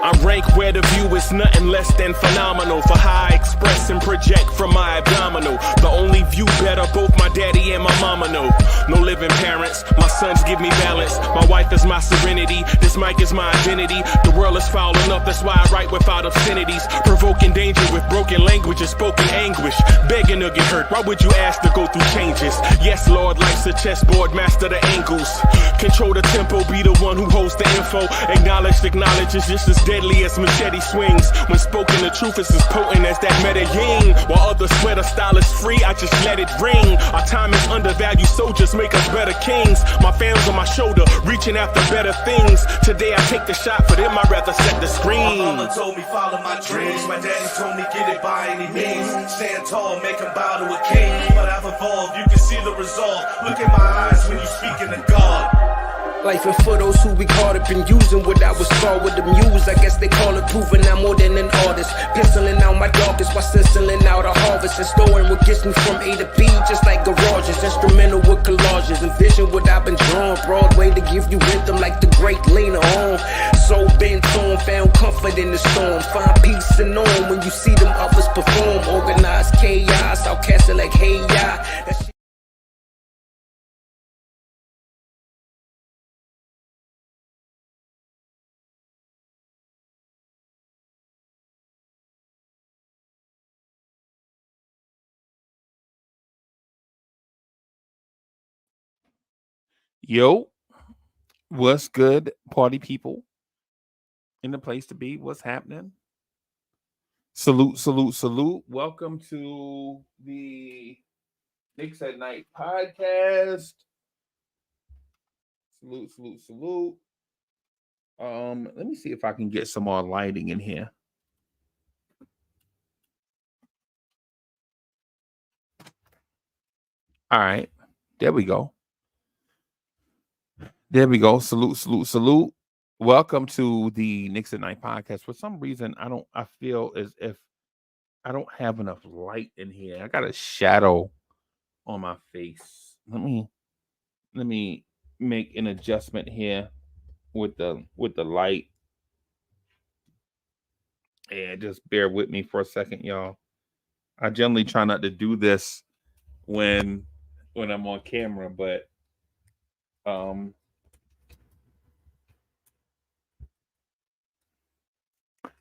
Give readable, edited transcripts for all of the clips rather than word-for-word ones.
I rank where the view is nothing less than phenomenal. For how I express and project from my abdominal. The only view better, both my daddy and my mama know. No living parents, my sons give me balance. My wife is my serenity, this mic is my identity. The world is foul enough, that's why I write without obscenities. Provoking danger with broken language and spoken anguish. Begging to get hurt, why would you ask to go through changes? Yes, Lord, life's a chessboard, master the angles. Control the tempo, be the one who holds the info. Acknowledge is just as deadly as machete swings. When spoken, the truth is as potent as that Medellin. While others swear the style is free, I just let it ring. Our time is undervalued, soldiers make us better kings. My family's on my shoulder, reaching after better things. Today I take the shot, for them I'd rather set the screen. My mama told me follow my dreams. My daddy told me get it by any means. Stand tall, make him bow to a king. But I've evolved, you can see the result. Look in my eyes when you speaking to God. Life and for those who be caught up in using what I was called with the muse. I guess they call it proving I'm more than an artist. Penciling out my darkest while stenciling out a harvest. And storing what gets me from A to B, just like garages. Instrumental with collages. Envision what I've been drawing. Broadway to give you rhythm like the great Lena on. So bent on, found comfort in the storm. Find peace and on when you see them others perform. Organized chaos, outcast it like hey ya. Yo, what's good, party people? In the place to be, what's happening? Salute, salute, salute. Welcome to the Knicks at Night podcast. Salute, salute, salute. Let me see if I can get some more lighting in here. All right, there we go. There we go. Salute, salute, salute. Welcome to the Knicks at Night podcast. For some reason, I feel as if I don't have enough light in here. I got a shadow on my face. Let me make an adjustment here with the light. And just bear with me for a second, y'all. I generally try not to do this when I'm on camera, but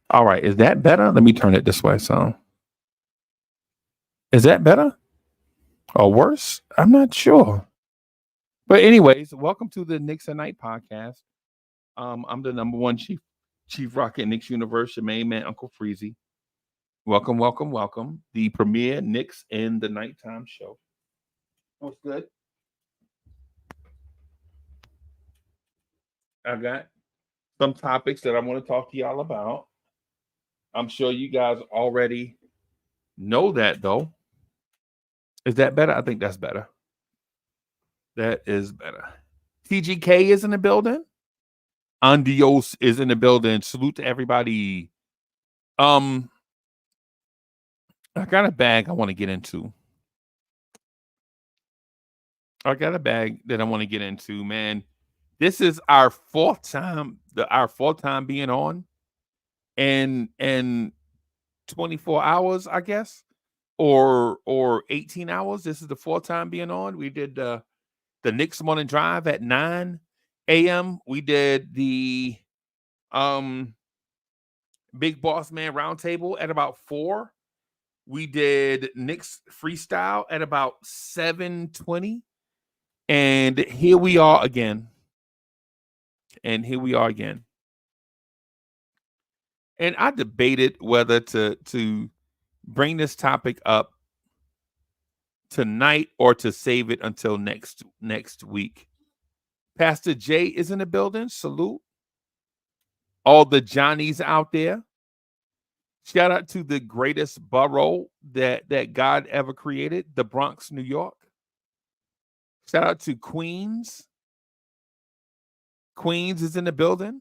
all right, is that better? Let me turn it this way. So, is that better or worse? I'm not sure. But anyways, welcome to the Knicks at Night podcast. I'm the number one chief rock at Knicks Universe, your main man, Uncle Freezie. Welcome, welcome, welcome. The premier Knicks in the nighttime show. What's good? I got some topics that I want to talk to y'all about. I'm sure you guys already know that, though. Is that better? I think that's better. That is better. TGK is in the building. Andios is in the building. Salute to everybody. I got a bag I want to get into. Man. This is our fourth time being on. And 24 hours, I guess, or 18 hours. This is the fourth time being on. We did the Knicks morning drive at 9 a.m. We did the Big Boss Man Roundtable at about 4. We did Knicks Freestyle at about 7:20. And here we are again. And I debated whether to bring this topic up tonight or to save it until next week. Pastor Jay is in the building. Salute. All the Johnnies out there. Shout out to the greatest borough that God ever created, the Bronx, New York. Shout out to Queens. Queens is in the building.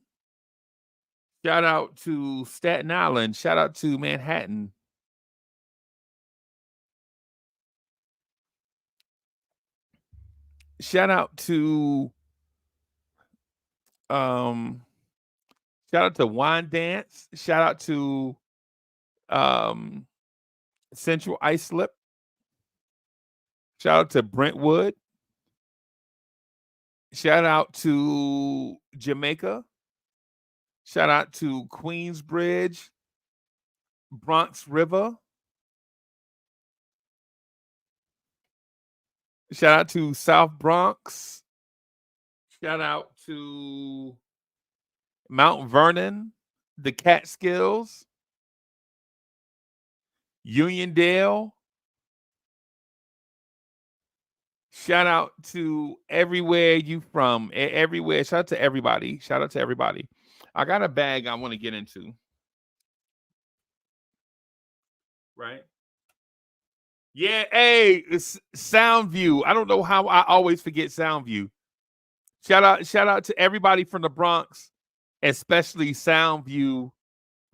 Shout out to Staten Island. Shout out to Manhattan. Shout out to Wine Dance. Shout out to Central Islip. Shout out to Brentwood. Shout out to Jamaica. Shout out to Queensbridge, Bronx River. Shout out to South Bronx. Shout out to Mount Vernon, the Catskills, Uniondale. Shout out to everywhere you from, everywhere. Shout out to everybody. Shout out to everybody. I got a bag I want to get into. Right? Yeah, hey, it's Soundview. I don't know how I always forget Soundview. Shout out to everybody from the Bronx, especially Soundview,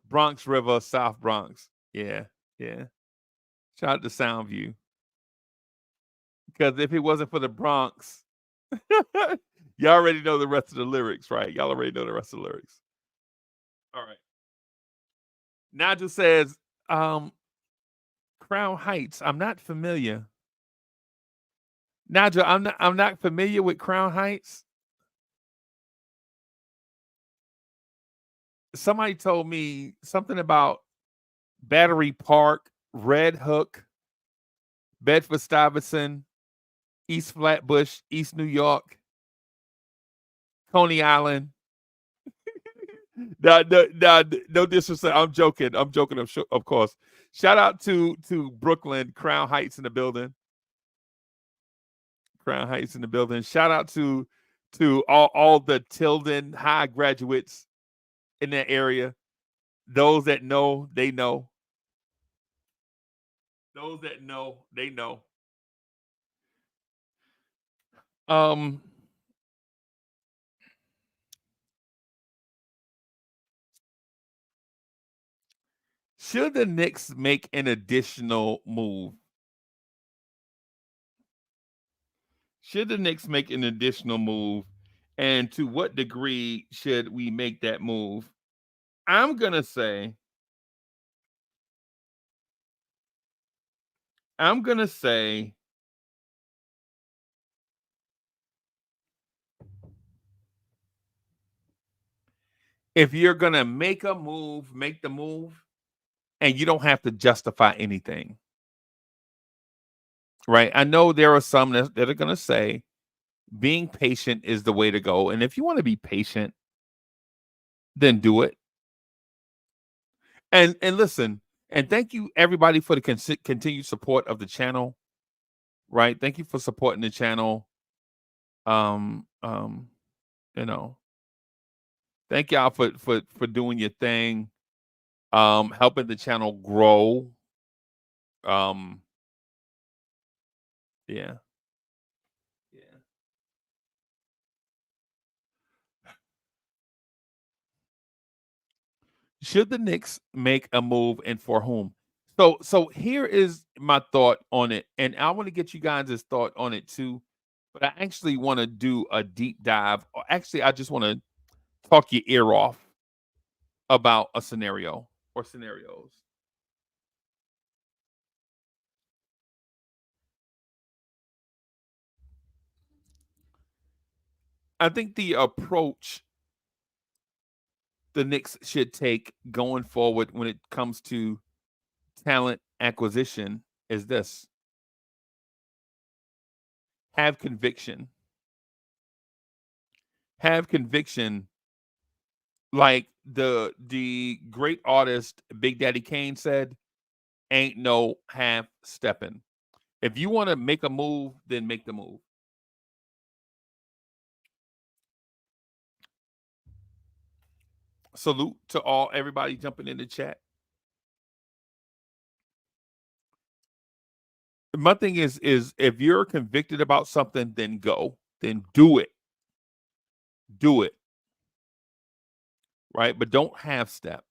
Bronx River, South Bronx. Yeah. Shout out to Soundview. Because if it wasn't for the Bronx, you already know the rest of the lyrics, right? Y'all already know the rest of the lyrics. All right. Nigel says, Crown Heights. I'm not familiar. Nigel, I'm not familiar with Crown Heights. Somebody told me something about Battery Park, Red Hook, Bedford-Stuyvesant, East Flatbush, East New York, Coney Island. No disrespect. I'm joking. Of course. Shout out to Brooklyn, Crown Heights in the building. Crown Heights in the building. Shout out to all the Tilden High graduates in that area. Those that know, they know. Those that know, they know. Should the Knicks make an additional move? Should the Knicks make an additional move? And to what degree should we make that move? I'm going to say if you're going to make a move, make the move, and you don't have to justify anything. Right? I know there are some that are going to say being patient is the way to go. And if you want to be patient, then do it. And listen, and thank you everybody for the continued support of the channel. Right? Thank you for supporting the channel. Thank y'all for doing your thing. Helping the channel grow. Yeah. Should the Knicks make a move and for whom? So here is my thought on it, and I want to get you guys' thought on it too. But I actually want to do a deep dive. Or actually, I just want to talk your ear off about a scenario or scenarios. I think the approach the Knicks should take going forward when it comes to talent acquisition is this. Have conviction. Have conviction. Like the great artist Big Daddy Kane said, ain't no half stepping. If you want to make a move, then make the move. Salute to everybody jumping in the chat. My thing is if you're convicted about something, then go. Then do it. Do it. Right? But don't half step.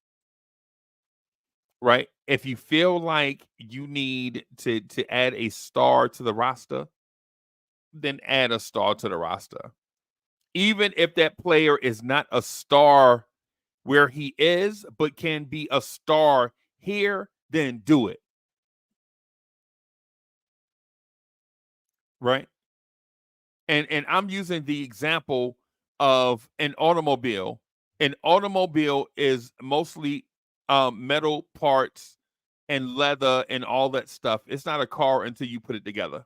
Right? If you feel like you need to add a star to the roster, then add a star to the roster. Even if that player is not a star where he is, but can be a star here, then do it. Right? And I'm using the example of an automobile. An automobile is mostly metal parts and leather and all that stuff. It's not a car until you put it together.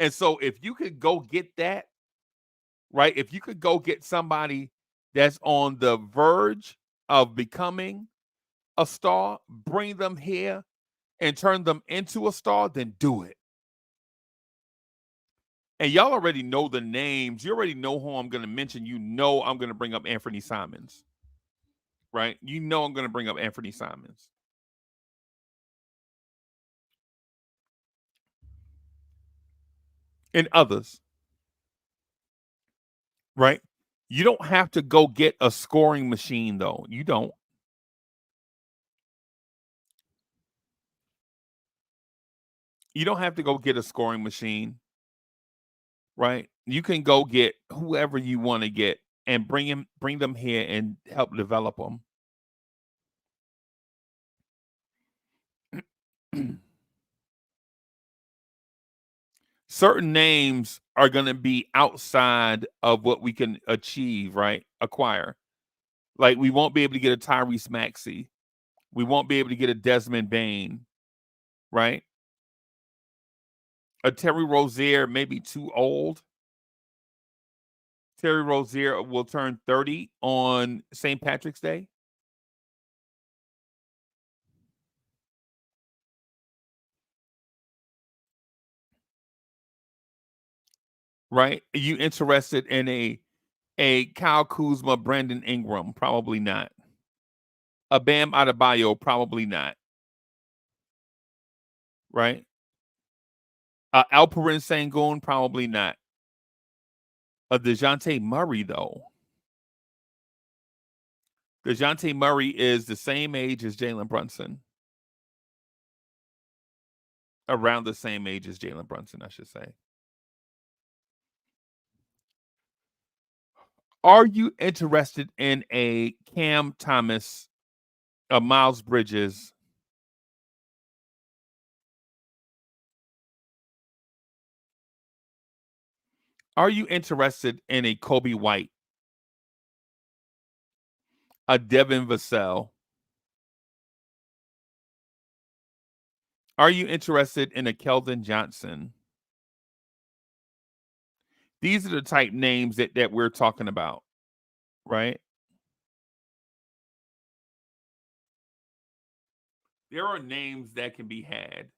And so if you could go get that, right? If you could go get somebody that's on the verge of becoming a star, bring them here and turn them into a star, then do it. And y'all already know the names. You already know who I'm going to mention. You know I'm going to bring up Anthony Simons, right? You know I'm going to bring up Anthony Simons. And others, right? You don't have to go get a scoring machine, though. You don't. You don't have to go get a scoring machine, right? You can go get whoever you want to get and bring them here and help develop them. Certain names are going to be outside of what we can achieve, right? Acquire. Like we won't be able to get a Tyrese Maxey. We won't be able to get a Desmond Bain, right? A Terry Rozier may be too old. Terry Rozier will turn 30 on St. Patrick's Day. Right? Are you interested in a Kyle Kuzma, Brandon Ingram? Probably not. A Bam Adebayo? Probably not. Right? Alperen Sengun? Probably not. A DeJounte Murray, though. DeJounte Murray is the same age as Jalen Brunson. Around the same age as Jalen Brunson, I should say. Are you interested in a Cam Thomas, a Miles Bridges? Are you interested in a Kobe White, a Devin Vassell? Are you interested in a Keldon Johnson? These are the type names that we're talking about, right? There are names that can be had.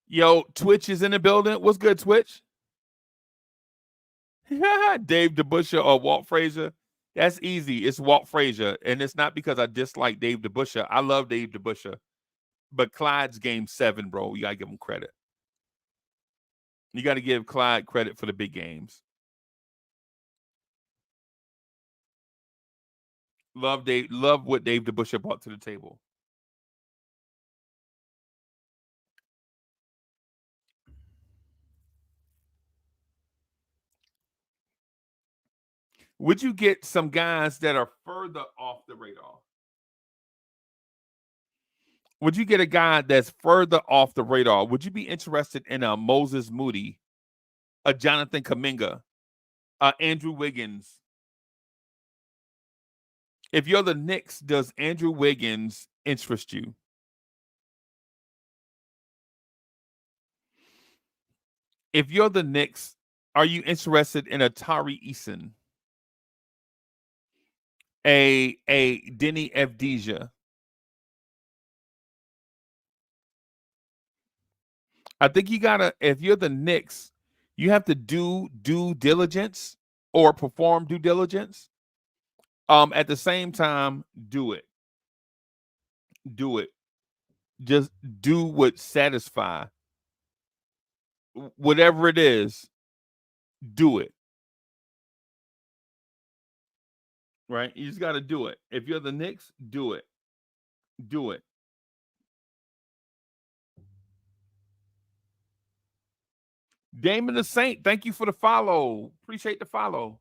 Yo, Twitch is in the building. What's good, Twitch? Dave DeBusschere or Walt Frazier. That's easy. It's Walt Frazier. And it's not because I dislike Dave DeBusschere. I love Dave DeBusschere. But Clyde's game 7, bro. You got to give him credit. You got to give Clyde credit for the big games. Love what Dave DeBusschere brought to the table. Would you get some guys that are further off the radar? Would you get a guy that's further off the radar? Would you be interested in a Moses Moody, a Jonathan Kuminga, Andrew Wiggins? If you're the Knicks, does Andrew Wiggins interest you? If you're the Knicks, are you interested in a Tari Eason, a Denny Avdija? I think you gotta. If you're the Knicks, you have to do due diligence or perform due diligence. At the same time, do it. Do it. Just do what satisfy. Whatever it is, do it. right? You just got to do it. If you're the Knicks, do it. Do it. Damon the Saint, thank you for the follow. Appreciate the follow.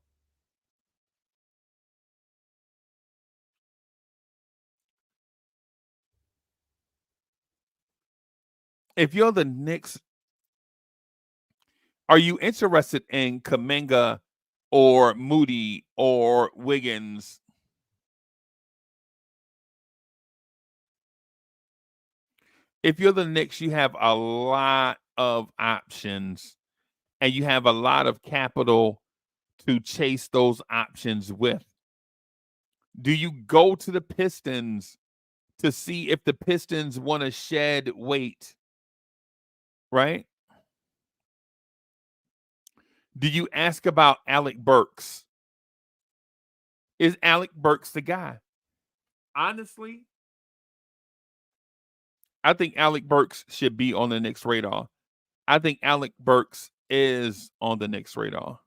If you're the Knicks, are you interested in Kuminga or Moody or Wiggins? If you're the Knicks, you have a lot of options and you have a lot of capital to chase those options with. Do you go to the Pistons to see if the Pistons want to shed weight? Right? Do you ask about Alec Burks? Is Alec Burks the guy? Honestly, I think Alec Burks should be on the Knicks radar. I think Alec Burks is on the Knicks radar.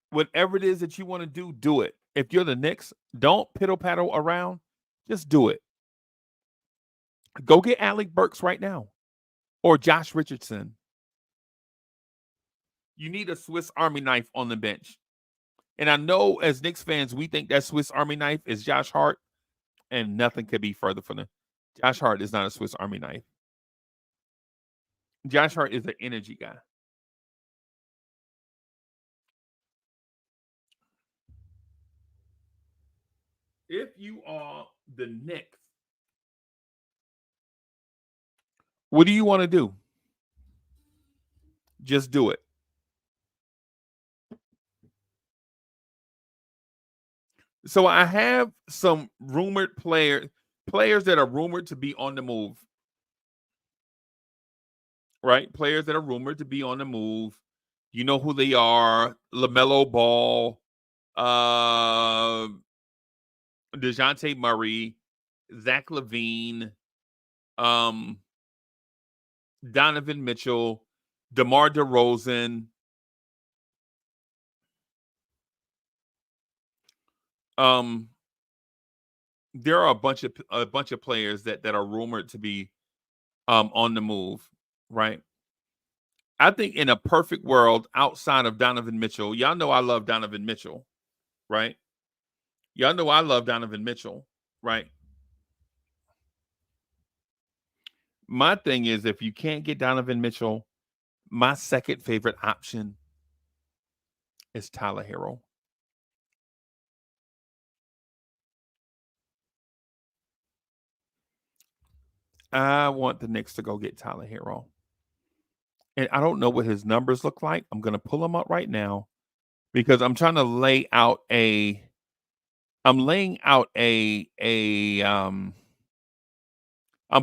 Whatever it is that you want to do it. If you're the Knicks, don't piddle paddle around. Just do it. Go get Alec Burks right now or Josh Richardson. You need a Swiss Army knife on the bench. And I know as Knicks fans, we think that Swiss Army knife is Josh Hart, and nothing could be further from the Josh Hart is not a Swiss Army knife. Josh Hart is an energy guy. If you are the Knicks, what do you want to do? Just do it. So I have some rumored players that are rumored to be on the move. Right? Players that are rumored to be on the move. You know who they are. LaMelo Ball, DeJounte Murray, Zach LaVine, Donovan Mitchell, DeMar DeRozan. There are a bunch of players that are rumored to be on the move, right? I think in a perfect world outside of Donovan Mitchell, y'all know I love Donovan Mitchell, right? Y'all know I love Donovan Mitchell, right? My thing is, if you can't get Donovan Mitchell, my second favorite option is Tyler Hero. I want the Knicks to go get Tyler Hero. And I don't know what his numbers look like. I'm going to pull them up right now because I'm trying to lay out I'm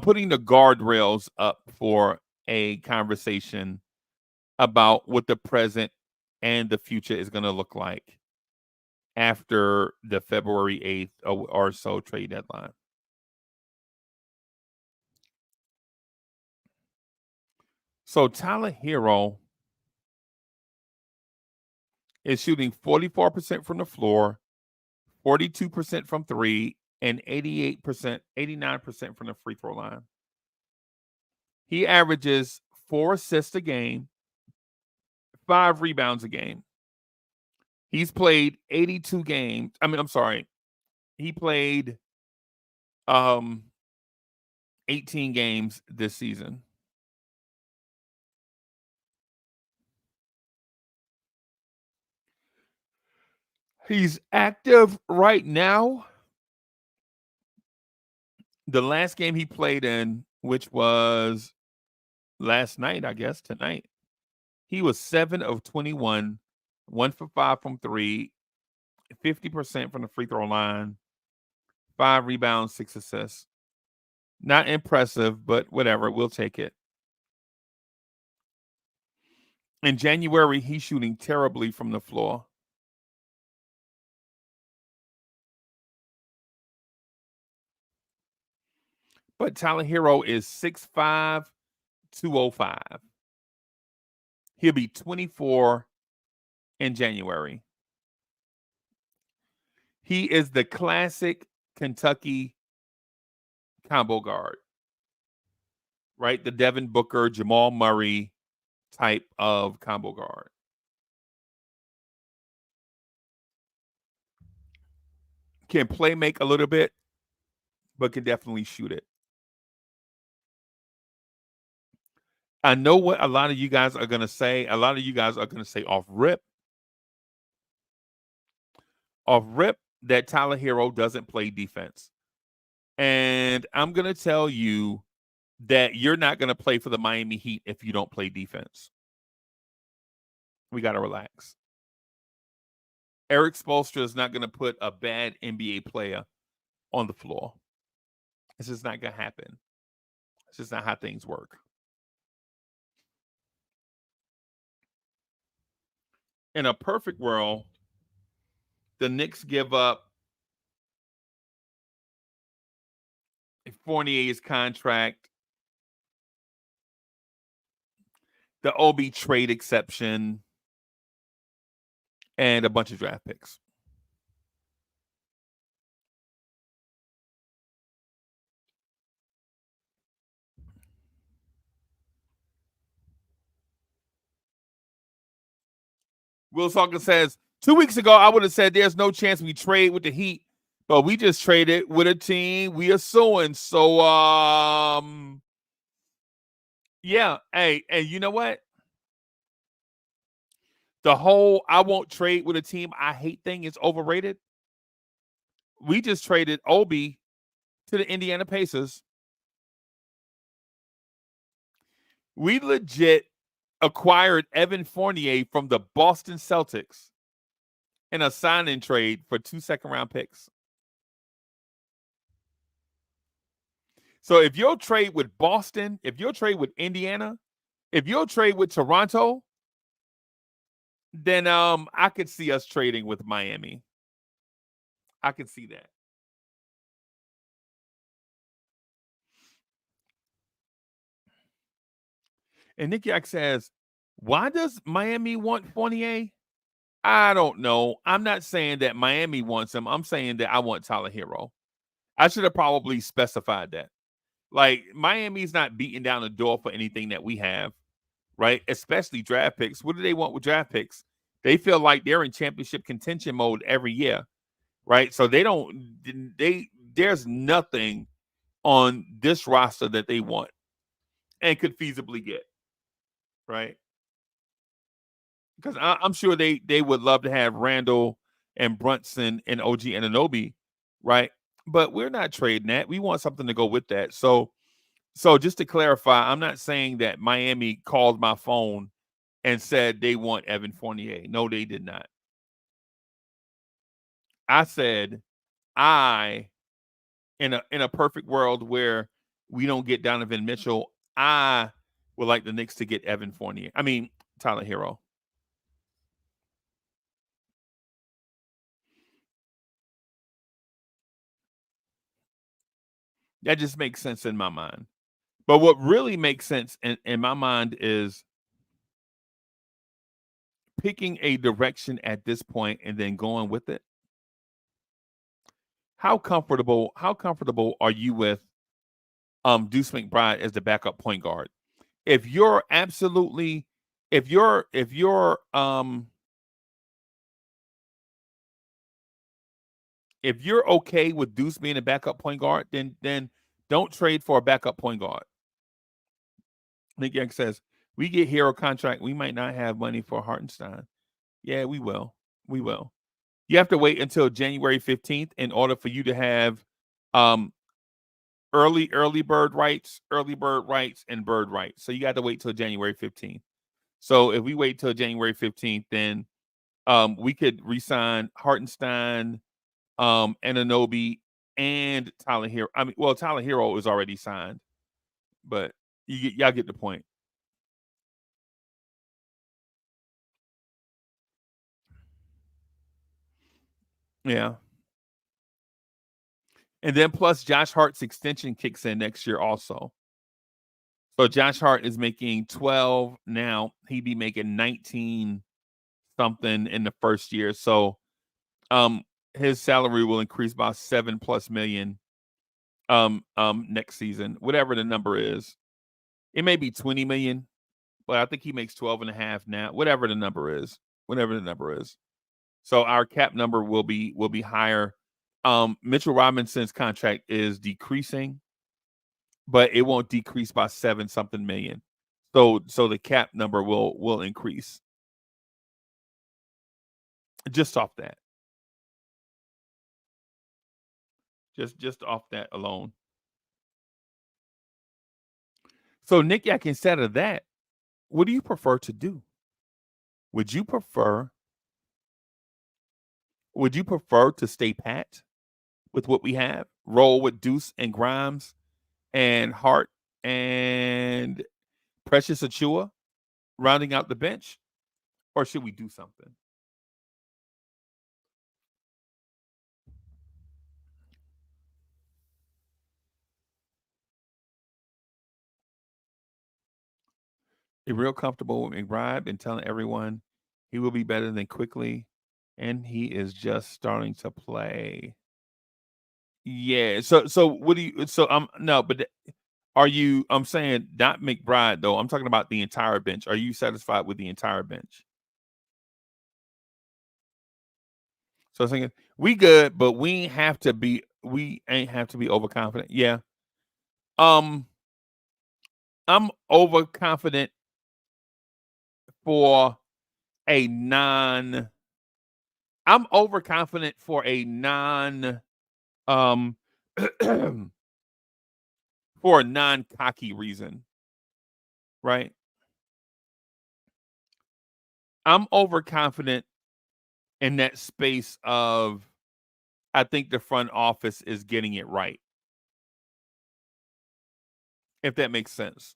putting the guardrails up for a conversation about what the present and the future is going to look like after the February 8th or so trade deadline. So Tyler Hero is shooting 44% from the floor, 42% from three, and 89% from the free throw line. He averages 4 assists a game, 5 rebounds a game. He's played 82 games. He played 18 games this season. He's active right now. The last game he played in, which was last night, I guess, tonight, he was 7 of 21, 1 for 5 from 3, 50% from the free throw line, 5 rebounds, 6 assists. Not impressive, but whatever. We'll take it. In January, he's shooting terribly from the floor. But Tyler Hero is 6'5", 205. He'll be 24 in January. He is the classic Kentucky combo guard, right? The Devin Booker, Jamal Murray type of combo guard. Can play make a little bit, but can definitely shoot it. I know what a lot of you guys are going to say. A lot of you guys are going to say off rip, that Tyler Hero doesn't play defense. And I'm going to tell you that you're not going to play for the Miami Heat if you don't play defense. We got to relax. Eric Spoelstra is not going to put a bad NBA player on the floor. It's just not going to happen. It's just not how things work. In a perfect world, the Knicks give up Fournier's contract, the Obi trade exception, and a bunch of draft picks. Will Salkin says, 2 weeks ago, I would have said there's no chance we trade with the Heat, but we just traded with a team we are suing. So, yeah. Hey, and you know what? The whole I won't trade with a team I hate thing is overrated. We just traded Obi to the Indiana Pacers. We legit acquired Evan Fournier from the Boston Celtics in a sign-in trade for 2 second-round picks. So if you'll trade with Boston, if you'll trade with Indiana, if you'll trade with Toronto, then I could see us trading with Miami. I could see that. And Nick Yak says, why does Miami want Fournier? I don't know. I'm not saying that Miami wants him. I'm saying that I want Tyler Hero. I should have probably specified that. Like, Miami's not beating down the door for anything that we have, right? Especially draft picks. What do they want with draft picks? They feel like they're in championship contention mode every year, right? So there's nothing on this roster that they want and could feasibly get, right? Because I'm sure they would love to have Randle and Brunson and OG Anunoby, right? But we're not trading that. We want something to go with that. So just to clarify, I'm not saying that Miami called my phone and said they want Evan Fournier. No, they did not. I said in a perfect world where we don't get Donovan Mitchell, I would like the Knicks to get Evan Fournier. I mean, Tyler Hero. That just makes sense in my mind. But what really makes sense in my mind is picking a direction at this point and then going with it. How comfortable are you with Deuce McBride as the backup point guard? If you're okay with Deuce being a backup point guard, then don't trade for a backup point guard. Nick Yank says, we get Hero contract, we might not have money for Hartenstein. Yeah, we will. We will. You have to wait until January 15th in order for you to have early bird rights, and bird rights. So you got to wait till January 15th. So if we wait till January 15th, then we could re-sign Hartenstein, Anunoby, and Tyler Hero. I mean, well, Tyler Hero is already signed, but y'all get the point. Yeah. And then plus Josh Hart's extension kicks in next year also. So Josh Hart is making 12 now. He'd be making 19 something in the first year. So his salary will increase by 7+ million next season, whatever the number is. It may be 20 million, but I think he makes 12.5 now, whatever the number is. So our cap number will be higher. Mitchell Robinson's contract is decreasing, but it won't decrease by 7-something million. So the cap number will increase. Just off that. Just off that alone. So Nick Yak, instead of that, what do you prefer to do? Would you prefer to stay pat with what we have? Roll with Deuce and Grimes and Hart and Precious Achua rounding out the bench? Or should we do something? You're real comfortable with McBride and telling everyone he will be better than Quickly, and he is just starting to play. Yeah. So what do you? So no, but are you? I'm saying not McBride though. I'm talking about the entire bench. Are you satisfied with the entire bench? So I'm thinking we good, but we ain't have to be overconfident. Yeah. I'm overconfident for a non I'm overconfident for a non for a non-cocky reason, right? I'm overconfident in that space of I think the front office is getting it right. If that makes sense.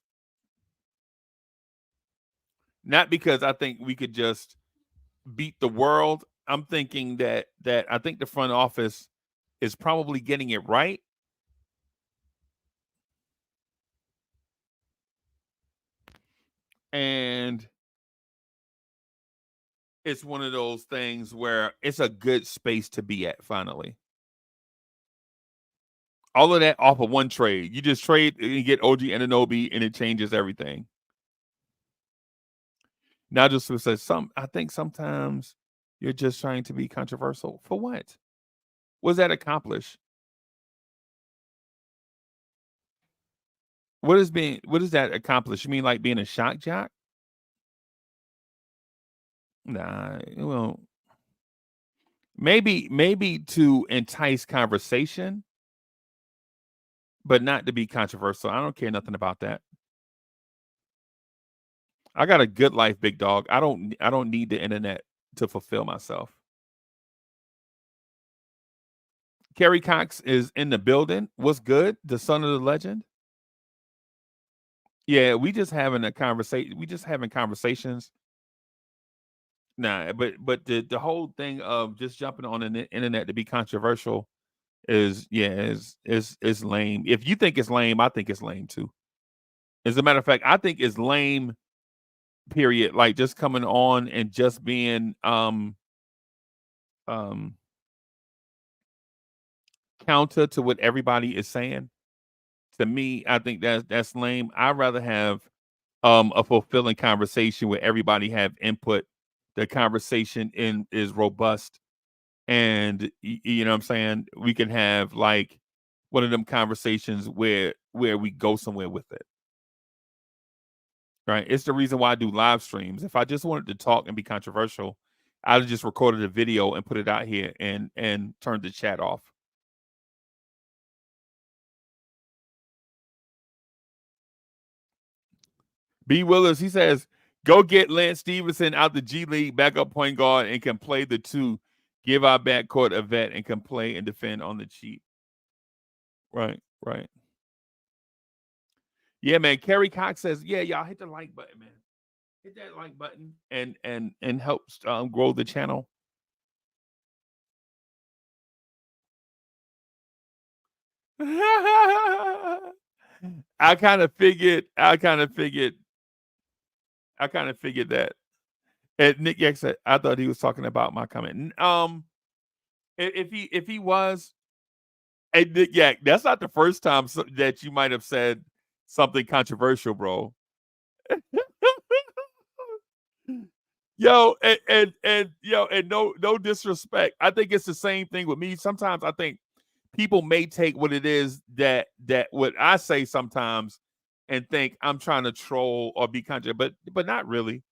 Not because I think we could just beat the world. I'm thinking that I think the front office is probably getting it right. And it's one of those things where it's a good space to be at finally. All of that off of one trade. You just trade and you get OG Anunoby and it changes everything. Now just to say I think sometimes you're just trying to be controversial. For what? What does that accomplish? What does that accomplish? You mean like being a shock jock? Nah, well, maybe to entice conversation, but not to be controversial. I don't care nothing about that. I got a good life, big dog. I don't need the internet to fulfill myself. Kerry Cox is in the building. What's good? The son of the legend. Yeah, we just having a conversation. We just having conversations. Nah, but the whole thing of just jumping on the internet to be controversial is lame. If you think it's lame, I think it's lame too. As a matter of fact, I think it's lame. Period. Like just coming on and just being counter to what everybody is saying. To me, I think that's lame. I'd rather have a fulfilling conversation where everybody have input. The conversation is robust, and you know what I'm saying. We can have like one of them conversations where we go somewhere with it. Right? It's the reason why I do live streams. If I just wanted to talk and be controversial, I'd have just recorded a video and put it out here and turned the chat off. B. Willis, he says, go get Lance Stevenson out the G League backup point guard and can play the two. Give our backcourt a vet and can play and defend on the cheap. Right. Yeah, man. Kerry Cox says, yeah, y'all hit the like button, man. Hit that like button and helps grow the channel. I kind of figured that. And Nick Yak said, I thought he was talking about my comment. If he was, hey Nick Yak, that's not the first time that you might have said something controversial, bro. Yo, and yo, and no disrespect. I think it's the same thing with me. Sometimes I think people may take what it is that what I say sometimes and think I'm trying to troll or be country, but not really.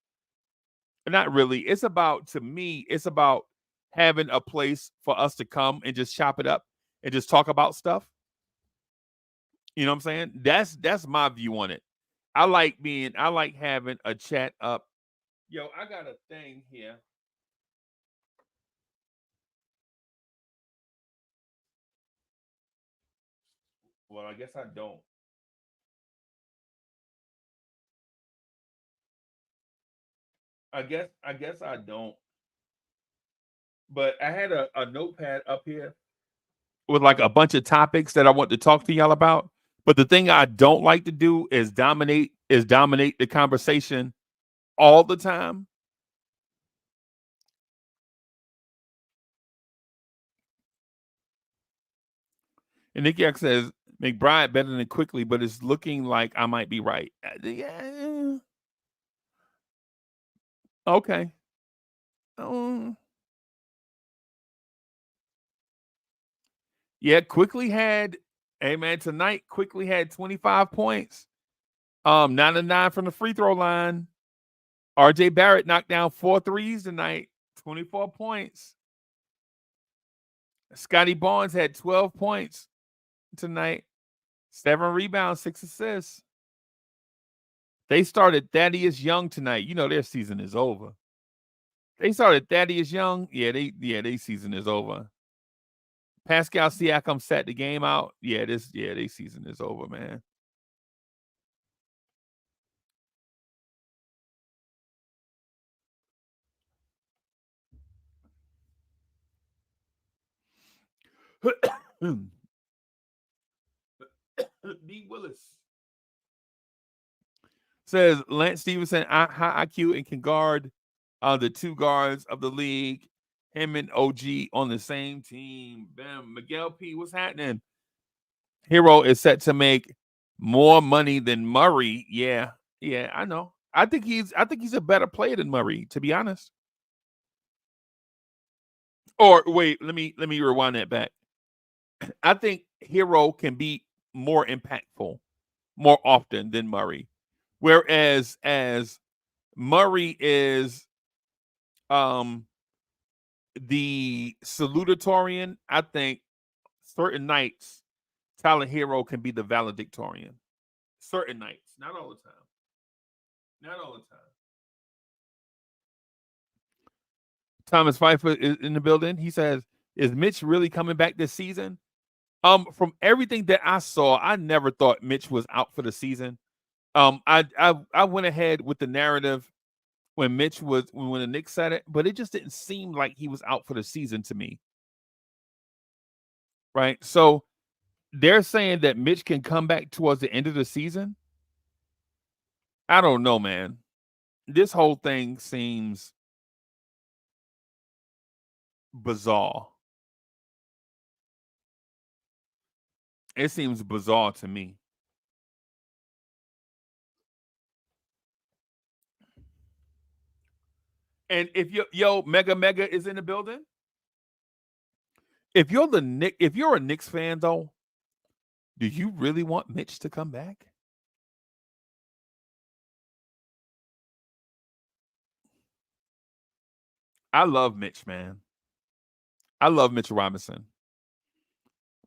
Not really. It's about, to me, it's about having a place for us to come and just chop it up and just talk about stuff. You know what I'm saying? That's my view on it. I like having a chat up. Yo, I got a thing here. Well, I guess I don't. I guess I don't. But I had a notepad up here with like a bunch of topics that I want to talk to y'all about. But the thing I don't like to do is dominate the conversation all the time. And Nicky X says McBride better than Quickly, but it's looking like I might be right. Yeah. Okay. Yeah, Quickly had, hey man, tonight Quickly had 25 points. 9 of 9 from the free throw line. RJ Barrett knocked down 4 threes tonight, 24 points. Scotty Barnes had 12 points tonight, 7 rebounds, 6 assists. They started Thaddeus Young tonight. You know their season is over. They started Thaddeus Young. They season is over. Pascal Siakam sat the game out. They season is over, man. B. Willis says Lance Stevenson high IQ and can guard the 2 guards of the league. Him and OG on the same team. Bam. Miguel P. What's happening? Hero is set to make more money than Murray. Yeah, I know. I think he's a better player than Murray, to be honest. Or wait, let me rewind that back. I think Hero can be more impactful more often than Murray. Whereas as Murray is the salutatorian, I think certain nights Tyler Hero can be the valedictorian. Certain nights, not all the time. Not all the time. Thomas Pfeiffer is in the building. He says, "Is Mitch really coming back this season?" From everything that I saw, I never thought Mitch was out for the season. I went ahead with the narrative when the Knicks said it, but it just didn't seem like he was out for the season to me. Right? So they're saying that Mitch can come back towards the end of the season. I don't know, man. This whole thing seems bizarre. It seems bizarre to me. And if Mega is in the building, if you're a Knicks fan though, do you really want Mitch to come back? I love Mitch, man. I love Mitch Robinson.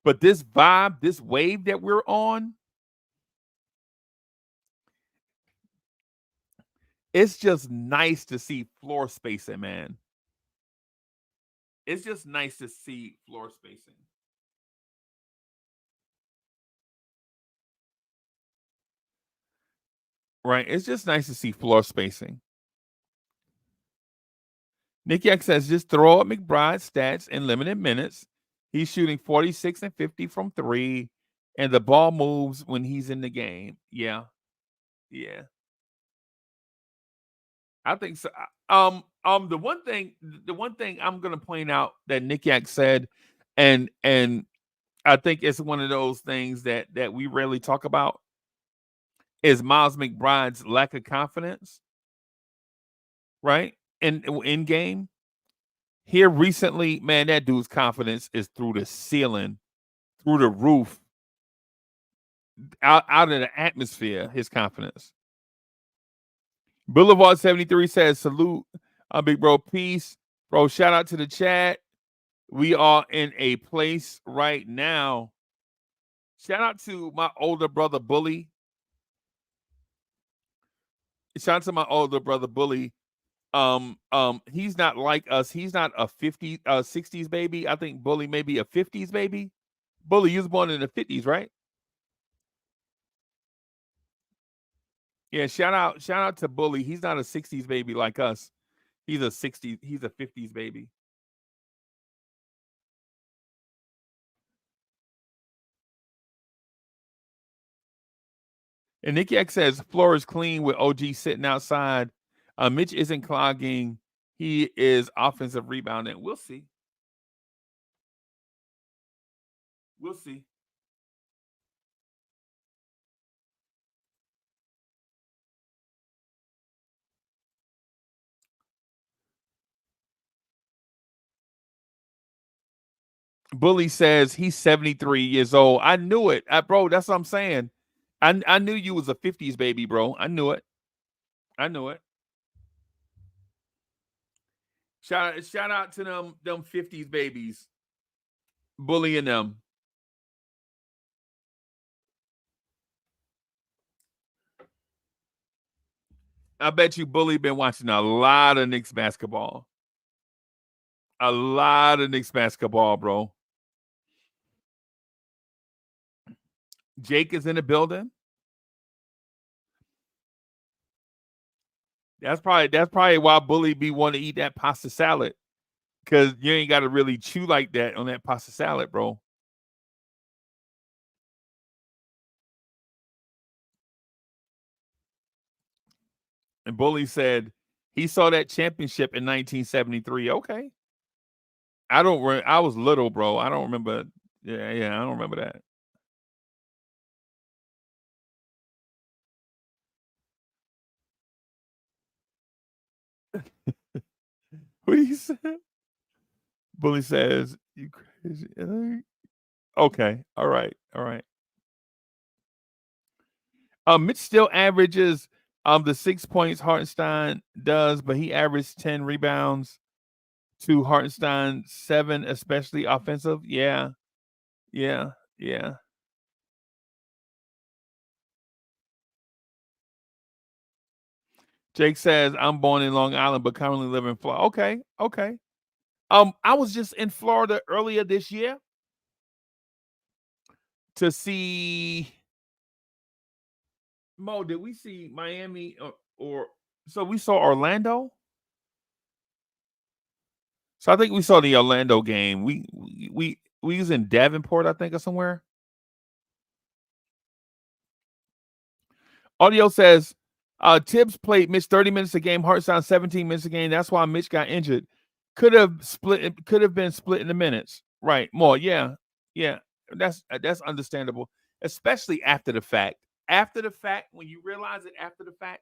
But this vibe, this wave that we're on, it's just nice to see floor spacing, man. It's just nice to see floor spacing. Right? It's just nice to see floor spacing. Nicky X says, just throw up McBride's stats in limited minutes. He's shooting 46 and 50 from 3. and the ball moves when he's in the game. Yeah. I think so. The one thing I'm gonna point out that Nick Yak said, and I think it's one of those things that we rarely talk about, is Miles McBride's lack of confidence, right? In game. Here recently, man, that dude's confidence is through the ceiling, through the roof, out of the atmosphere, his confidence. Boulevard 73 says, salute, big bro, peace. Bro, shout out to the chat. We are in a place right now. Shout out to my older brother, Bully. Shout out to my older brother, Bully. He's not like us. He's not a 60s baby. I think Bully may be a 50s baby. Bully, you was born in the 50s, right? Yeah, shout out to Bully. He's not a 60s baby like us. He's a 50s baby. And Nicky X says floor is clean with OG sitting outside. Mitch isn't clogging. He is offensive rebounding. We'll see. We'll see. Bully says he's 73 years old. I knew it. Bro, that's what I'm saying. I knew you was a 50s baby, bro. I knew it. Shout out to them 50s babies. Bullying them. I bet you Bully been watching a lot of Knicks basketball. A lot of Knicks basketball, bro. Jake is in the building. That's probably why Bully be wanting to eat that pasta salad. Cause you ain't got to really chew like that on that pasta salad, bro. And Bully said he saw that championship in 1973. Okay. I was little, bro. I don't remember. Yeah, I don't remember that. What he said? Bully says, you crazy. Okay. All right. Mitch still averages the 6 points Hartenstein does, but he averaged 10 rebounds to Hartenstein 7, especially offensive. Yeah. Jake says, I'm born in Long Island, but currently live in Florida. Okay. I was just in Florida earlier this year to see Mo. Did we see Miami or so we saw Orlando? So I think we saw the Orlando game. We was in Davenport, I think, or somewhere. Audio says Tibbs played Mitch 30 minutes a game, Hartenstein 17 minutes a game. That's why Mitch got injured. Could have been split in the minutes. Right. More. Yeah. That's understandable, especially after the fact. After the fact, when you realize it after the fact.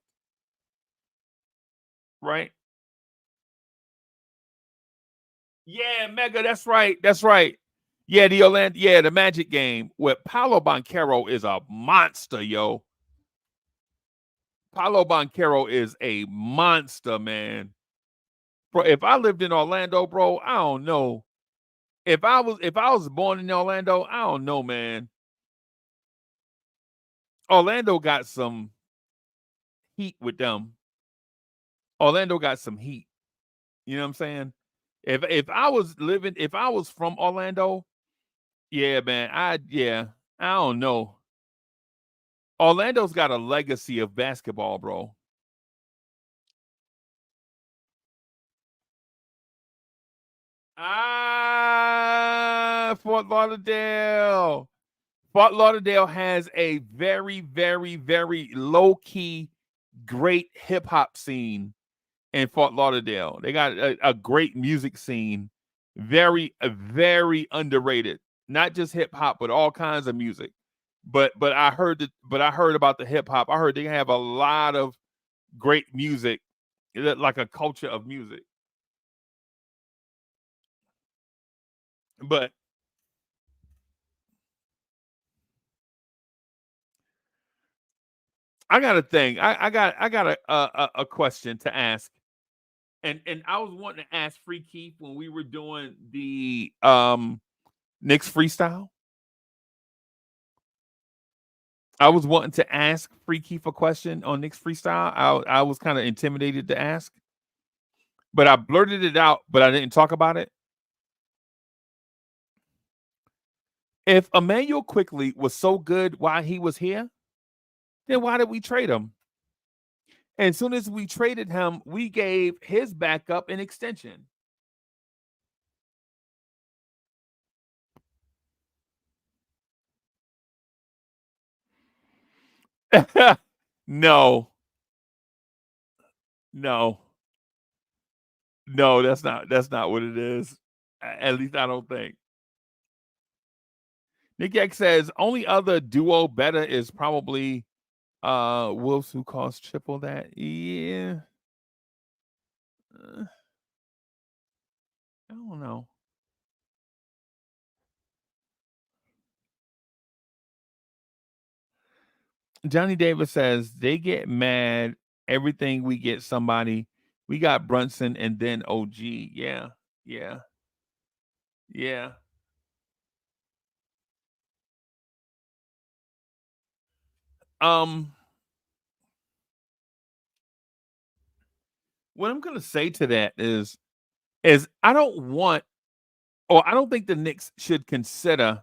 Right. Yeah, Mega, that's right. Yeah, the Magic game where Paolo Banchero is a monster, yo. Paolo Banchero is a monster, man. Bro, if I lived in Orlando, bro, I don't know. If I was born in Orlando, I don't know, man. Orlando got some heat with them. Orlando got some heat. You know what I'm saying? If I was from Orlando, yeah, man, I don't know. Orlando's got a legacy of basketball, bro. Fort Lauderdale. Fort Lauderdale has a very, very, very low key, great hip hop scene in Fort Lauderdale. They got a great music scene, very, very underrated. Not just hip hop, but all kinds of music. But I heard about the hip hop. I heard they have a lot of great music, like a culture of music. But I got a thing. I got a question to ask, and I was wanting to ask Free Keith when we were doing the Knicks freestyle. I was wanting to ask Free Keith a question on Knicks freestyle. I was kind of intimidated to ask, but I blurted it out, but I didn't talk about it. If Emmanuel Quickly was so good while he was here, then why did we trade him? And as soon as we traded him, we gave his backup an extension. No, no, no, that's not what it is. At least I don't think. Nick X says only other duo better is probably Wolves who cost triple that. Yeah. I don't know. Johnny Davis says they get mad everything we get somebody. We got Brunson and then OG. Yeah. Yeah. Yeah. What I'm gonna say to that is I don't want, or I don't think the Knicks should consider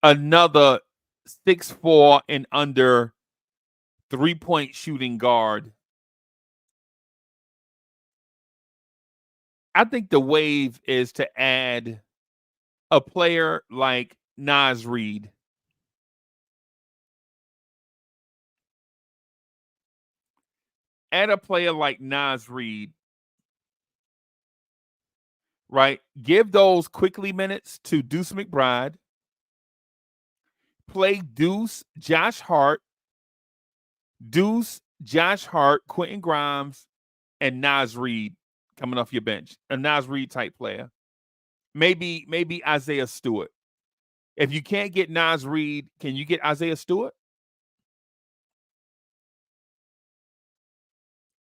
another 6'4" and under 3-point shooting guard. I think the wave is to add a player like Naz Reid. Add a player like Naz Reid, right? Give those quickly minutes to Deuce McBride. Play Deuce, Josh Hart, Quentin Grimes, and Naz Reid coming off your bench. A Naz Reid type player. Maybe Isaiah Stewart. If you can't get Naz Reid, can you get Isaiah Stewart?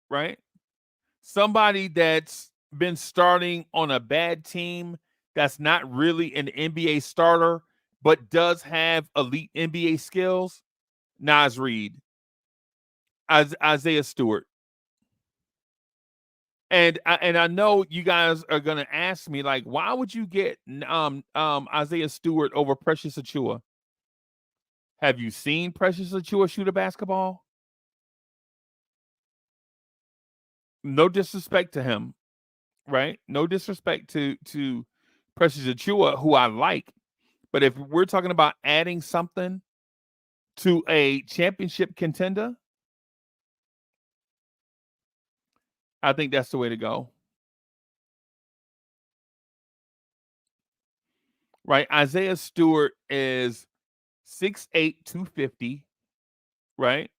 Right? Somebody that's been starting on a bad team that's not really an NBA starter, but does have elite NBA skills. Naz Reid, Isaiah Stewart. And I know you guys are gonna ask me, like, why would you get Isaiah Stewart over Precious Achiuwa? Have you seen Precious Achiuwa shoot a basketball? No disrespect to him, right? No disrespect to Precious Achiuwa, who I like. But if we're talking about adding something to a championship contender, I think that's the way to go. Right? Isaiah Stewart is 6'8", 250, right?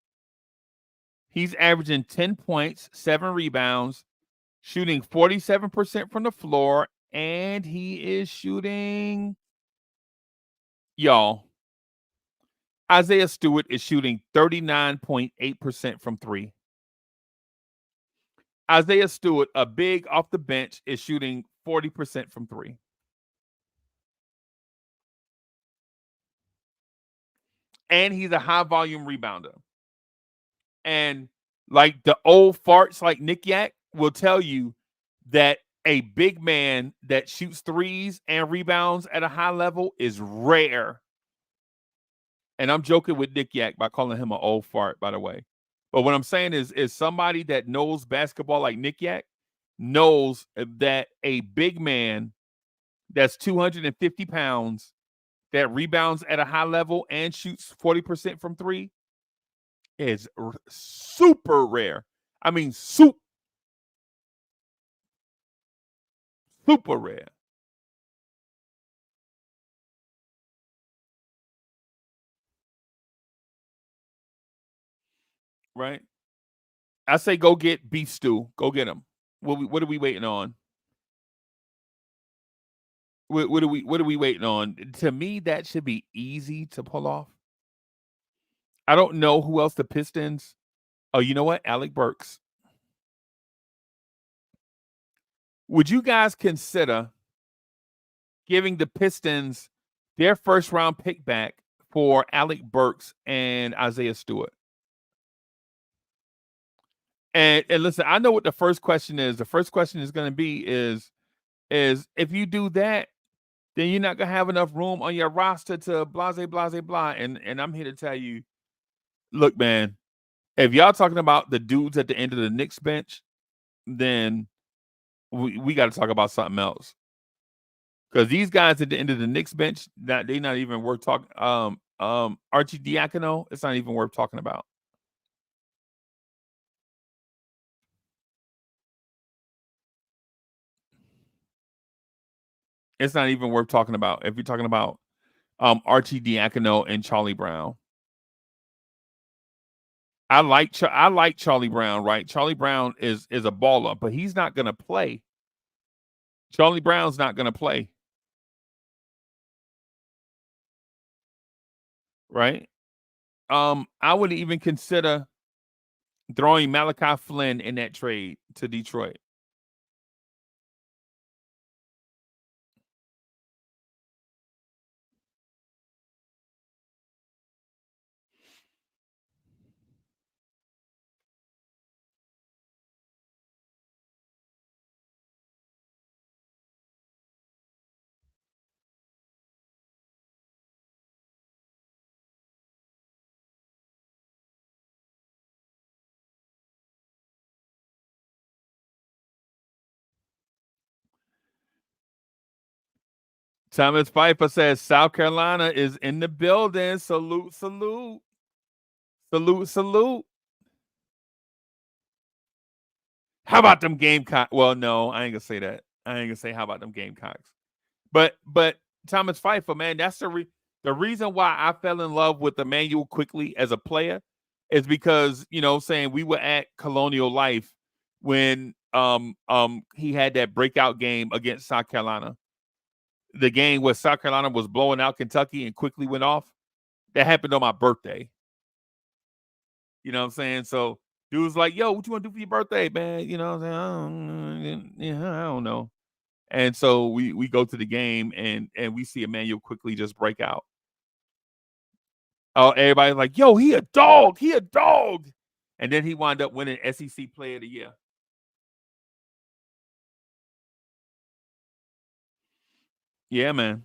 He's averaging 10 points, 7 rebounds, shooting 47% from the floor, and he is shooting, y'all, Isaiah Stewart is shooting 39.8% from three. Isaiah Stewart, a big off the bench, is shooting 40% from three. And he's a high volume rebounder. And like the old farts like Nick Yak will tell you that a big man that shoots threes and rebounds at a high level is rare. And I'm joking with Nick Yak by calling him an old fart, by the way. But what I'm saying is somebody that knows basketball like Nick Yak knows that a big man that's 250 pounds that rebounds at a high level and shoots 40% from three is super rare. I mean, super rare. Right? I say go get beef stew. Go get him. What are we waiting on? What are we waiting on? To me, that should be easy to pull off. I don't know who else the Pistons. Oh, you know what? Alec Burks. Would you guys consider giving the Pistons their first round pick back for Alec Burks and Isaiah Stewart? And listen, I know what the first question is. The first question is going to be is if you do that, then you're not gonna have enough room on your roster to blah blah blah. And I'm here to tell you, look, man, if y'all talking about the dudes at the end of the Knicks bench, then we got to talk about something else. Because these guys at the end of the Knicks bench, they're not even worth talking. Archie Diacono, it's not even worth talking about. It's not even worth talking about if you're talking about Archie Diacono and Charlie Brown. I like Charlie Brown, right? Charlie Brown is a baller, but he's not gonna play. Charlie Brown's not gonna play. Right? I would even consider throwing Malachi Flynn in that trade to Detroit. Thomas Pfeiffer says South Carolina is in the building. Salute, salute. Salute, salute. How about them Gamecocks? Well, no, I ain't gonna say that. I ain't gonna say how about them Gamecocks. But Thomas Pfeiffer, man, that's the reason why I fell in love with Emmanuel Quickley as a player is because, saying we were at Colonial Life when he had that breakout game against South Carolina. The game where South Carolina was blowing out Kentucky and Quickley went off. That happened on my birthday. You know what I'm saying? So dude was like, yo, what you want to do for your birthday, man? You know what I'm saying? I don't know. And so we go to the game and we see Emmanuel Quickley just break out. Oh, everybody's like, yo, he a dog. He a dog. And then he wound up winning SEC Player of the Year. Yeah, man.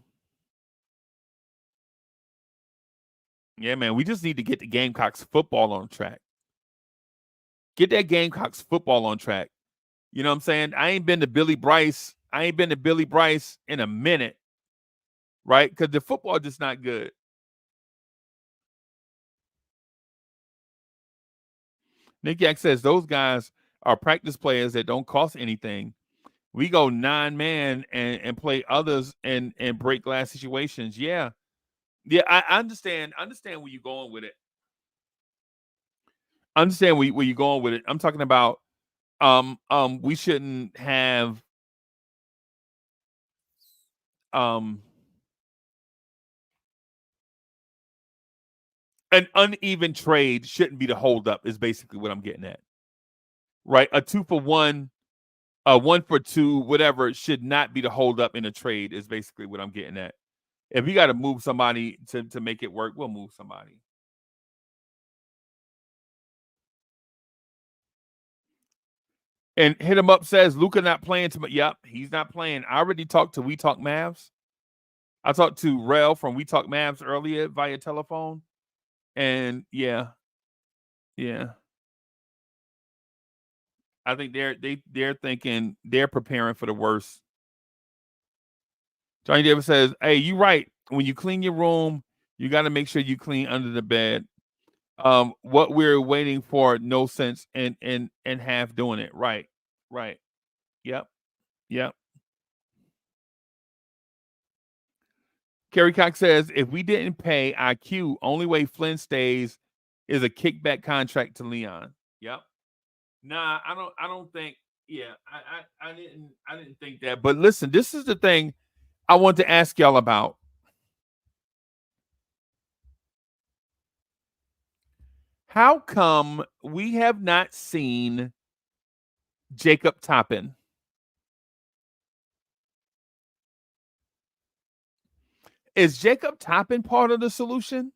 Yeah, man. We just need to get the Gamecocks football on track. Get that Gamecocks football on track. You know what I'm saying? I ain't been to Billy Bryce in a minute, right? Because the football just not good. Nick Yak says those guys are practice players that don't cost anything. We go 9-man and play others and break glass situations. Yeah. Yeah, I understand where you're going with it. I understand where you're going with it. I'm talking about we shouldn't have an uneven trade shouldn't be the holdup is basically what I'm getting at. Right? A 2-for-1, a 1-for-2, whatever should not be the holdup in a trade is basically what I'm getting at. If you got to move somebody to make it work, we'll move somebody. And Hit Him Up says Luka not playing tonight. Yep, he's not playing. I already talked to We Talk Mavs. I talked to Rel from We Talk Mavs earlier via telephone. And yeah. I think they're thinking they're preparing for the worst. Johnny Davis says, "Hey, you right. when you clean your room, you got to make sure you clean under the bed. What we're waiting for, no sense in half doing it. Right. Right. Yep. Yep. Kerry Cox says, if we didn't pay IQ, only way Flynn stays is a kickback contract to Leon. Yep. Nah, I don't think. Yeah, I didn't think that. But listen, this is the thing I want to ask y'all about. How come we have not seen Jacob Toppin? Is Jacob Toppin part of the solution?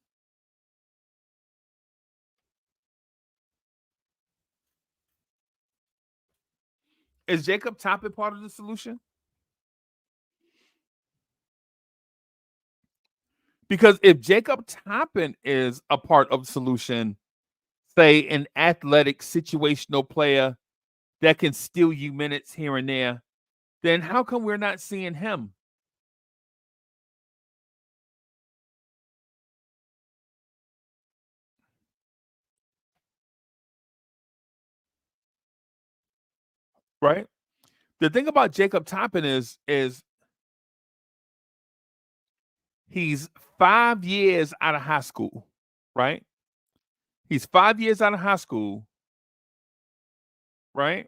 Is Jacob Toppin part of the solution? Because if Jacob Toppin is a part of the solution, say an athletic situational player that can steal you minutes here and there, then how come we're not seeing him? Right? The thing about Jacob Toppin is he's 5 years out of high school, right? He's 5 years out of high school, right?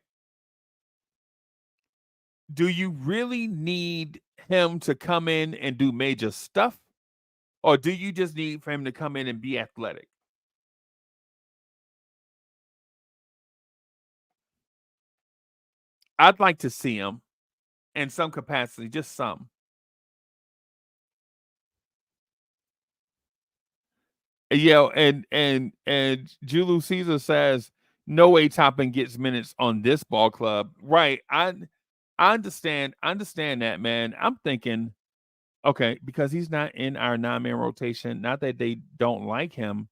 Do you really need him to come in and do major stuff? Or do you just need for him to come in and be athletic? I'd like to see him in some capacity, just some. Yeah, and Julius Caesar says no way Toppin gets minutes on this ball club. Right. I understand that, man. I'm thinking, okay, because he's not in our 9-man rotation. Not that they don't like him.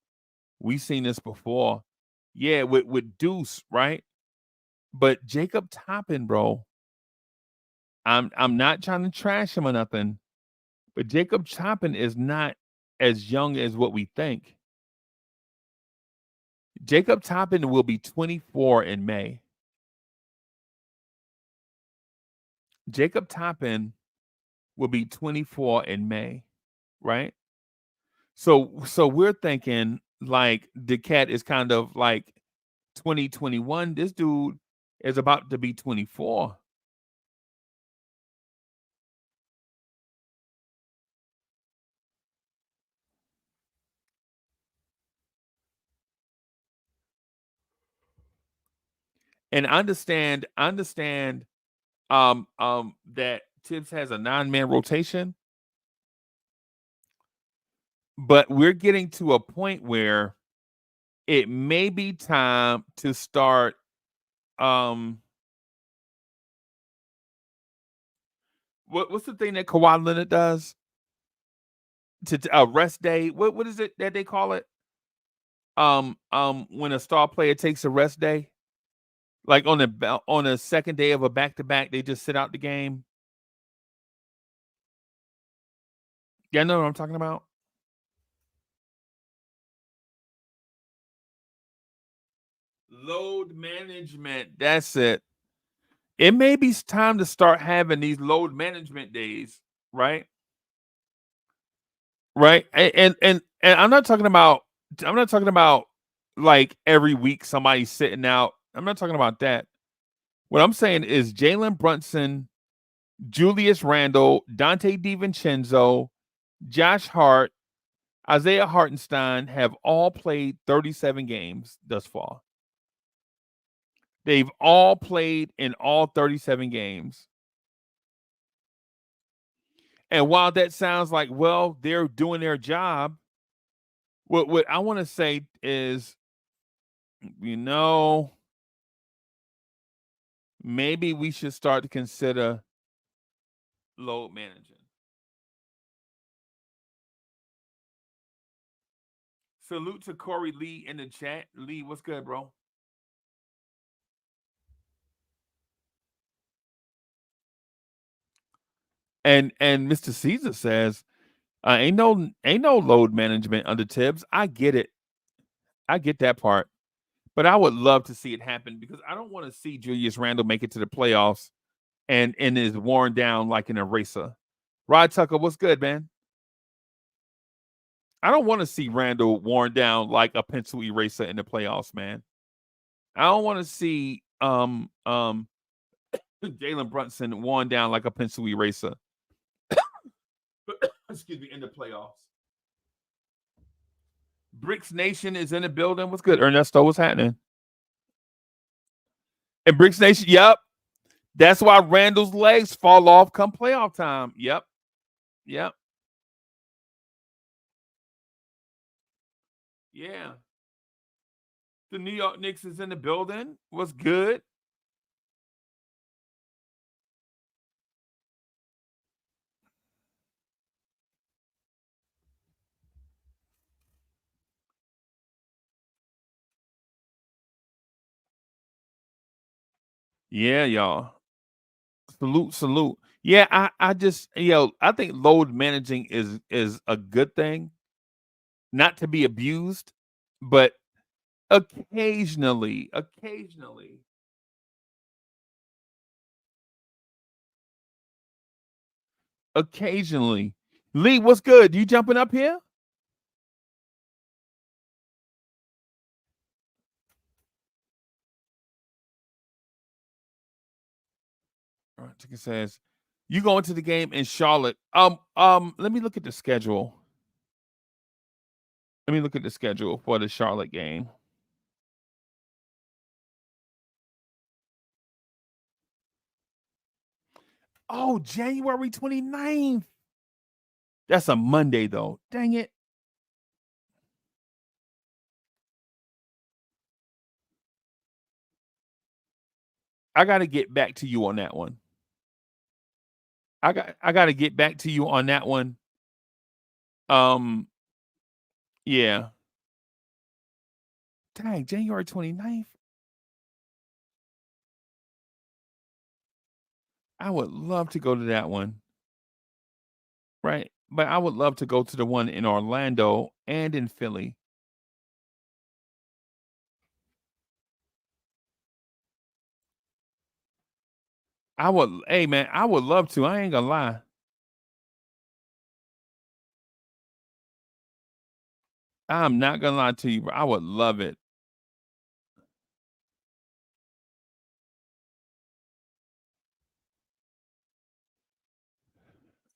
We've seen this before. Yeah, with Deuce, right? But Jacob Toppin, bro, I'm not trying to trash him or nothing, but Jacob Toppin is not as young as what we think. Jacob Toppin will be 24 in May. Jacob Toppin will be 24 in May, right? So we're thinking like the cat is kind of like 2021. This dude is about to be 24. And understand that Tibbs has a 9-man rotation, but we're getting to a point where it may be time to start what's the thing that Kawhi Leonard does to rest day? What is it that they call it? When a star player takes a rest day, like on the second day of a back to back, they just sit out the game. Yeah, I know what I'm talking about. Load management. That's it. It may be time to start having these load management days, right? Right. And I'm not talking about like every week somebody's sitting out. I'm not talking about that. What I'm saying is Jalen Brunson, Julius Randle, Dante DiVincenzo, Josh Hart, Isaiah Hartenstein have all played 37 games thus far. They've all played in all 37 games. And while that sounds like, well, they're doing their job, what I want to say is, maybe we should start to consider load managing. Salute to Corey Lee in the chat. Lee, what's good, bro? And Mr. Caesar says Ain't no load management under Tibbs. I get it. I get that part. But I would love to see it happen because I don't want to see Julius Randle make it to the playoffs and is worn down like an eraser. Rod Tucker, what's good, man? I don't want to see Randle worn down like a pencil eraser in the playoffs, man. I don't want to see Jalen Brunson worn down like a pencil eraser. Excuse me, in the playoffs. Bricks Nation is in the building. What's good, Ernesto? What's happening? And Bricks Nation, yep. That's why Randall's legs fall off come playoff time. Yep. Yep. Yeah. The New York Knicks is in the building. What's good? Yeah, y'all. Salute, salute. Yeah, I just I think load managing is a good thing, not to be abused, but occasionally, occasionally. Lee, what's good? You jumping up here? All right, Chicken says, you going to the game in Charlotte. Let me look at the schedule. Let me look at the schedule for the Charlotte game. Oh, January 29th. That's a Monday, though. Dang it. I got to get back to you on that one. I got to get back to you on that one. Yeah. Dang, January 29th. I would love to go to that one. Right. But I would love to go to the one in Orlando and in Philly. Hey man, I would love to. I ain't gonna lie. I'm not gonna lie to you, but I would love it.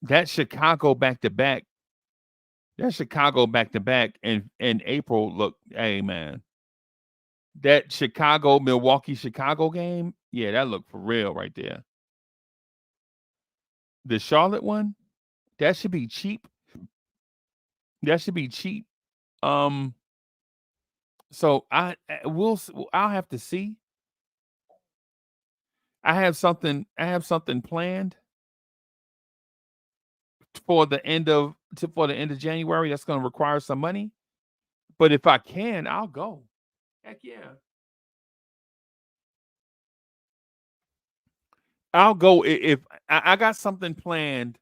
That Chicago back to back in April. Look, hey man, that Milwaukee game, yeah, that looked for real right there. The Charlotte one, that should be cheap. That should be cheap. So I'll have to see. I have something planned for the end of January that's going to require some money. But if I can, I'll go. Heck yeah. I'll go if I got something planned.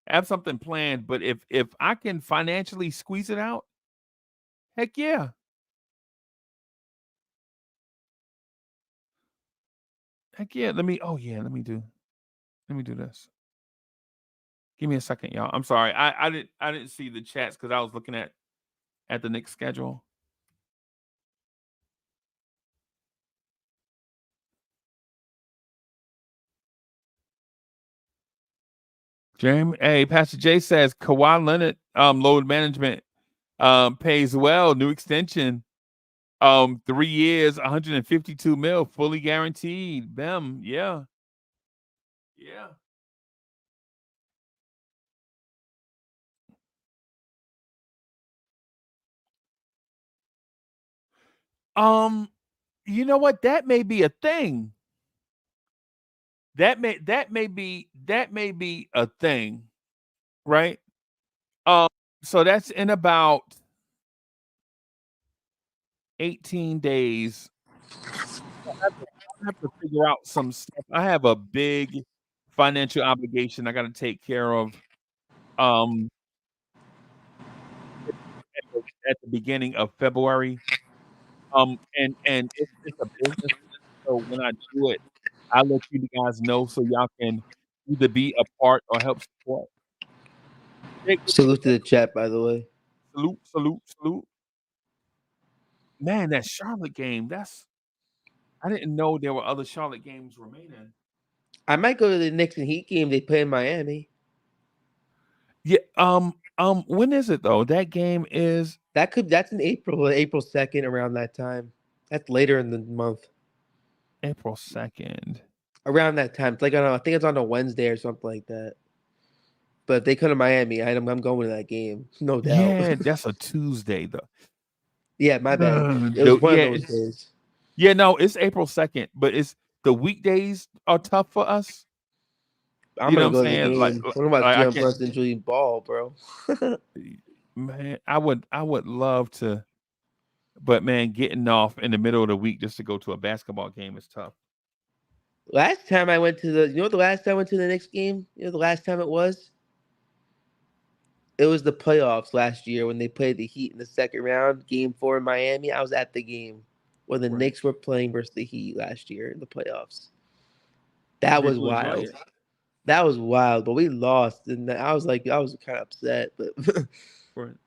I have something planned, but if I can financially squeeze it out, heck yeah. Heck yeah. Let me do this. Give me a second, y'all. I'm sorry. I didn't see the chats because I was looking at the Knicks schedule. Jeremy, hey, Pastor Jay says Kawhi Leonard load management pays well, new extension. 3 years, 152 mil, fully guaranteed. Bam, yeah. Yeah. You know what? That may be a thing. That may be a thing, right? So that's in about 18 days. I have to figure out some stuff. I have a big financial obligation I got to take care of. at the beginning of February. And it's a business. So when I do it, I let you guys know so y'all can either be a part or help support. Jake, Salute to the chat, by the way. salute, salute, salute. Man, that Charlotte game, I didn't know there were other Charlotte games remaining. I might go to the Knicks and Heat game they play in Miami. Yeah, when is it though? That game is That's in April 2nd, around that time. That's later in the month. April 2nd. Around that time. It's like I think it's on a Wednesday or something like that. But if they come to Miami, I'm going to that game, no doubt. Yeah, that's a Tuesday though. Yeah, my bad. It was one of those days. Yeah, no, it's April 2nd, but it's the weekdays are tough for us. I'm gonna go to the game. What about I Jalen Brunson and Julian Ball, bro? Man, I would love to, but man, getting off in the middle of the week just to go to a basketball game is tough. Last time I went to the last time I went to the Knicks game? You know the last time it was? It was the playoffs last year when they played the Heat in the second round, game 4 in Miami. I was at the game when the Knicks were playing versus the Heat last year in the playoffs. That was wild. That was wild, but we lost, and I was kind of upset, but it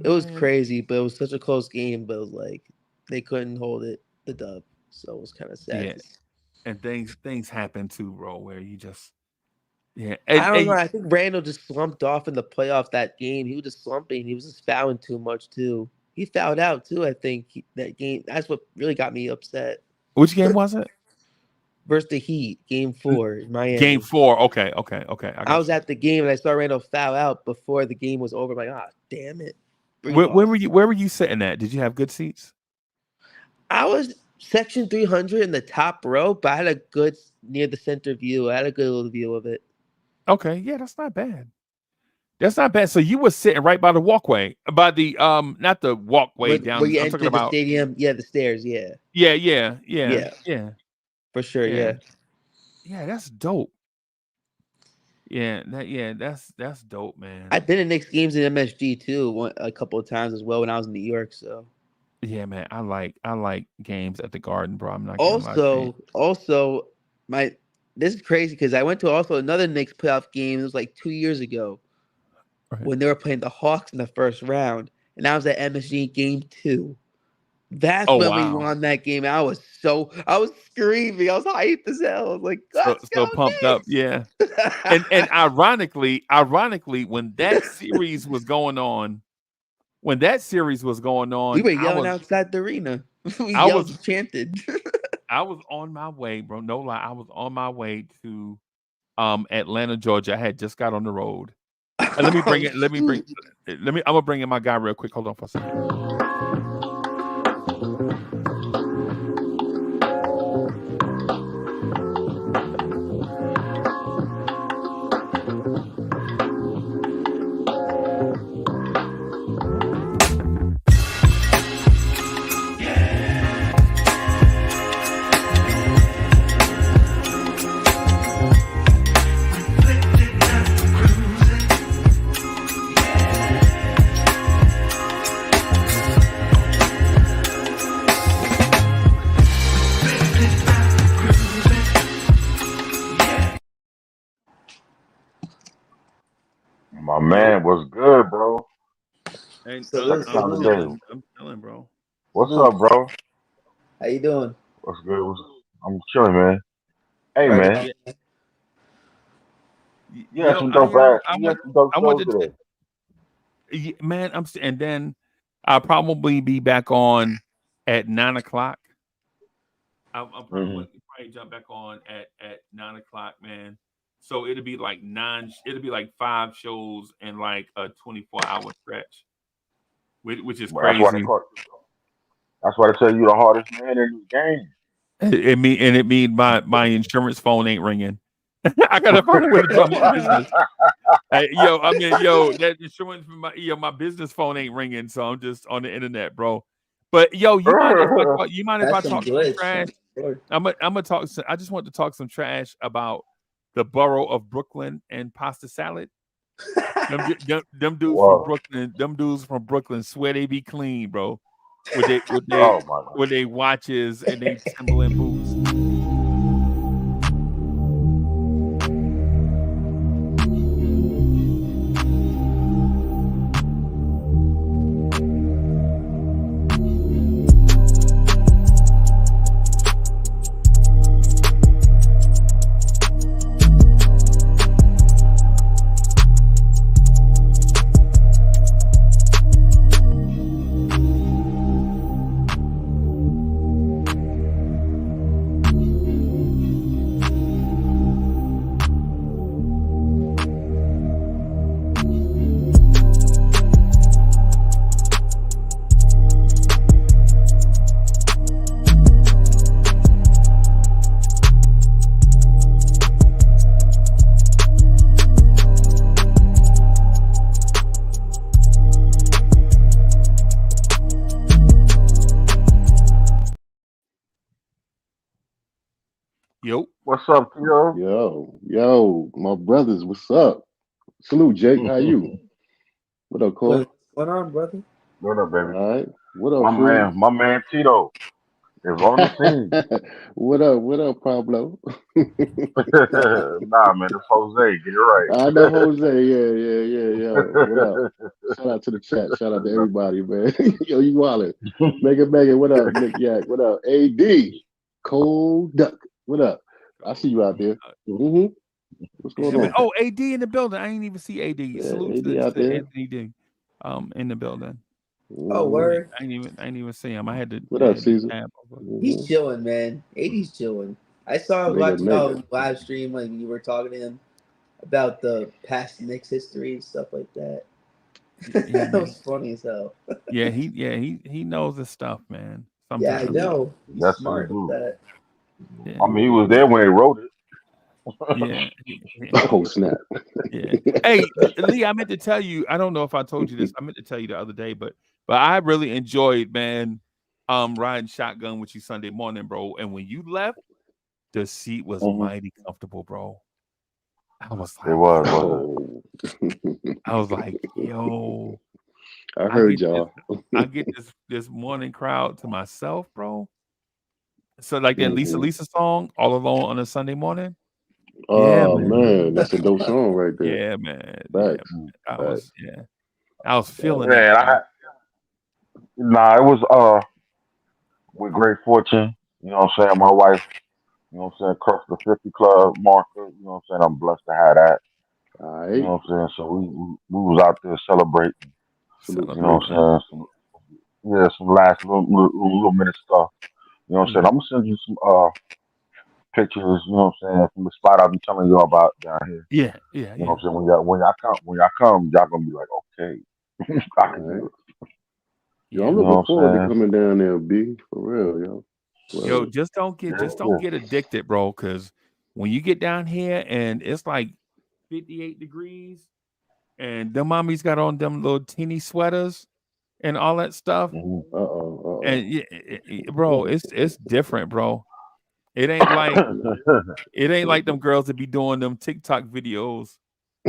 was crazy. But it was such a close game, but it was like they couldn't hold it, the dub, so it was kind of sad. Yeah, and things happen too, bro, where you just I don't know. I think Randle just slumped off in the playoff that game. He was just slumping. He was just fouling too much too. He fouled out too. I think that game. That's what really got me upset. Which game was it? Versus the Heat, game 4, Miami. Game 4. Okay. I was at the game and I saw Randle foul out before the game was over. I'm like, damn it. Where were you sitting at? Did you have good seats? I was section 300 in the top row, but I had a good near the center view. I had a good little view of it. Okay, yeah, that's not bad. That's not bad. So you were sitting right by the walkway, by the not the walkway down. Where you enter the stadium, the stairs, Yeah. For sure, yeah. Yeah, that's dope. That's dope, man. I've been in Knicks games in MSG too, a couple of times as well when I was in New York. So yeah, man, I like games at the Garden, bro. I'm not also this is crazy because I went to also another Knicks playoff game. It was like 2 years ago when they were playing the Hawks in the first round, and I was at MSG game 2. That's when we won that game. I was screaming. I was hyped as hell. I was like, so pumped up, yeah. and ironically, when that series was going on, we were yelling outside the arena. We chanted. I was on my way, bro. No lie, I was on my way to Atlanta, Georgia. I had just got on the road. And I'm gonna bring in my guy real quick. Hold on for a second. My man, what's good, bro? I'm chilling, bro. What's up, bro? How you doing? What's good? I'm chilling, man. Hey, man. You had some dope shows today. Man, and then I'll probably be back on at 9:00. I'll probably jump back on at 9:00, man. So it'll be like 5 shows in like a 24-hour stretch, which is crazy. That's why they tell you the hardest man in this game. It means my insurance phone ain't ringing. I gotta find a way to talk my business. That insurance for my business phone ain't ringing, so I'm just on the internet, bro. But you mind if I talk some trash? I'm gonna talk. I just want to talk some trash about the borough of Brooklyn and pasta salad. Them dudes from Wow. Brooklyn, them dudes from Brooklyn swear they be clean, bro. With they Oh my God. with they watches and they Timberland boots. Yo, What's up, Tito? Yo, my brothers, what's up? Salute, Jake. How you? What up, Cole? What's going on, brother? What up, All baby? right. What up, Freeze? My man Tito is on the scene. What up, Pablo? Nah, man, it's Jose. Get it right. I know Jose. Yeah. What up? Shout out to the chat. Shout out to everybody, man. Yo, you wildin'. Megan. What up? Nick Yak. What up? AD. Cold Duck. What up? I see you out there. Mm-hmm. What's going on? oh, AD in the building. I ain't even see AD. Yeah, Salute AD to out there. Anthony D. In the building. Oh, word. I ain't even see him. I had to. What up, Caesar? He's chilling, man. 80's chilling. I saw him Mega. watching live stream when you were talking to him about the past Knicks history and stuff like that. Yeah, That was funny as hell. he knows his stuff, man. Yeah, I Sometimes. know. He's That's smart what he with that. Yeah. I mean, he was there when they wrote it. Yeah. Oh, snap. Yeah. Hey, Lee, I meant to tell you, I don't know if I told you this. I meant to tell you the other day, but I really enjoyed, man, riding shotgun with you Sunday morning, bro. And when you left, the seat was mighty comfortable, bro. I was like, It was. I was like, yo. I heard y'all. I get this morning crowd to myself, bro. So like that Lisa song, All Alone on a Sunday Morning. Oh man, that's a dope song right there. Yeah, man. Thanks. I was feeling Man, that. it was with great fortune. You know what I'm saying? My wife, you know what I'm saying, crossed the 50 club marker. You know what I'm saying? I'm blessed to have that. All right. You know what I'm saying? So we was out there celebrating. You know what I'm saying? Some last little minute stuff. You know what I'm saying? I'm gonna send you some pictures, you know what I'm saying, from the spot I'll be telling you about down here. Yeah. You know what I'm saying? When y'all come, y'all gonna be like, okay. I can do it. Yo, I'm looking forward to coming down there, B. For real, yo. Well, yo, just don't get addicted, bro, because when you get down here and it's like 58 degrees and them mommies got on them little teeny sweaters and all that stuff. And bro, it's different, bro. It ain't like them girls that be doing them TikTok videos.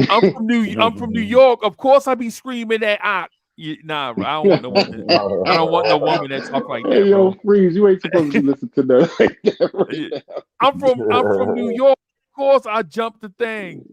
I'm from New York. Of course I be screaming at nah, bro, I don't want no woman. I don't want no woman that talk like that, yo, bro. Freeze, you ain't supposed to listen to that like that right now. I'm from New York. Of course I jumped the thing.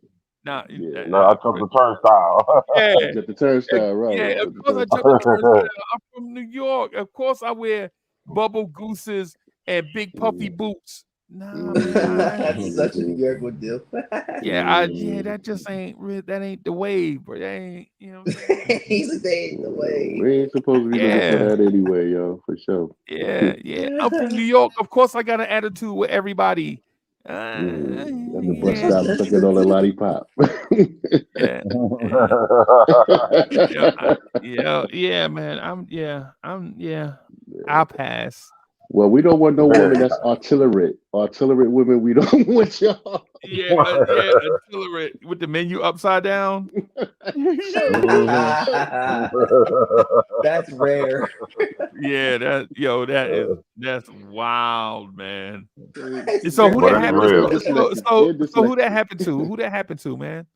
Nah, no, I jumped the turnstile. Yeah. Jumped the turnstile, right. Yeah, of course I jumped the turnstile. I'm from New York. Of course I wear bubble gooses and big puffy boots. Nah, man. That's such a New York would do. That just ain't that ain't the wave, bro. That ain't, you know what I'm saying? He's like, they ain't the way. We ain't supposed to be looking for that anyway, yo, for sure. Yeah. I'm from New York. Of course I got an attitude with everybody. And the bus stop sucking on a lollipop. Man. I'll pass. Well, we don't want no women that's artillery. Artillery women, we don't want y'all. Artillery with the menu upside down. That's rare. Yeah, that's wild, man. So who that happened to? So who that happened to? Who that happened to, man?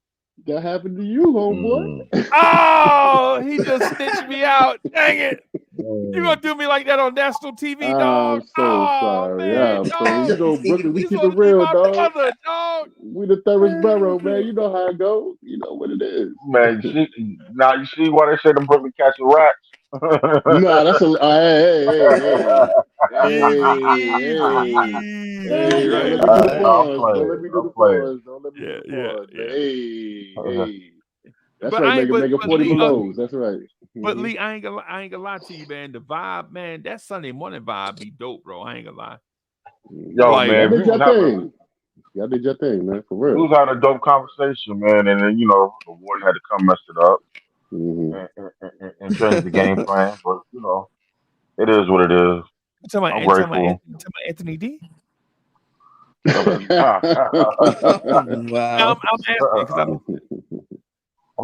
That happened to you, homeboy. Oh, he just snitched me out. Dang it. You Mm. gonna do me like that on national TV, I'm dog? so Oh sorry. man, I'm so dog. Brooklyn, we He's keep it supposed to be real, my dog. brother, dog. We the Thurris Borough, man. You know how it go. You know what it is. Man, now you see why they say them Brooklyn cats are rats. Nah, that's a hey. Easy, Don't right? let me do the I'm pause. Don't let playing. me do I'm the playing. pause. Don't let me do Yeah, the yeah, pause. yeah. Hey. That's But right, I ain't, make it 40 Lee, belows. That's right. but Mhm. Lee, I ain't gonna lie to you, man. The vibe, man, that Sunday morning vibe be dope, bro. I ain't gonna lie. Yo, Y'all Like, man, did your thing. Y'all did your thing, man. For we real. was having a dope conversation, man, and then the Warriors had to come mess it up Mm-hmm. and change the game plan. But it is what it is. you talking I'm about grateful. Anthony D? I'm Wow. I'm asking because I don't.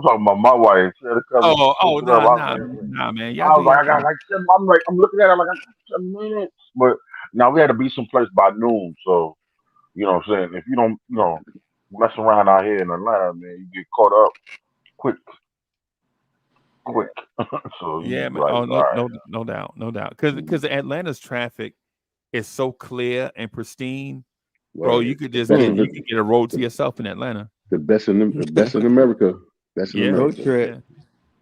talking about my wife. She had to come switch it up. Nah, man. I Y'all do was like, y'all I got thing. like 10. I'm looking at it like I got 10 minutes. But now we had to be someplace by noon. So, you know what I'm saying? If you don't, mess around out here in Atlanta, man, you get caught up quick. So you Yeah, just man. like, Oh, all right. no doubt, no doubt. Because Atlanta's traffic is so clear and pristine, bro. Word. You could The just best get in you the, could get a road to the, yourself in Atlanta. the best in America. Best in Yeah, Road America. trip.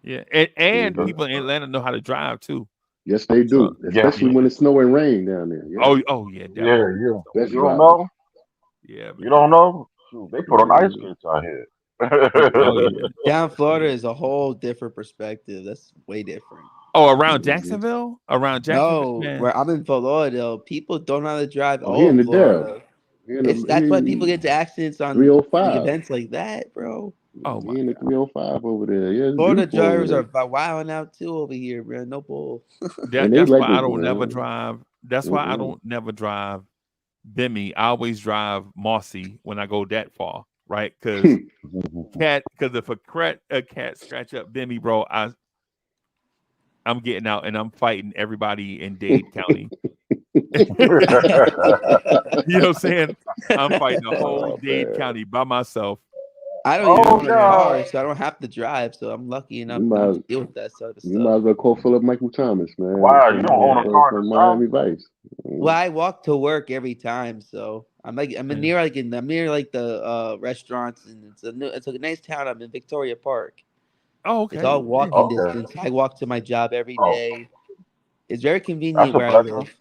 yeah, yeah. And Mhm. people in Atlanta know how to drive too. Yes, they So do. Yeah, Especially when it's snow and rain down there. Yeah. oh yeah, yeah, definitely. yeah. Oh Best You yeah, don't drivers. know? yeah, You man. don't know? Shoot, they put on ice Mhm. skates out here. Oh yeah, Down oh Florida yeah. is a whole different perspective. That's way different. Oh, around Mhm. Jacksonville, No, man. where I'm in Fort Lauderdale, people don't know how to drive Oh, he all in of the Dell. Florida. That's why people He get into accidents on big 305. events like that, bro. Oh my He in the god, 305 over there. Yeah, it's Florida beautiful over drivers there. are wilding out too over here, bro. No bull. And they that's like why it. I don't never drive. That's why I Mm-mm. don't never drive Bimmy. I always drive Mossy when I go that far, right? Because if a cat scratch up Bimmy, bro, I'm getting out and I'm fighting everybody in Dade County. You know what I'm saying? I'm fighting the whole Oh Dade man. County by myself. I don't You even Oh know, own a and God. car, so I don't have to drive. So I'm lucky You enough not might to deal with that sort of you might stuff. as well call Philip Michael Thomas, man, Wow, you don't own a car in from the South? Miami Vice. Well, I walk to work every time, so I'm yeah. near like the restaurants, and it's a nice town. I'm in Victoria Park. Oh, It's okay. all Yeah. walking Okay. distance. I walk to my job every Oh, day. It's very that's convenient a where I blessing. live.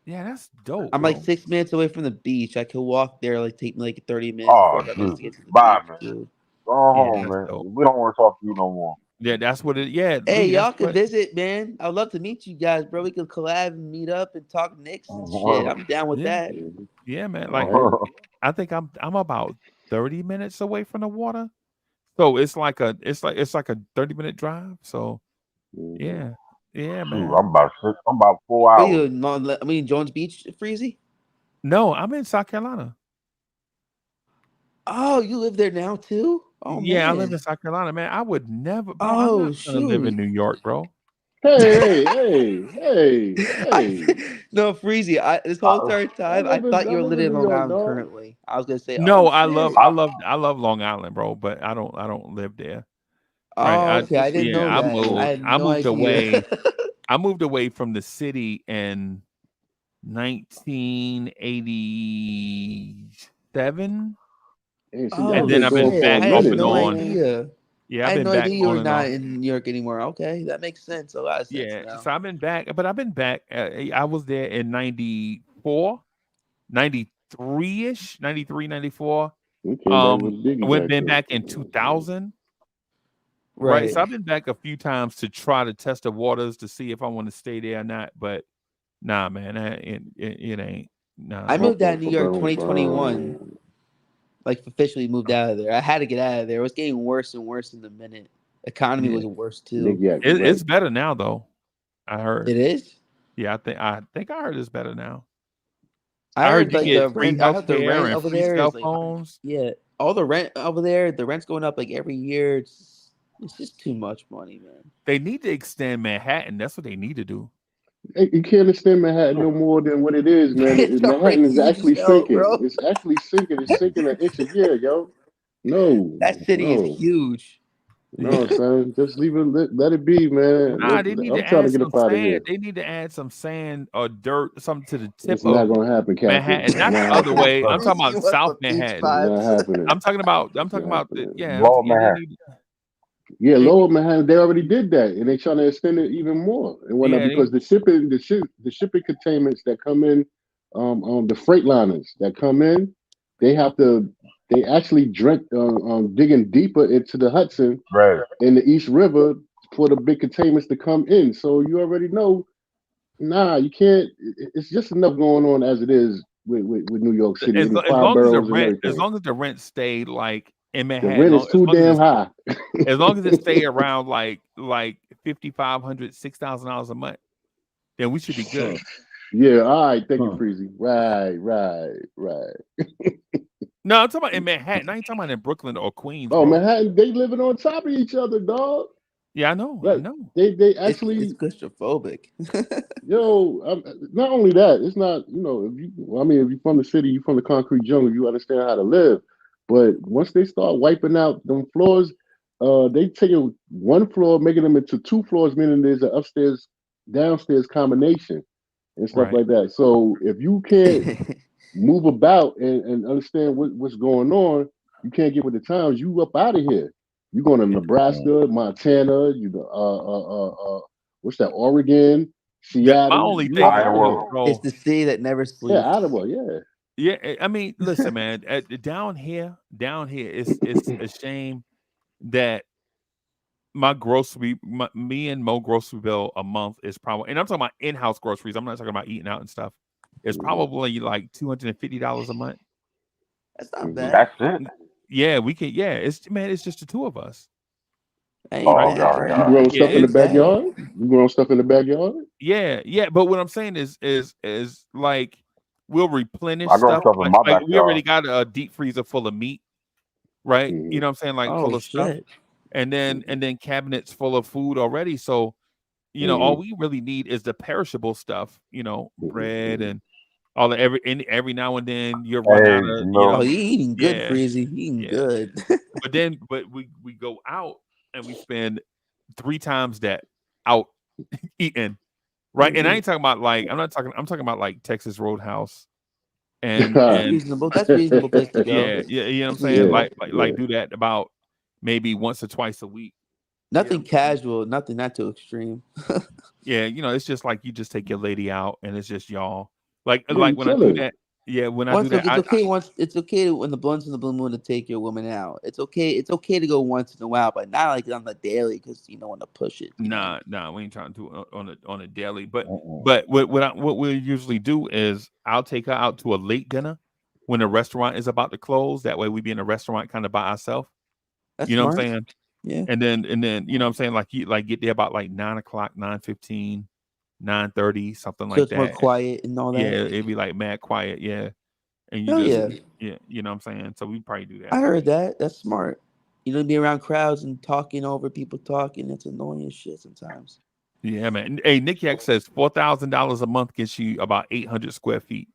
Yeah, that's dope, I'm like bro. 6 minutes away from the beach. I could walk there, like take me like 30 minutes, Oh, 45 minutes to Jesus. get to the Bye, beach. man. Too. Go Yeah, home, that's man. dope. We don't want to talk to you no more. Yeah, that's what it. Yeah, Hey, Lee, that's y'all could what. visit, man. I'd love to meet you guys, bro. We could collab and meet up and talk Knicks and shit. I'm down with Yeah, that. Mhm. yeah, man. Like, Hey, I think I'm about 30 minutes away from the water, so it's like a 30-minute drive. So mhm. yeah, yeah, Shoot, man. I'm about 4 hours. I mean, Jones Beach, Freezy. No, I'm in South Carolina. Oh, you live there now too? Oh Yeah, I live in man. South Carolina, man. I would never, bro. I'm Oh not gonna live in shoot. New York, bro. I Hey. no Freezy. This whole I, entire time, I thought I you were live in living in New Long York, Island dog. currently. I was gonna say, No, oh I love, shit. I I, love, I love Long Island, bro. But I don't live there. Right? Oh, okay. I didn't know I that. I moved. had I no moved idea. away. I moved away from the city in 1987, Hey, so y'all Oh and then been I've gone been for shit! a back I off had minute, and no on. man. idea. Yeah, I I've had been no back idea you on were and not off. in New York anymore. Okay, that makes sense. A lot of sense Yeah, now. so I've been back, but I've been back. I was there in 94, 93 ish, 93, 94. We came back with I Biggie went back been then. back in 2000. Right. So Right. I've been back a few times to try to test the waters to see if I want to stay there or not. But nah, man, it ain't. Nah, I My moved out of fault New for York Brown 2021. Brown. Like officially moved out of there. I had to get out of there. It was getting worse and worse in the minute. Economy yeah, was worse Nick too. Yak, you right. it's better now though. I heard. It is. Yeah, I think I heard it's better now. I I heard heard you like get the free rent. I health heard the care rent and over free there cell is like phones. yeah. All the rent over there, the rent's going up like every year. It's just too much money, man. They need to extend Manhattan. That's what they need to do. Hey, you can't extend Manhattan no more than what it is, man. It's already Manhattan is huge as actually hell, sinking. bro. It's actually sinking. It's sinking an inch a year, yo. No, That city is no, huge. no, son. Just leave it. Let it be, man. Nah, they need I'm to trying to add get some up out of sand. here. They need to add some sand or dirt, something to the tip It's not of gonna happen, Captain. Manhattan, It's not the not other happening. way. I'm talking You about want South some beach Manhattan. It's not vibes? happening. I'm talking about It's not happening. Lower yeah, they Manhattan. need Yeah, they Lower need Manhattan, they already did that, and they're trying to extend it even more and whatnot yeah, because the shipping containments that come in, the freight liners that come in, they have to, they actually digging deeper into the Hudson Right. in the East River for the big containments to come in. So you already know, nah, you can't. It's just enough going on as it is with New York City and the as five long as boroughs and as everything. long as the rent stayed like in The Manhattan, rent is too damn high. as long as it stay around like $5,500, $6,000 a month, then we should be good. Yeah, all right. Thank you, Freezie. Right. No, I'm talking about in Manhattan. I ain't talking about in Brooklyn or Queens, Oh, bro. Manhattan, they living on top of each other, dog. Yeah, I know. Like they It's actually, claustrophobic. not only that, it's not, if you, well, I mean, if you're from the city, you're from the concrete jungle, you understand how to live. But once they start wiping out them floors, they taking one floor, making them into two floors, meaning there's an upstairs, downstairs combination and stuff Right. like that. So if you can't move about and understand what's going on, you can't get with the times. You up out of here. You going to Nebraska, Montana, what's that? Oregon, My Seattle. only You thing up is out of this, here. Iowa. It's bro. the city that never Yeah, sleeps. Ottawa. Yeah. Yeah, I mean, listen, man. Down here, it's a shame that me and Mo grocery bill a month is probably, and I'm talking about in-house groceries. I'm not talking about eating out and stuff. It's probably like $250 a month. That's not Mhm. bad. That's it. Yeah, we can. Yeah, it's just the two of us, That ain't Oh, right? bad, all right, bro. all You right. growing Yeah, stuff in the Ain't it's bad. backyard? You growing stuff in the backyard? yeah. But what I'm saying is like we'll replenish I grow stuff. stuff in my Like we already backyard. got a deep freezer full of meat, right? You Mm-hmm. know what I'm saying? Like full Oh of stuff, shit. and then cabinets full of food already. So all Mm-hmm. we really need is the perishable stuff. Bread Mm-hmm. and all the every now and then you run out Eggs, of Oh, milk. you eating good, yeah, Freezy. You eating yeah. good. But we go out and we spend 3 times that out eating, right? And I Mm-hmm. ain't talking about like I'm talking about like Texas Roadhouse and That's and reasonable. That's a reasonable place to go. yeah, you know what I'm That's saying? Yeah, reasonable. Like yeah. do that about maybe once or twice a week. You know Nothing what I'm saying? casual. Nothing not too extreme. Yeah, it's just like you just take your lady out and it's just y'all. Like Yeah, you when I do chilling. that, yeah, when I do Once that, it's okay. Once it's okay when the blunts in the blue moon to take your woman out. It's okay. It's okay to go once in a while, but not like on the daily because you don't want to push it. nah, we ain't trying to do it on a daily. But Mm-mm. but what we usually do is I'll take her out to a late dinner when the restaurant is about to close. That way we be in a restaurant kind of by ourselves. That's You know what I'm smart. saying? Yeah. And then you know what I'm saying, like you like get there about like 9 o'clock, 9:15, 9:30, something So like it's more that. quiet and all Yeah, that. it'd be like mad quiet, yeah. And you Hell just yeah. Mm-hmm. yeah, you know what I'm saying? So we probably do I that. heard that. That's smart. You don't be around crowds and talking over people talking. It's annoying as shit sometimes. Yeah, man. Hey, Nick Yak says $4,000 a month gets you about 800 square feet.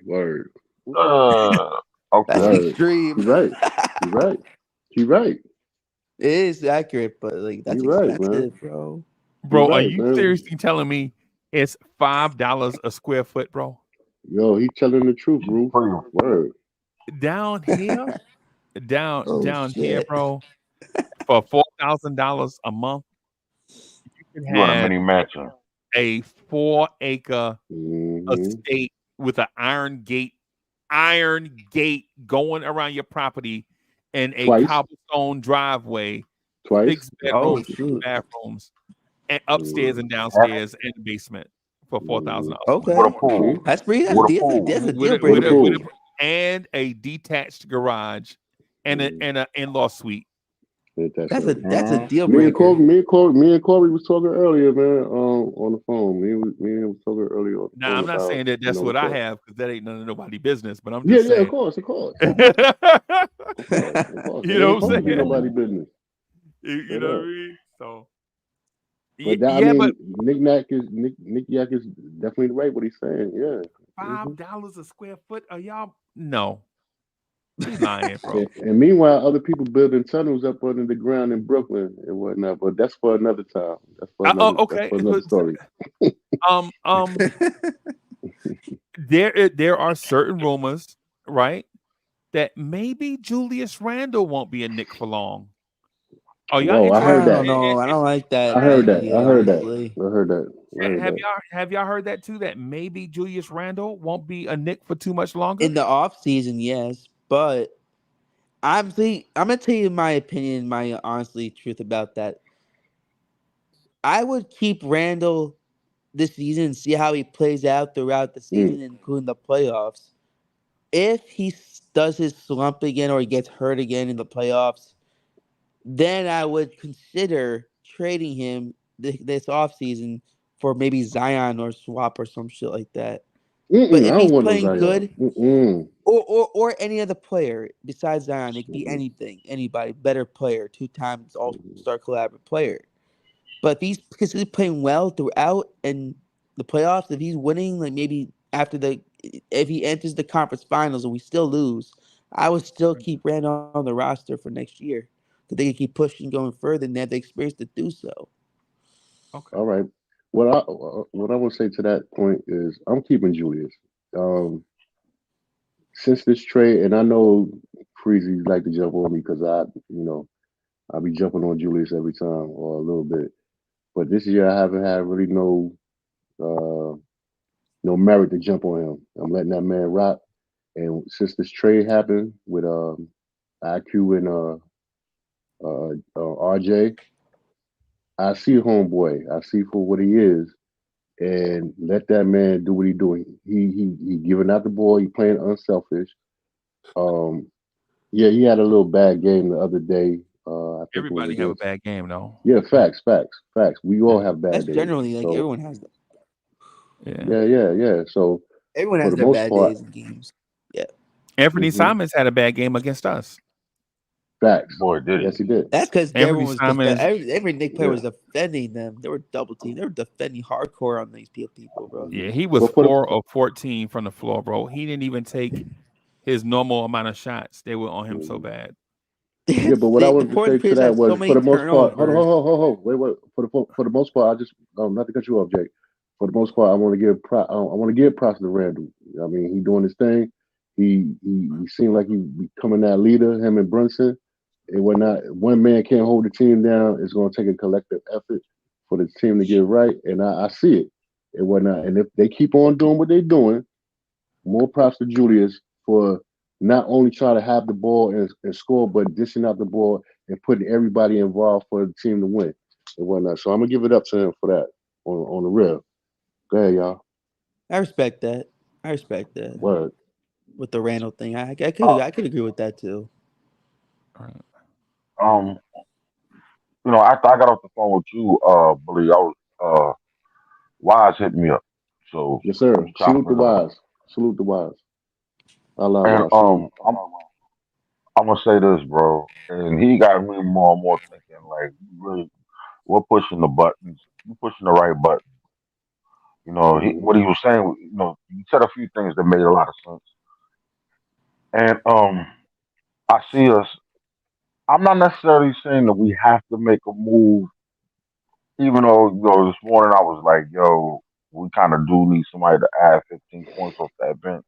Word. That's Okay. Word. extreme. He right. He right. He right. It is accurate, but like He that's right, man. expensive, bro. He Bro, are right, you man. seriously telling me it's $5 a square foot, bro? Yo, he telling the truth, Roof. Free. Word. Down here, Oh down here, shit. bro, for $4,000 a month, you can You in a have mini mansion. a 4-acre Mm-hmm. estate with an iron gate going around your property and a Twice. cobblestone driveway, Twice. 6 Oh bedrooms, 2 shoot. bathrooms, and upstairs and And, downstairs and the basement for Mm-hmm. $4,000 a month. with a Okay. pool. That's pretty. With a That's pool. a With deal a, with With a a, breaker. with pool. a, and a detached garage and Mm-hmm. a in-law suite. Ain't that That's a something? that's a Mm-hmm. deal breaker. Me and Corey was talking earlier, man, on the phone. Me and him was talking earlier on the Now, phone I'm not about, saying that that's what what's I up. have because that ain't none of nobody's business, but I'm Yeah, just yeah, of saying. course, of course. You Of course, of course. It know ain't what I'm supposed to be saying? nobody Mm-hmm. business. You Straight know what I up. mean? So, But that, I yeah, but mean, Nick Yak is definitely right what he's saying. Yeah. Mm-hmm. $5 a square foot? Are y'all? No, He's lying, bro. And meanwhile, other people building tunnels up under the ground in Brooklyn and whatnot. But that's for another time. That's Okay. for another story. Um, um, there are certain rumors, right, that maybe Julius Randle won't be a Knick for long. Are y'all Whoa, I heard I interested? don't that. know. I don't like that I heard that. idea, I heard that. honestly. I heard that. I heard that. Have y'all heard that too? That maybe Julius Randle won't be a Knick for too much longer. In the off season, yes, but I'm gonna tell you my opinion, my honestly truth about that. I would keep Randall this season and see how he plays out throughout the season, including the playoffs. If he does his slump again or he gets hurt again in the playoffs, then I would consider trading him this offseason for maybe Zion or swap or some shit like that. But I if don't he's want no playing Zion. good, or any other player besides Zion, it could be anything, anybody, better player, 2 times All-Star collaborative player. But if he's consistently playing well throughout and the playoffs, if he's winning, like maybe if he enters the conference finals and we still lose, I would still keep Randall on the roster for next year. Because they can keep pushing going further and they have the experience to do so. Okay. All right. What I would say to that point is I'm keeping Julius. Um, since this trade, and I know Freezie like to jump on me because I be jumping on Julius every time or a little bit. But this year I haven't had really uh, no merit to jump on him. I'm letting that man rock. And since this trade happened with IQ and RJ, I see homeboy. I see for what he is, and let that man do what he doing. He giving out the ball. He playing unselfish. Um, yeah, he had a little bad game the other day. I think it was Everybody have a against. bad game though. Yeah, facts. We all have That's bad days. generally like So everyone has that. Yeah. yeah. So Everyone for has the their most bad part, days in games. Yeah. Anthony hmm Simons had a bad game against us. facts. Boy, did Yes, he? he did. That's because Anthony everyone was Simons, every Nick player Yeah. was defending them. They were double team. They were defending hardcore on these people, bro. yeah, he was But for the 4 of 14 from the floor, bro. He didn't even take his normal amount of shots. They were on him so bad. Yeah, but what I The wanted to say Portland to Pacers that had so was, for many the most part, turnovers. hold, wait. For the most part, I just not to cut you off, Jake. For the most part, I want to give props to Randall. I mean, he doing his thing. He seemed like he becoming that leader. Him and Brunson and whatnot. One man can't hold the team down. It's going to take a collective effort for the team to get right, and I see it and whatnot. And if they keep on doing what they're doing, more props to Julius for not only trying to have the ball and score, but dishing out the ball and putting everybody involved for the team to win and whatnot. So I'm gonna give it up to him for that on the real. Go ahead, y'all. I respect that. Word. With the Randall thing, I Uh, could agree with that too. All right. um, after I got off the phone with you, Billy, I was Wise hit me up, so Yes, sir. I was Salute chopping the it up. wise. Salute the wise. I love And y'all. Salute. I'm gonna say this, bro, and he got me more and more thinking like, really, we're pushing the buttons, we're pushing the right button. Mm-hmm. What he was saying, he said a few things that made a lot of sense. And I see us. I'm not necessarily saying that we have to make a move, even though this morning I was like, yo, we kind of do need somebody to add 15 points off that bench.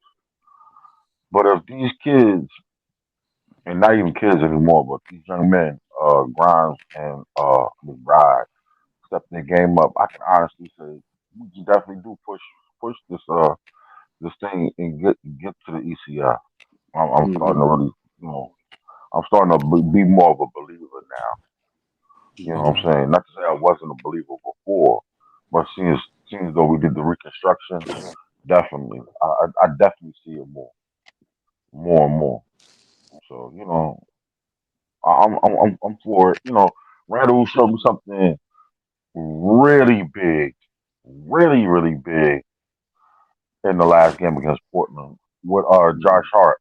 But if these kids, and not even kids anymore, but these young men, Grimes and McBride, step their game up, I can honestly say we definitely do push this thing and get to the ECF. I'm Mm-hmm. starting to really, you know, I'm starting to be more of a believer now. You know what Okay. I'm saying? Not to say I wasn't a believer before, but seems though we did the reconstruction, definitely, I definitely see it more and more. So I'm for it. Randall showed me something really big, really big in the last game against Portland with Mm-hmm. Josh Hart.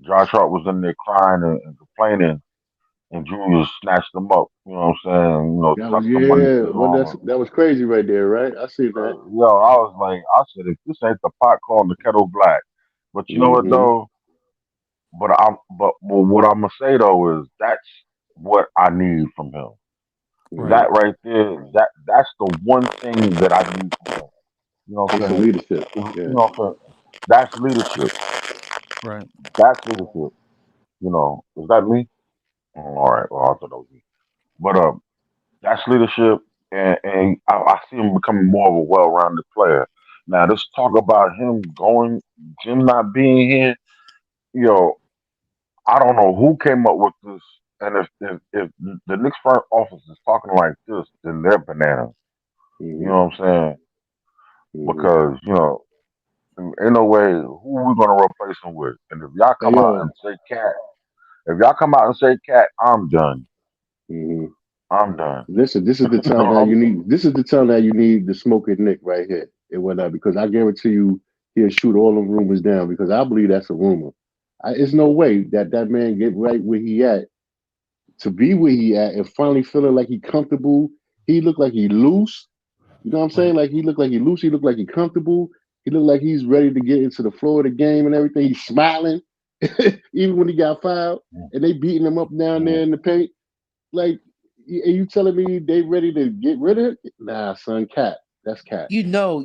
Josh Hart was in there crying and complaining, and Julius snatched him up. You know what I'm saying? That was Tucked him underneath his well. arm. That was crazy right there, right? I see that. Yo, I was like, I said, if this ain't the pot calling the kettle black, but you know what Mm-hmm. though? but what I'm gonna say though is that's what I need from him. Right. That right there, that's the one thing that I need from him. You know what It's I'm the saying? leadership. You Yeah. know what I'm saying? That's leadership. Right. That's leadership. You know, is that me? All right. Well, I thought that was me. But that's leadership, and I see him becoming more of a well-rounded player. Now, let's talk about him not being here. You know, I don't know who came up with this, and if the Knicks front office is talking like this, then they're bananas. You Mm-hmm. know what I'm saying? Mm-hmm. Because ain't no way who we gonna replace him with. And if y'all Hey come out yo. and say cat, if y'all come out and say cat, I'm done. Mm-hmm. I'm done. Listen, this is the time that you need. This is the time that you need the smoking Nick right here and whatnot. Because I guarantee you, he'll shoot all them rumors down. Because I believe that's a rumor. There's no way that that man get right where he at to be where he at and finally feeling like he comfortable. He look like he loose. You know what I'm Right. saying? Like he look like he loose. He look like he comfortable. He look like he's ready to get into the flow of the game and everything. He's smiling, even when he got fouled and they beating him up down there in the paint. Like, are you telling me they ready to get rid of it? Nah, son, cat. That's cat. You know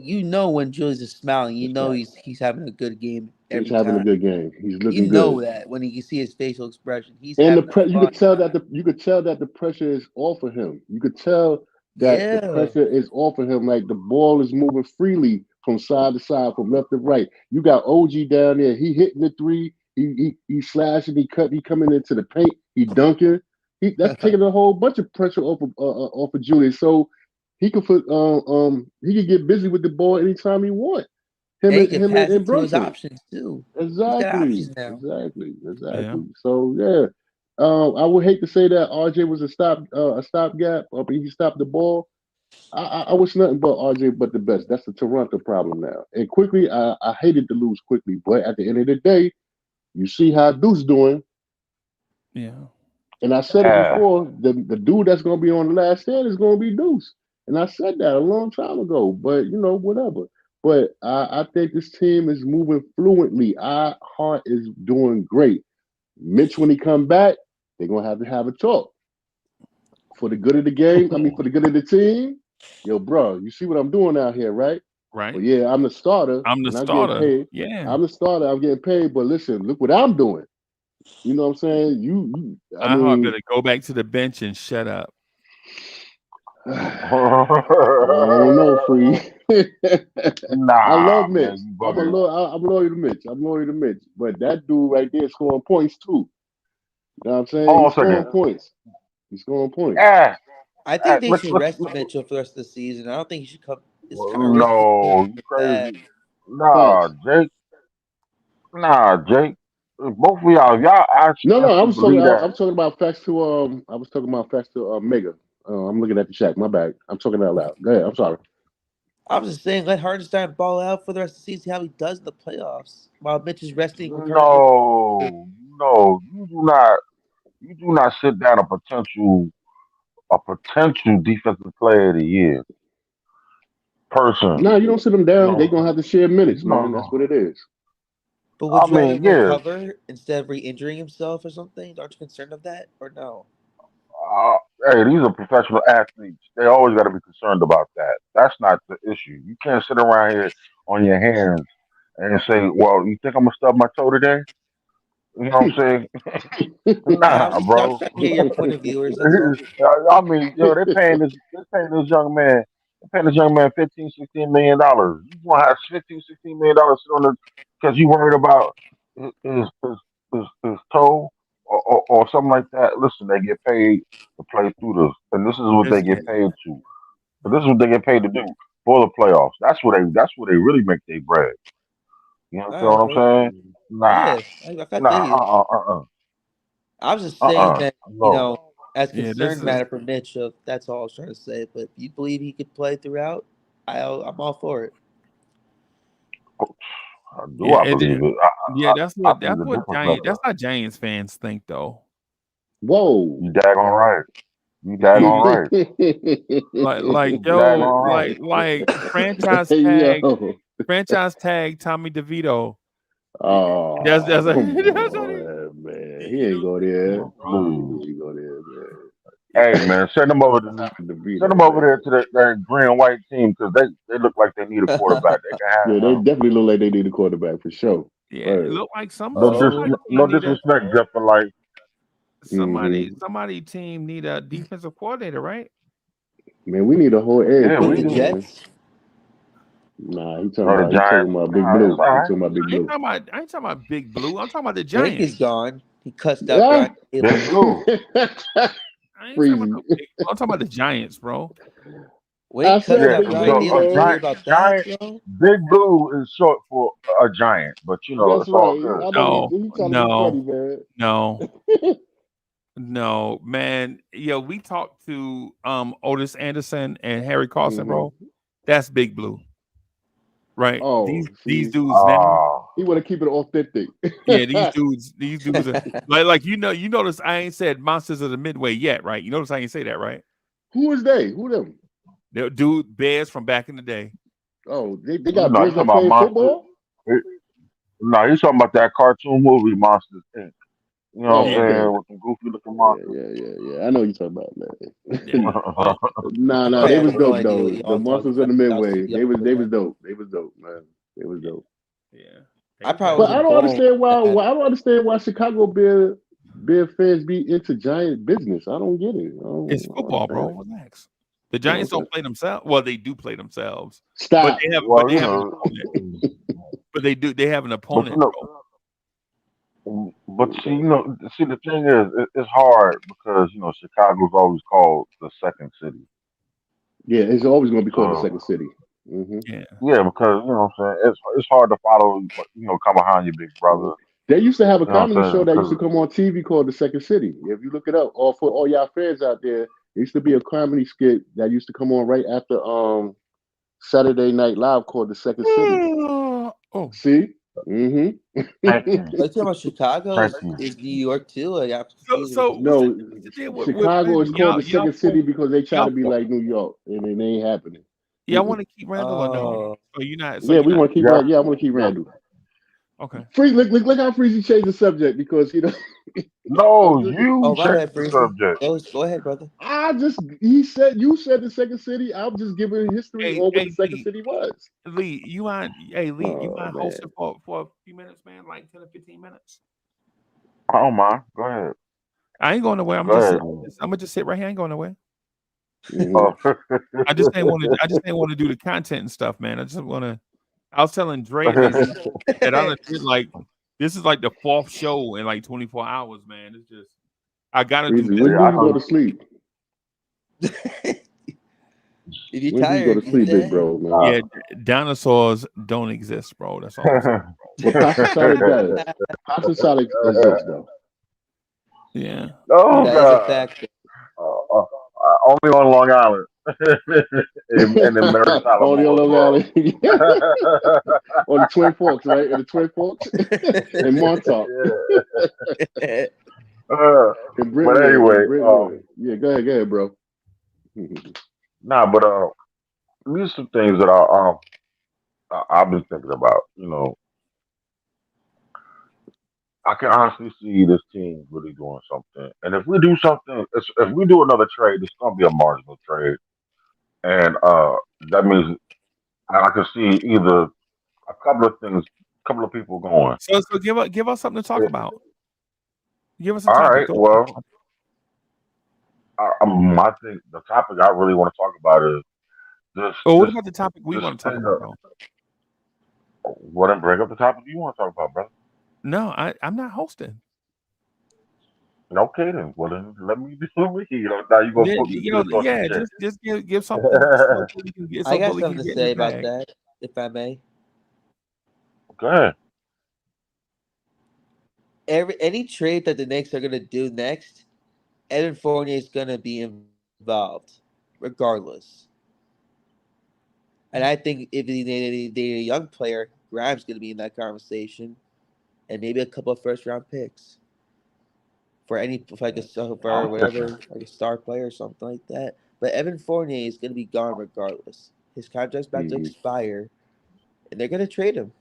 when Julius is smiling, you That's know cat. he's having a good game He's every having a time. good game. He's You looking know good. that when you see his facial expression, he's And having a you fun could tell that time. the pressure is off of him. You could tell that the Yeah. pressure is off of him. Like the ball is moving freely from side to side, from left to right. You got OG down there. He hitting the three. He slashing. He cut. He coming into the paint. He dunking. That's taking a whole bunch of pressure off of Julius. So he could get busy with the ball anytime he want. And he can Him pass and it to his Brunson. options too. He's got Exactly, options now. exactly, Yeah. exactly. So yeah, I would hate to say that RJ was a stopgap, but he stopped the ball. I wish nothing but RJ but the best. That's the Toronto problem now. And quickly, I hated to lose quickly, but at the end of the day, you see how Deuce doing. Yeah. And I said it Yeah. before, the dude that's gonna be on the last stand is gonna be Deuce. And I said that a long time ago, but whatever. But I think this team is moving fluently. Our heart is doing great. Mitch, when he come back, they're gonna have to have a talk. For the good of the game, I mean for the good of the team. Yo, bro, you see what I'm doing out here, right? Right. Well, yeah, I'm the starter I'm the and I'm getting starter. paid. Yeah. I'm the starter, I'm getting paid, but listen, look what I'm doing. You know what I'm saying? I I heart mean, better go back to the bench and shut up. I don't know, free. I Nah, love Mitch. man, you I'm bugging. loyal to Mitch. I'm loyal to Mitch. But that dude right there scoring points too. You know what I'm saying? Hold He's on a scoring second. points. He's scoring points. Yeah, I think they should let's rest Mitchell for the rest of the season. I don't think he should come. It's kind of risky for no, you that. crazy. Nah, Facts. Jake. Nah, Jake. Both of y'all, if y'all No, no, actually believe I'm that. talking about facts to I was talking about facts to Mega. I'm looking at the chat. My bad. I'm talking out loud. Go ahead. I'm sorry. I was just saying, let Hardenstein ball out for the rest of the season, see how he does in the playoffs while Mitch is resting, recovering from. No, no, you do not sit down a potential defensive player of the year person. No, you don't sit them down. They're No, gonna have to share minutes, man. That's no. what it is. But I would you rather mean, him yeah. recover instead of re-injuring himself or something? Aren't you concerned of that or no? Uh, hey, these are professional athletes. They always got to be concerned about that. That's not the issue. You can't sit around here on your hands and say, "Well, you think I'm gonna stub my toe today?" You know what I'm saying? Nah, Nah, I'm bro. trying to hear your point of viewers. That's all. I mean, they're paying this young man, they're paying this young man 15, $16 million. You want to have 15, $16 million sit on the because you worried about his toe or something like that. Listen, they get paid to play through this, and this is what they get Listen, paid to. But this is what they get paid to do for the playoffs. That's where they really make their bread. You All understand right, what I'm bro. saying? Nah, Yeah, I feel nah, you. I was just saying that, no. as yeah, this concern is matter for Mitch, that's all I was trying to say. But if you believe he could play throughout, I'm all for it. Do I it, believe it? yeah, I think the difference That's maker. how Giants fans think though. Whoa. You daggone right. You daggone right. Like You yo, daggone right. like Hey, yo. franchise tag Tommy DeVito. Oh, That's come that's on, he ain't go there. Blue. He go there, man. Hey man, send them over to DeVito, send them over man. there to that green and white team because they look like they need a quarterback. They can have Yeah, they him. definitely look like they need a quarterback for sure. Yeah, it Right. look like No, somebody no need a disrespect, Jeff, for like somebody team need a defensive coordinator, right? Man, we need a whole edge yeah, we The rush, do. man. Jets. Nah, he Or the talking Giants. about Big Nah, Blue. it's He all right. talking about Big Blue. I ain't talking about Big Blue. I'm talking about the Wink is Giants. gone. He cussed out Yeah. Brian Big Taylor. Blue. I ain't talking about Freezy. no Big Blue. I'm talking about the Giants, bro. Wink I cussed said Yeah, out Big Brian so Blue, Taylor. a Did you hear man. about that, giant. bro? Big Blue is short for a giant, but you know That's it's all right. good. I know No, he trying to be funny, man. no, man. Yo, we talked to Otis Anderson and Harry Carson, bro. That's Big Blue, right? Oh, these see, dudes now. he want to keep it authentic. Yeah, these dudes are like you notice I ain't said Monsters of the Midway yet, right? You notice I ain't say that, right? Who is they? Who them? They're dude bears from back in the day. Oh, they No, got you bears talking that about play monsters? football? No, he's talking about that cartoon movie, Monsters Inc. You know what I'm Oh, Yeah, saying? okay. With the goofy looking monsters. Yeah. I know what you're talking about, man. yeah. Well, Nah, I they have was no dope idea though. what The y'all talking monsters of the about. Y'all Midway, y'all they was forgot. dope. They was dope, man. They was dope. yeah. I probably But I wasn't don't born understand why. when I don't understand why Chicago Bear fans be into Giant business. I don't get it. It's I don't football, bro. understand. Relax. The Giants don't play themselves. Well, they do play themselves, but Stop. Well, they you have an know, opponent. But they have an but you opponent, know, bro. but see, the thing is, it's hard because you know Chicago's always called the second city. Yeah, it's always going to be called the second So city. Hmm. Yeah. yeah, because you know what I'm saying, it's hard to follow. You know, come behind your big brother. They used to have a You know what comedy I'm show saying? that used to 'Cause come on TV called The Second City. If you look it up, or for all y'all fans out there, there used to be a comedy skit that used to come on right after Saturday Night Live called The Second City. Oh, See? Mm-hmm. thank you, Are you talking about Chicago? thank you. Is New York too? Like, I'm confused with so the what's No, the deal with Chicago Randall? is called the second city because they try Y'all to be like New York, and it ain't happening. y'all want to keep Randall or no? Oh, Yeah, we want to keep Yeah, Randall. Yeah, I want to keep yeah. Randall. Okay. Freeze, look how Freezy changed the subject because No, you my check bad, the Breezy. subject. Go ahead, brother. you said the second city. I'm just giving history on what the second city was. Lee, you Oh mind man, hosting for a few minutes, man? Like 10 or 15 minutes. I don't mind. Go ahead. I ain't going nowhere. Go ahead. I'm gonna just sit right here. I ain't going nowhere. hmm Oh. I just ain't want to do the content and stuff, man. I was telling Dre lately that I done did like this is like the fourth show in like 24 hours, man. It's just I gotta do Freezy, this. when Yeah, do I you go know. to sleep? If you're When do you go tired, to get sleep, big that. bro, man? Yeah, dinosaurs don't exist, bro. That's all I'm saying. Well, Pasta salad does. Pasta salad exists though. Yeah. Oh That is a God. fact. Only on Long Island and in Mary Only on Tyler Long Island. Moore. On the Twin Forks, right? In the Twin Forks and Montauk Yeah. Uh, and but Brentwood anyway, Yeah, go ahead, bro. nah, but these are some things that I've been thinking about. You know, I can honestly see this team really doing something. And if we do something, if we do another trade, it's gonna be a marginal trade, and that means I can see either a couple of things, a couple of people going. So give us something to talk about. Give us a All topic. right, Go. well, I think the topic I really want to talk about is this Well, what this about the topic we this want to talk thing about, of bro? what and bring up the topic you want to talk about, brother. No, I'm not hosting. Okay then. Well then let me do me. You know, now you gonna put me through the torture chair. Just give something so Bully can get I so got Bully can something to get in say his about bag. that, if I may. Go ahead. Any trade that the Knicks are gonna do next, Evan Fournier is gonna be involved, regardless. And I think if they a young player, Grimes gonna be in that conversation, and maybe a couple of first round picks for like a for I'm whatever, thinking. like a star player or something like that. But Evan Fournier is gonna be gone regardless. His contract's about to Mhm. expire, and they're gonna trade him.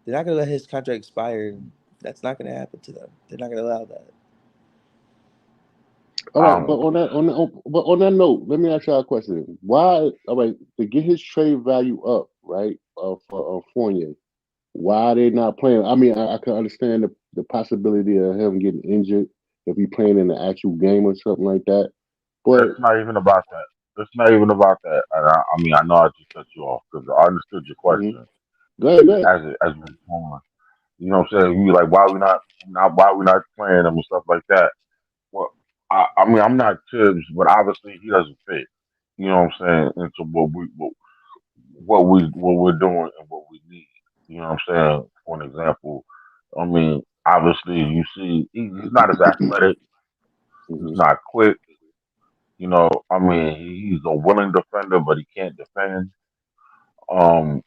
They're not gonna let his contract expire That's not going to happen to them. They're not going to allow that. All right, but on that note, let me ask y'all a question. Why? All right, to get his trade value up, right? For Fournier, why are they not playing? I mean, I can understand the possibility of him getting injured if he playing in the actual game or something like that. But It's not even about that. It's not even about that. And I mean, I know I just cut you off because I understood your mhm. question Go ahead, go ahead. as we were going. You know what I'm saying? You like why we not why we not playing them and stuff like that. Well, I mean I'm not Tibbs, but obviously he doesn't fit. You know what I'm saying? Into what we're doing and what we need. You know what I'm saying? For an example, I mean obviously you see he's not as athletic. He's Mhm. not quick. You know, I mean he's a willing defender, but he can't defend. Um,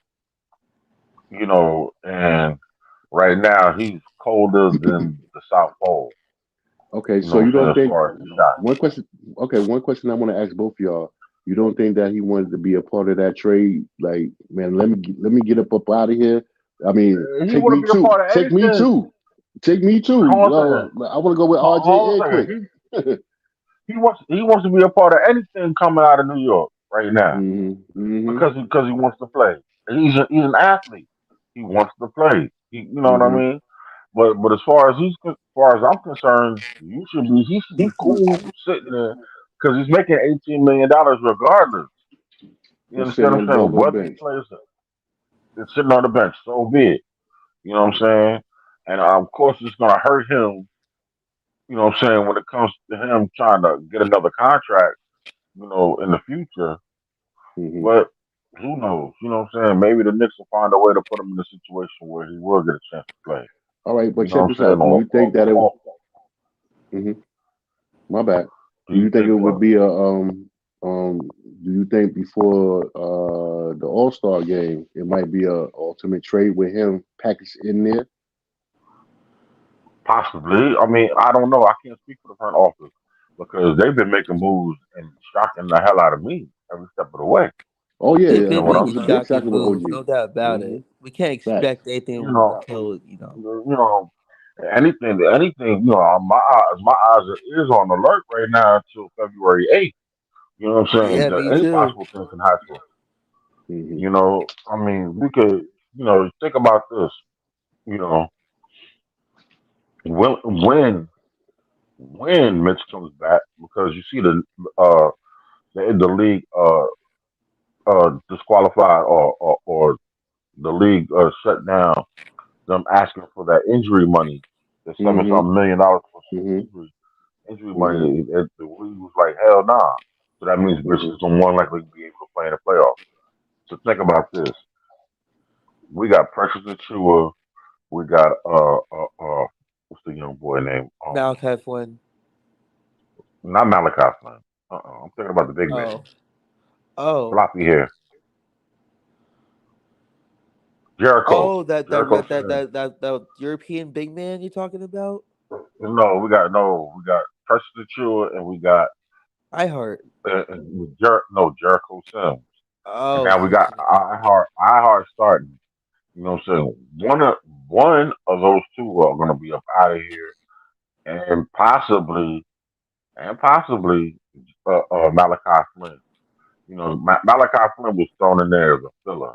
you know, and right now he's colder than the South Pole. Okay, You so know what you I'm saying? don't As think far as the shot. one question? Okay, one question I want to ask both of y'all. You don't think that he wanted to be a part of that trade? Like, man, let me get up out of here. I mean, He want to be a part of take me anything. too, take me too. Hold on a second. I want to go with RJ Hold and on a Quick. second. He wants to be a part of anything coming out of New York right now Mm-hmm. because he wants to play. He's an athlete. He wants to play. You know what I Mm-hmm. mean? But as far as I'm concerned, he should be cool sitting there because he's making $18 million regardless. You And sitting understand what on I'm the saying? doggone Whether he bench. plays it, it's sitting on the bench, so be it. You know what I'm saying? And of course, it's gonna hurt him. You know what I'm saying when it comes to him trying to get another contract. You know, in the future. Mm-hmm. But who knows? You know what I'm saying? Maybe the Knicks will find a way to put him in a situation where he will get a chance to play. All right, but You know check what I'm this saying? out. Do you think that it? Or Mm-hmm. My bad. do Do you you think think it would what? be a um? Do you think before the All Star game, it might be a ultimate trade with him packaged in there? Possibly. I mean, I don't know. I can't speak for the front office because they've been making moves and shocking the hell out of me every step of the way. Oh yeah, They've yeah. You know been what I'm making saying? Exactly shocking what moves, OG. no doubt about Mm-hmm. it. We can't Facts. expect You anything know, until you know, anything. You know, my eyes and ears on alert right now until February 8th. You know what I'm saying? Yeah, me Any too. possible thing can happen. Mm-hmm. You know, I mean, we could, think about this. You know, when when Mitch comes back, because you see uh the league disqualified or the league shut down them asking for that injury money, the seven Mm-hmm. something $1 million for Mm-hmm. injury Mm-hmm. money. The league was like hell nah. So that means Mitch Mm-hmm. is more likely to be able to play in the playoffs. So think about this: we got Precious Achua. We got what's the young boy name? Malachi Flynn. Not Malachi Flynn. I'm thinking about the big man, Oh, oh, floppy hair, Jericho. oh! That that Jericho red that Sims. that that that European big man you talking about? No, we got Precious Achua and we got I heart. Jericho Sims. And Oh, now we got I Heart starting. You know what I'm saying? One of those two are gonna be up out of here, and possibly Malachi Flynn. You know, Malachi Flynn was thrown in there as a filler,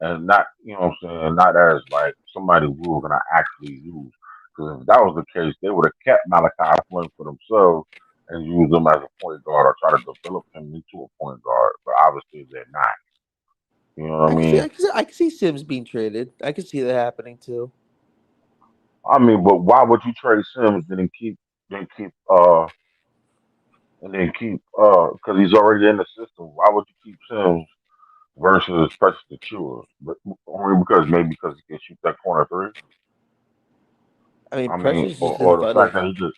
and not what I'm saying, not as like somebody we were gonna actually use. Because if that was the case, they would have kept Malachi Flynn for themselves and used him as a point guard or try to develop him into a point guard. But obviously they're not. You know what I I can see, mean? I can see, I can see Sims being traded. I can see that happening too. But why would you trade Sims and then because he's already in the system? Why would you keep Sims versus Precious Achua? But only because he can shoot that corner three. I mean, I mean, Precious just or the fact athletic. that he just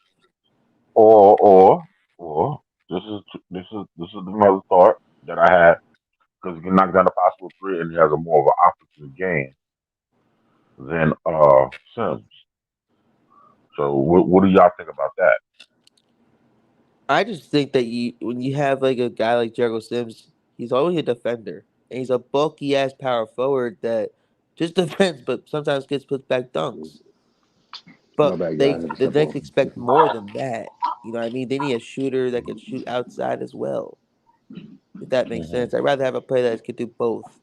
or this is another thought that I had because he can knock down a possible three and he has a more of an offensive game than Sims. So what do y'all think about that? I just think that when you have like a guy like Jericho Sims, he's always a defender, and he's a bulky ass power forward that just defends, but sometimes gets put back dunks. My But bad, they y'all. I had to the step Knicks off. expect more than that. You know what I mean? They need a shooter that can shoot outside as well. If that makes Mhm. sense. I'd rather have a player that can do both.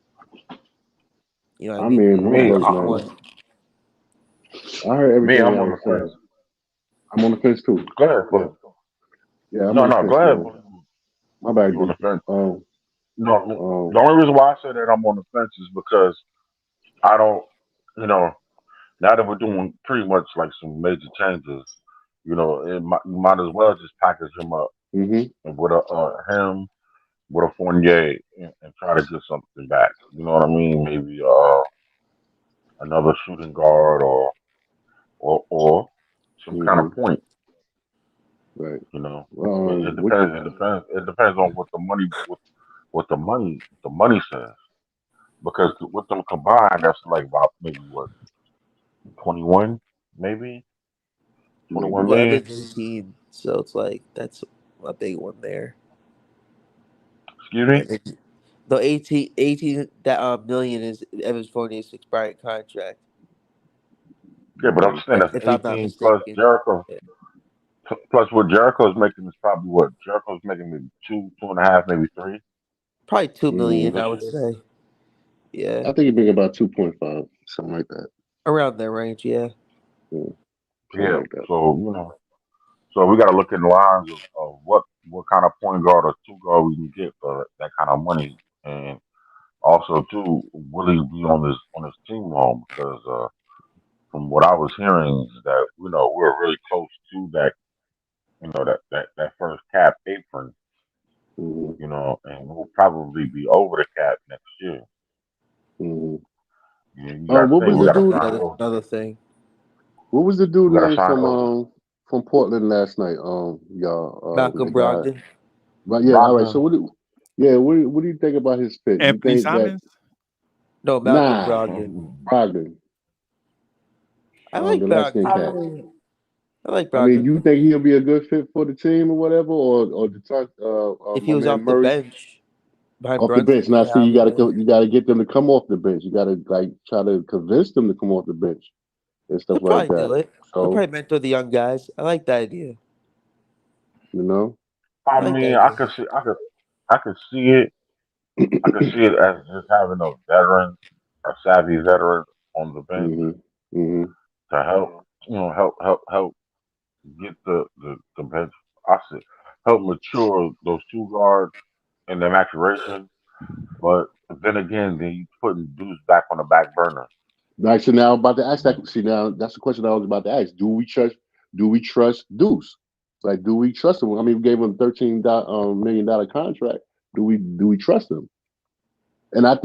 You know what I I mean? mean, Not Me, look, just man. one. I heard me, everything I'm y'all on the was saying. fence. I'm on the fence too. Go ahead, Yeah, but yeah, I'm no, on the no, go fence, ahead. man. But My bad, you on D. the fence? Um, No, um, the only reason why I say that I'm on the fence is because I don't, you know, now that we're doing pretty much like some major changes, you might as well just package him up mhm, and with a him with a Fournier and try to get something back. You know what I mean? Maybe another shooting guard or some kind of mhm, point. right. You know, it What? depends. It depends. It depends on what the money says. Because with them combined, that's like about maybe what 21, maybe twenty Maybe. one Well, million. Evans 18, so it's like that's a big one there. Excuse me. And then the 18 that million is Evans Fournier's expiring contract, Yeah, but I'm Mhm. saying that's if I'm not 18 plus mistaken. Jericho. Yeah. Plus what Jericho's making is probably what Jericho's making maybe two and a half, maybe three Probably 2 million, this I would year. say. Yeah, I think it'd be about 2.5, something like that. around that range. Yeah. Yeah, something Yeah. like that. So so we got to look in the lines of what kind of point guard or two guard we can get for that kind of money, and also too, will he be on his team long? Because from what I was hearing, that we're really close to that, that first cap apron, Mhm, and we'll probably be over the cap next year. mhm. You got to What think was we the got to dude? sign Another those. another thing. What was the dude We got to name sign those. from Portland last night? Y'all, the Malcolm guy. Brogdon. But yeah, all right. Brogdon. So what do you think about his fit? You Anthony think that Simons. No, Malcolm nah, Brogdon. Brogdon, I like the light Brogdon. skinned cat? I like I mean, Brogdon. you think he'll be a good fit for the team or whatever, or the If he my was man off the Murray bench behind off the Brunson, bench? Now, yeah, see, I would do it. you gotta get them to come off the bench. You gotta like try to convince them to come off the bench and stuff He'll like probably that. do it. He'll So probably mentor the young guys. I like that idea. you know, I I like mean, that idea. I could see it. I could see it as just having a savvy veteran on the bench hmm hmm to help, help get the bench. I said, help mature those two guards in their maturation. But then again, then you putting dudes back on the back burner. Like so now, I'm about to ask that. See now, that's the question I was about to ask. Do we trust Deuce? Like, do we trust him? I mean, we gave him $13 million contract. Do we trust him? And I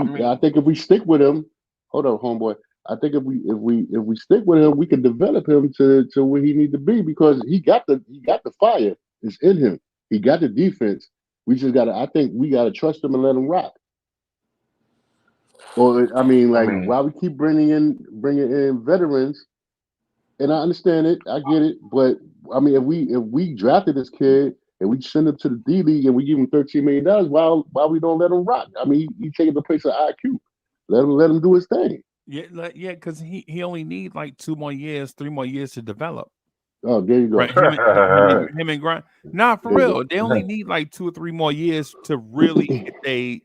mean, I think if we stick with him, hold on, homeboy. I think if we stick with him, we can develop him to where he need to be because he got the fire. It's in him. He got the defense. We just gotta. I think we gotta trust him and let him rock. Or I mean, I like mean, while we keep bringing in veterans, and I understand it, I get it, but I mean, if we drafted this kid and we send him to the D League and we give him $13 million, why we don't let him rock? I mean, he taking the place of IQ. Let him do his thing. Yeah, yeah, because he only need like 2 more years, 3 more years to develop. Oh, there you go. Right, him and Grind. Nah, for There you go. real, they only need like 2 or 3 more years to really get they.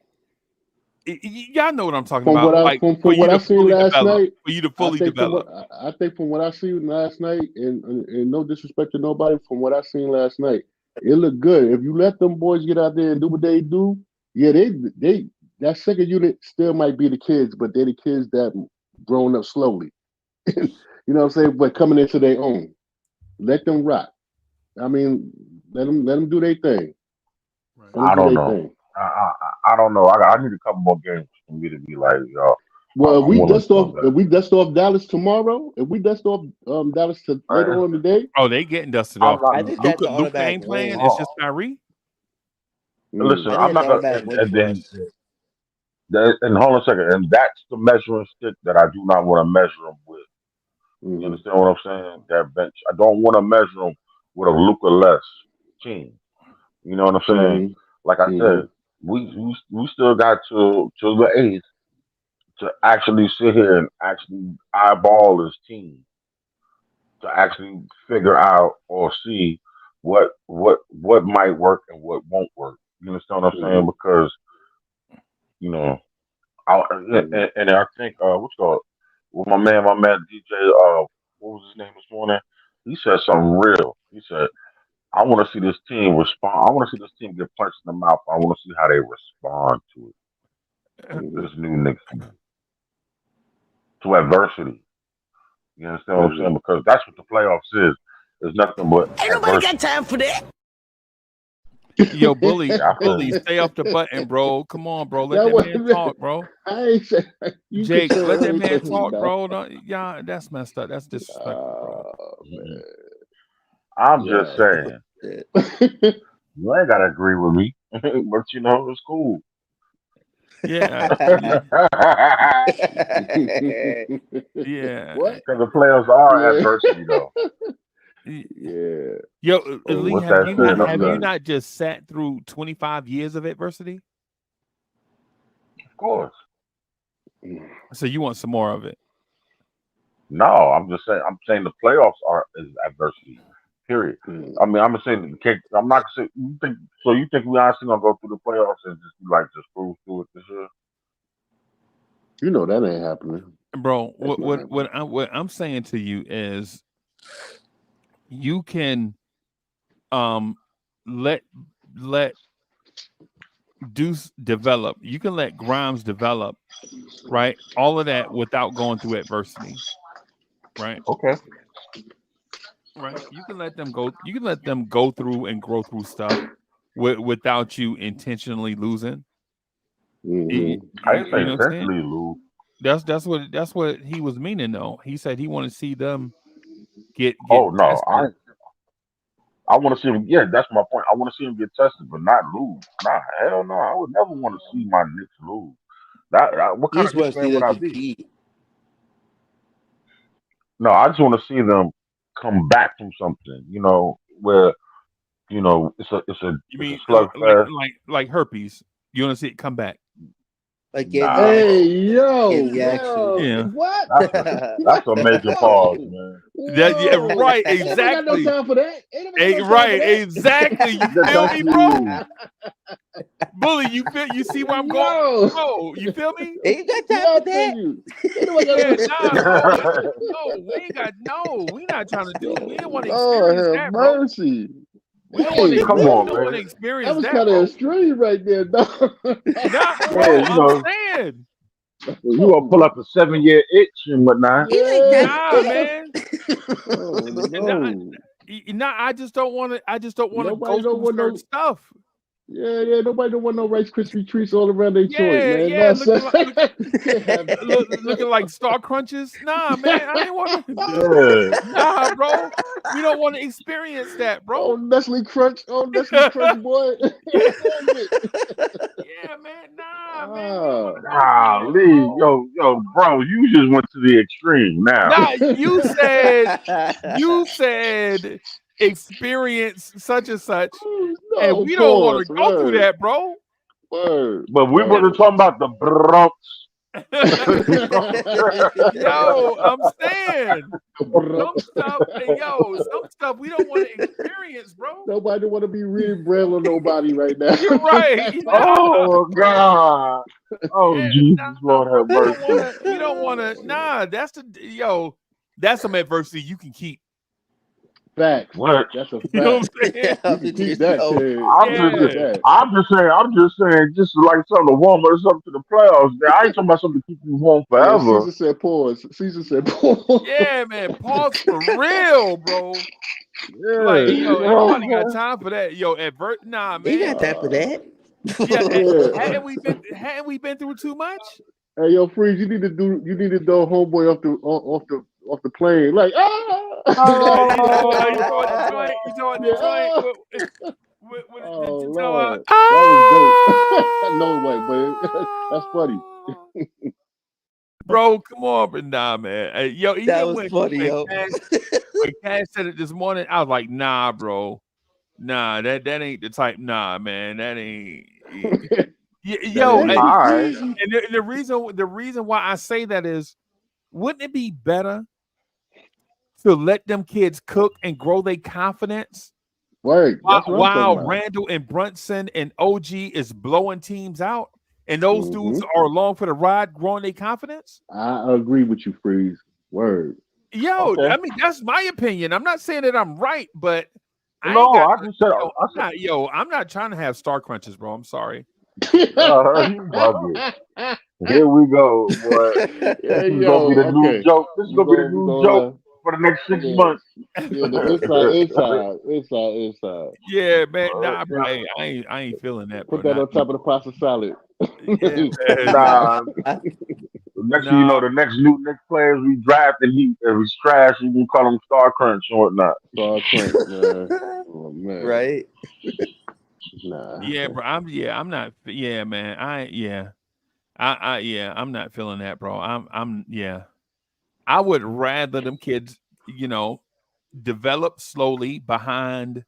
Y'all know what I'm talking about. Like for From you what I to seen fully last develop, night, for you to I fully think develop. I think from what I seen last night, and no disrespect to nobody, from what I seen last night, it looked good. If you let them boys get out there and do what they do, yeah, they that second unit still might be the kids, but they're the kids that grown up slowly. You know what I'm saying? But coming into their own. Let them rock. I mean, let them do their thing. Right. Let them I do don't their know. thing. I don't know. I need a couple more games for me to be like, yo, Well, I'm willing to if invest. we dust off Dallas tomorrow, if we dust off Dallas later Uh, on today, Oh, they getting dusted I'm off. not. I think that's Luca, an Luca automatic ain't playing. win. It's just Oh, Kyrie. mm, listen, I think I'm that's not an gonna. automatic win And for then us. and hold on a second. And that's the measuring stick that I do not want to measure them with. You mm-hmm, understand what I'm saying? That bench. I don't want to measure them with a Luca less team. You know what I'm saying? mm-hmm, Like I mm-hmm. said, we still got to the eighth to actually sit here and actually eyeball this team to actually figure out or see what might work and what won't work. You understand what I'm saying? Because you know, and I think what's called with my man DJ what was his name this morning? He said something real. He said, I want to see this team respond. I want to see this team get punched in the mouth. I want to see how they respond to it. This new Knicks team. To adversity. You understand what I'm saying? Because that's what the playoffs is. There's nothing but Ain't nobody got time for that. Yo, bully, stay off the button, bro. Come on, bro. Let that man talk, bro. I ain't say, Jake, let that man talk, bro. Yeah, that's messed up. That's disrespectful, bro. Man. I'm just saying. You ain't gotta agree with me, but you know it's cool. Yeah. Yeah. What? Because the playoffs are adversity, though. Yeah. Yo, Lee, with have that you not just sat through 25 years of adversity? Of course. So you want some more of it? No, I'm just saying. I'm saying the playoffs is adversity. Period. I mean, I'm saying I'm not saying you think so. You think we honestly gonna go through the playoffs and just cruise through it this year? You know that ain't happening, bro. What I'm saying to you is, you can let Deuce develop. You can let Grimes develop, right? All of that without going through adversity, right? Okay. Right. You can let them go. You can let them go through and grow through stuff without you intentionally losing. I didn't say intentionally lose. That's what he was meaning, though. He said he wanted to see them get. Oh no, tested. I want to see him. Yeah, that's my point. I want to see him get tested, but not lose. Nah, hell no. I would never want to see my Knicks lose. What kind of Knicks fan would I be? No, I just want to see them come back from something. You know, where it's a slugfest. Like herpes. You want to see it come back? Like hey yo, yeah. What? That's a major pause, man. Right, exactly. Ain't got no time for that. Exactly. You feel me, bro? Bully, you see where I'm going? Oh, you feel me? Ain't got time for that. We not trying to do. We don't want to experience that, bro. Mercy. We don't want to. Come on, man. Want to experience that was kind of extreme right there, dog. I'm saying. You gonna pull up a 7-year itch and whatnot? Nah, man. No. I just don't want to. I just don't want to go through certain stuff. Yeah. Nobody don't want no Rice Krispie treats all around their joint, man. Yeah. Looking like Star Crunches. Nah, man. I ain't want to. Nah, bro. We don't want to experience that, bro. Oh, Nestle Crunch, boy. Yeah, man. Nah, man. Lee, yo, bro, you just went to the extreme now. Nah, you said experience such and such, and we don't want to go through that, bro. Word. But we wasn't talking about the Bronx. Yo, I'm saying some stuff we don't want to experience, bro. Nobody want to be reading Braille on nobody right now. You're right. Oh God. Oh Jesus, Lord have mercy. We don't want to. Nah, that's some adversity you can keep. Facts. What? That's a fact. You know what I'm saying? You can keep that, kid. I'm just saying, just like something to warm us up to the playoffs. I ain't talking about something to keep you warm forever. Yeah, Caesar said pause. Yeah, man, pause for real, bro. Yeah, like, nobody got time for that. Nah, man. You got time for that. Hadn't we been through too much? Hey, yo, Freeze, you need to do homeboy off the plane, like You Lord. That was dope. No way, but that's funny. Bro, come on, but nah, man. That was funny, yo. When Cash said it this morning, I was like, nah, bro. Nah, that ain't the type. Nah, man, that ain't. And the reason why I say that is, wouldn't it be better to let them kids cook and grow their confidence. Right. That's what I'm While talking about. Randle and Brunson and OG is blowing teams out, and those dudes Mhm. are along for the ride, growing their confidence. I agree with you, Freeze. Word. Yo, Okay. I mean that's my opinion. I'm not saying that I'm right, but I ain't No, got. I just said, I'm not trying to have star crunches, bro. I'm sorry. you bugging. Here we go, boy. Yeah, This is gonna be the yo, new okay. joke. This is gonna be the We new go, joke for the next 6 yeah, months. yeah, the inside. Yeah, man. Nah, bro, I ain't feeling that, bro. Put that on top of the pasta salad. Yeah, man. Nah, next thing you know, the next new Knicks players we draft and he's trash. You can call him Star Crunch or whatnot. Star Crunch, man. Oh man. Right? Nah. Yeah, bro. I'm not. Yeah, man. I'm not feeling that, bro. Yeah. I would rather them kids, develop slowly behind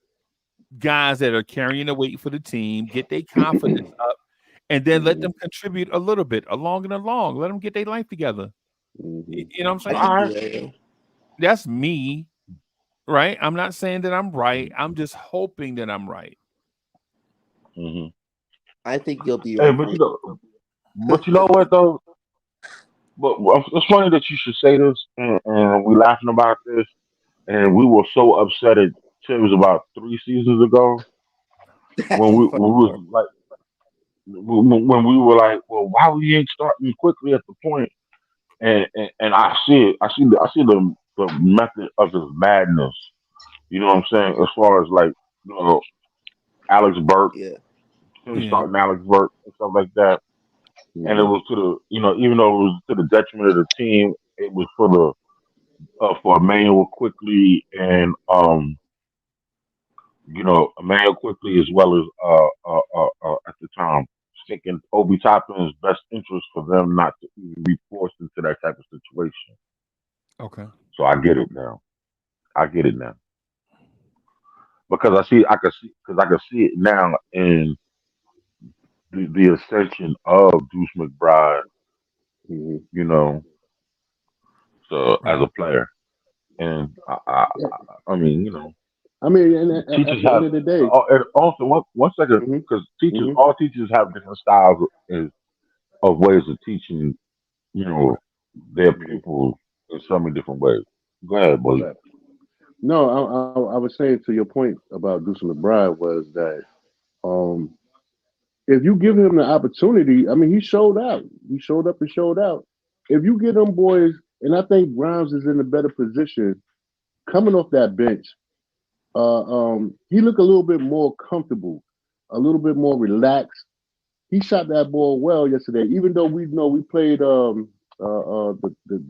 guys that are carrying the weight for the team, get their confidence up, and then let them contribute a little bit along and along. Let them get their life together. Mhm. You know what I'm I saying? can do that, yo. That's me, right? I'm not saying that I'm right. I'm just hoping that I'm right. Mm-hmm. I think you'll be Hey, right. but you know what though? But it's funny that you should say this, and we laughing about this, and we were so upset at Tibbs about 3 seasons ago when That's we funny. was like when we were like, well, why we ain't starting quickly at the point? And I see it. I see the method of his madness. You know what I'm saying? As far as like Alex Burke, Yeah. him Yeah. starting Alex Burke and stuff like that. And it was to the even though it was to the detriment of the team, it was for Emmanuel quickly and Emmanuel quickly as well as at the time thinking Obi Toppin's best interest for them not to even be forced into that type of situation. Okay. So I get it now. I get it now because I can see it now in the ascension of Deuce McBride. Mhm. You know, so as Right. a player, and I mean, I mean, and at teachers the end have. of the day, And also, one second, hmm because hmm all teachers have different styles of ways of teaching. You know, their pupils in so many different ways. Go ahead, buddy. right. No, I was saying to your point about Deuce McBride was that um, if you give him the opportunity, I mean, he showed out. He showed up and showed out. If you get them boys, and I think Grimes is in a better position coming off that bench. He looked a little bit more comfortable, a little bit more relaxed. He shot that ball well yesterday, even though we know we played the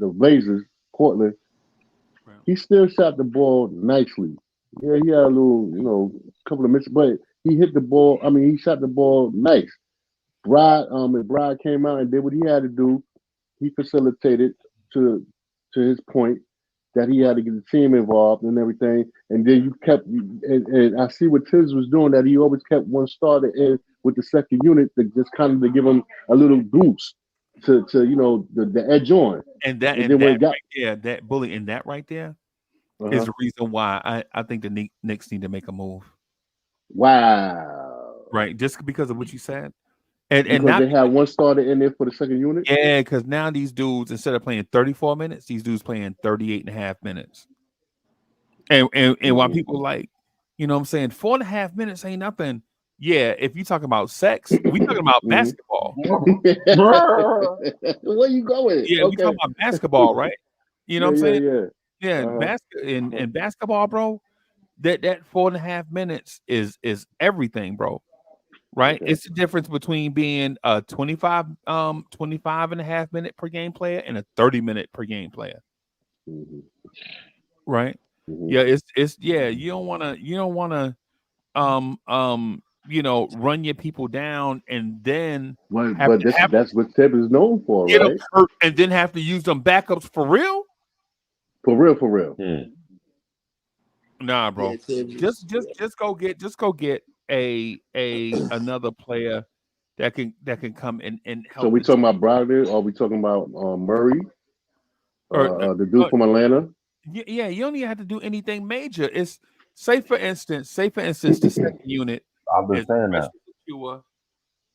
Blazers, Portland. Right. He still shot the ball nicely. Yeah, he had a little, couple of misses, but he hit the ball. I mean, he shot the ball nice. And Brad came out and did what he had to do. He facilitated to his point that he had to get the team involved and everything. And then you kept, and I see what Tiz was doing, that he always kept one starter in with the second unit to just kind of to give him a little boost to the edge on. And that And and then when that it got, right there, that bully, and that right there is the reason why I think the Knicks need to make a move. wow, Right. Just because of what you said. And because not they had one starter in there for the second unit. yeah, because now these dudes, instead of playing 34 minutes, these dudes playing 38 and a half minutes. And while people like, you know what I'm saying, 4.5 minutes ain't nothing. Yeah, if you talking about sex, we talking about basketball. Where you going? Yeah, we Okay. talking about basketball, right? You know what I'm saying? Yeah. Yeah, Uh-huh. in basketball, bro, that 4.5 minutes is everything, bro. Right? Okay. It's the difference between being a 25 and a half minute per game player and a 30-minute per game player. Mm-hmm. Right? Mm-hmm. Yeah, it's you don't wanna run your people down and then have But to have that's what Tip is known for, get them right? hurt and then have to use them backups for real. For real, for real. Nah, Yeah, bro. Tibbs. Just go get a another player that can come and So help we the talking team. about Brogdon, or we talking about Murray, Or the dude from Atlanta? Yeah, you don't even have to do anything major. It's say for instance, the second unit I've been is saying that.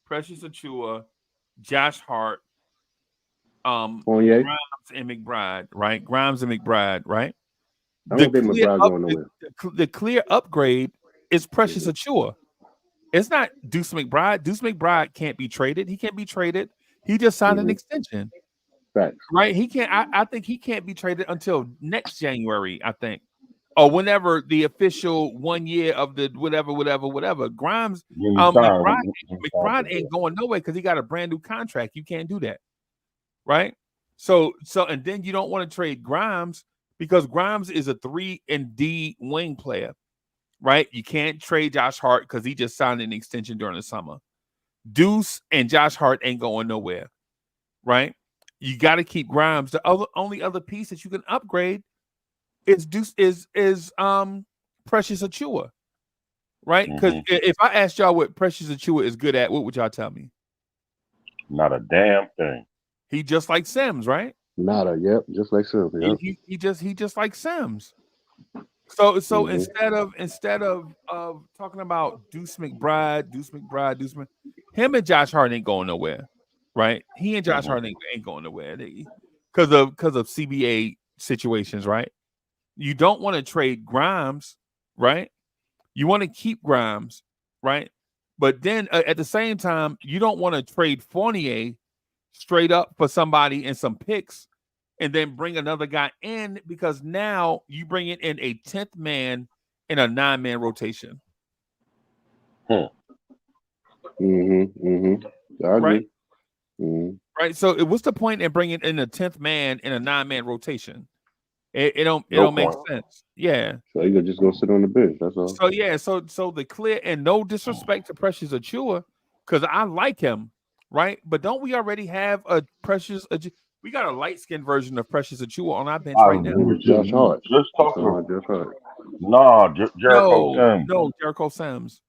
Precious Achua, Josh Hart, Fournier. Grimes and McBride, right? Grimes and McBride, right? I The don't think clear McBride up, going nowhere. the clear upgrade is Precious Achua. It's not Deuce McBride. Deuce McBride can't be traded. He can't be traded. He just signed an extension. Facts. Right? He can't. I think he can't be traded until next January. I think, or whenever the official 1 year of the whatever. Grimes, McBride ain't going nowhere because he got a brand new contract. You can't do that, right? So, and then you don't want to trade Grimes because Grimes is a 3-and-D wing player, right? You can't trade Josh Hart because he just signed an extension during the summer. Deuce and Josh Hart ain't going nowhere, right? You got to keep Grimes. The only other piece that you can upgrade is Precious Achua, right? Because if I asked y'all what Precious Achua is good at, what would y'all tell me? Not a damn thing. He just like Sims, right? Yep, just like Sims. Yep. He just like Sims. So instead of talking about Deuce McBride, him and Josh Hart ain't going nowhere, right? He and Josh Hart ain't going nowhere because of CBA situations, right? You don't want to trade Grimes, right? You want to keep Grimes, right? But then at the same time, you don't want to trade Fournier straight up for somebody and some picks and then bring another guy in because now you bring in a 10th man in a 9-man rotation. I agree. Right? Right. So what's the point in bringing in a 10th man in a 9-man rotation? It don't make sense. Yeah. So you could just go sit on the bench. That's all. So yeah. So the clear, and no disrespect to Precious Achua, because I like him, right? But don't we already have a Precious? We got a light-skinned version of Precious Achua on our bench right now. Josh Hart. Just talking about Josh Hart. No, Jericho Sims. No, Jericho Sims.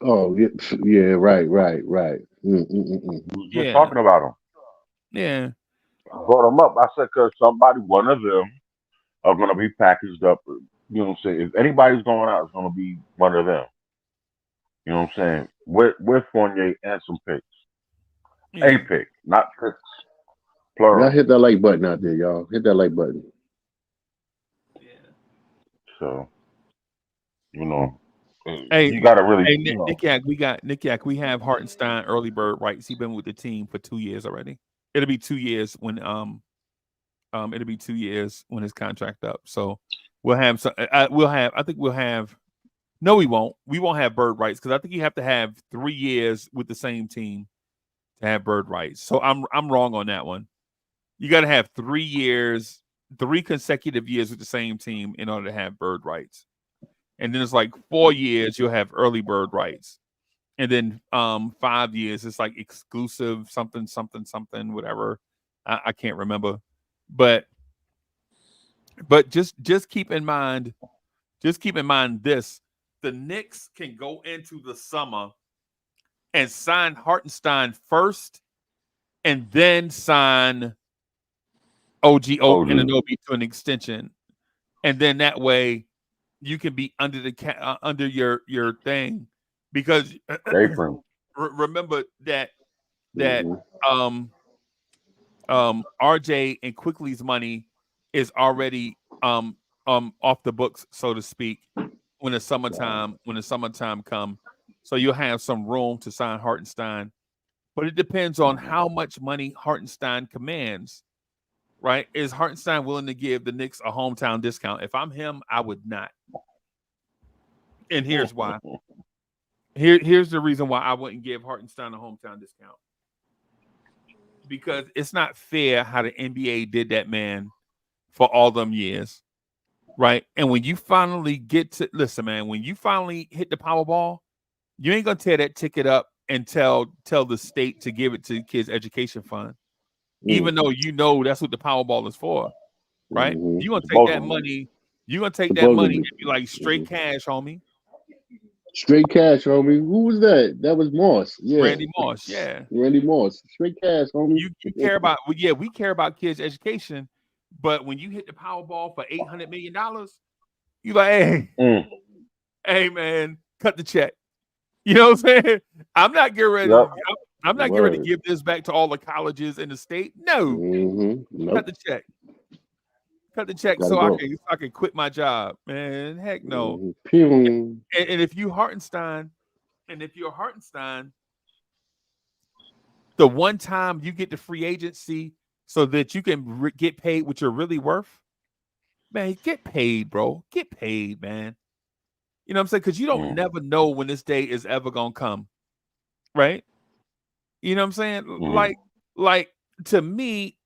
Oh yeah, right. Just talking about him. Yeah. Brought him up. I said because one of them are going to be packaged up. You know what I'm saying? If anybody's going out, it's going to be one of them. You know what I'm saying? With Fournier and some picks. Yeah. A pick, not picks. Plural. Y'all hit that like button out there, y'all. Hit that like button. Yeah. So, you know, hey, you got to really. Hey, Nick Yak, we have Hartenstein early bird rights. He's been with the team for 2 years already. It'll be 2 years when his contract up. So we'll have some. No, we won't. We won't have bird rights because I think you have to have 3 years with the same team to have bird rights. So I'm wrong on that one. You got to have 3 years, 3 consecutive years with the same team in order to have bird rights. And then it's like 4 years you'll have early bird rights. And then 5 years it's like exclusive something, whatever. I can't remember. But just keep in mind this. The Knicks can go into the summer and sign Hartenstein first and then sign OG Anunoby to an extension. And then that way you can be under the under your thing because remember that RJ and Quickly's money is already off the books, so to speak, when the summertime come. So you'll have some room to sign Hartenstein. But it depends on how much money Hartenstein commands. Right? Is Hartenstein willing to give the Knicks a hometown discount? If I'm him, I would not. And here's why. Here's the reason why I wouldn't give Hartenstein a hometown discount. Because it's not fair how the NBA did that man for all them years. Right? And when you finally get to when you finally hit the Powerball, you ain't gonna tear that ticket up and tell the state to give it to the kids' education fund. Even though you know that's what the Powerball is for, right? You're gonna take that money. You're gonna take that money and be like straight cash, homie. Straight cash, homie. Who was that? That was Moss. Yeah, Randy Moss. Yeah, Randy Moss. Straight cash, homie. You care about? We care about kids' education. But when you hit the Powerball for $800 million, you like, hey, man, cut the check. You know what I'm saying? I'm not getting ready. Yep. I'm not getting ready to give this back to all the colleges in the state. No, Nope. cut the check. Cut the check so I can quit my job, man. Heck no. And if you're Hartenstein, the one time you get the free agency so that you can get paid what you're really worth, man, get paid, bro. Get paid, man. You know what I'm saying? Because you don't never know when this day is ever gonna come, right? You know what I'm saying? Like to me,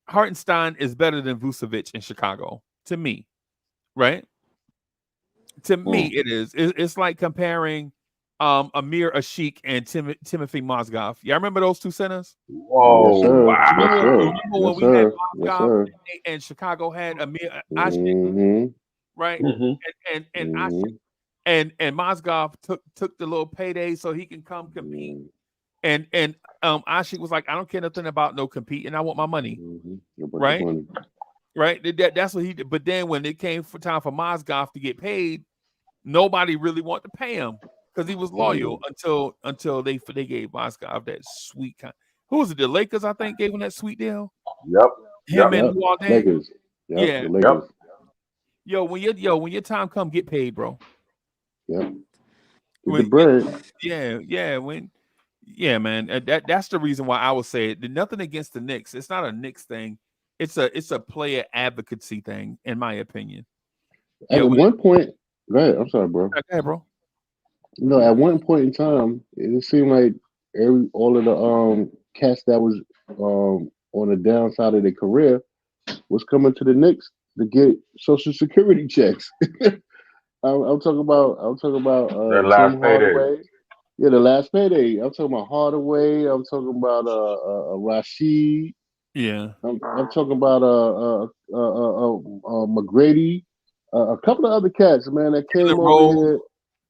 Hartenstein is better than Vucevic in Chicago. To me, right? To me, it is. It's like comparing Amir Ashik and Timothy Mozgov. Y'all remember those two centers? Whoa! Yes, sir. Wow! Yes, When we had Mozgov and Chicago had Amir Ashik, right? And Ashik and Mozgov took the little payday so he can come compete. And Ashik was like, I don't care nothing about no competing. I want my money. Right? Right? That's what he did. But then when it came for time for Mozgov to get paid, nobody really wanted to pay him because he was loyal until they gave Mozgov that sweet kind. Who was it? The Lakers, I think, gave him that sweet deal. Yep. Him and Luol Deng. Lakers. Yeah. The Lakers. Yo, when your time come, get paid, bro. Yep. With the bread. Yeah, man. That's the reason why I would say it. Nothing against the Knicks. It's not a Knicks thing. It's a player advocacy thing, in my opinion. At one point, go ahead. I'm sorry, bro. Go ahead, bro. No, at one point in time, it seemed like all of the cats that was on the downside of their career was coming to the Knicks to get Social Security checks. I'm talking about their last Tim payday. Hardaway. Yeah, the last payday. I'm talking about Hardaway. I'm talking about Rashid. Yeah. I'm talking about McGrady. A couple of other cats, man, that came over here.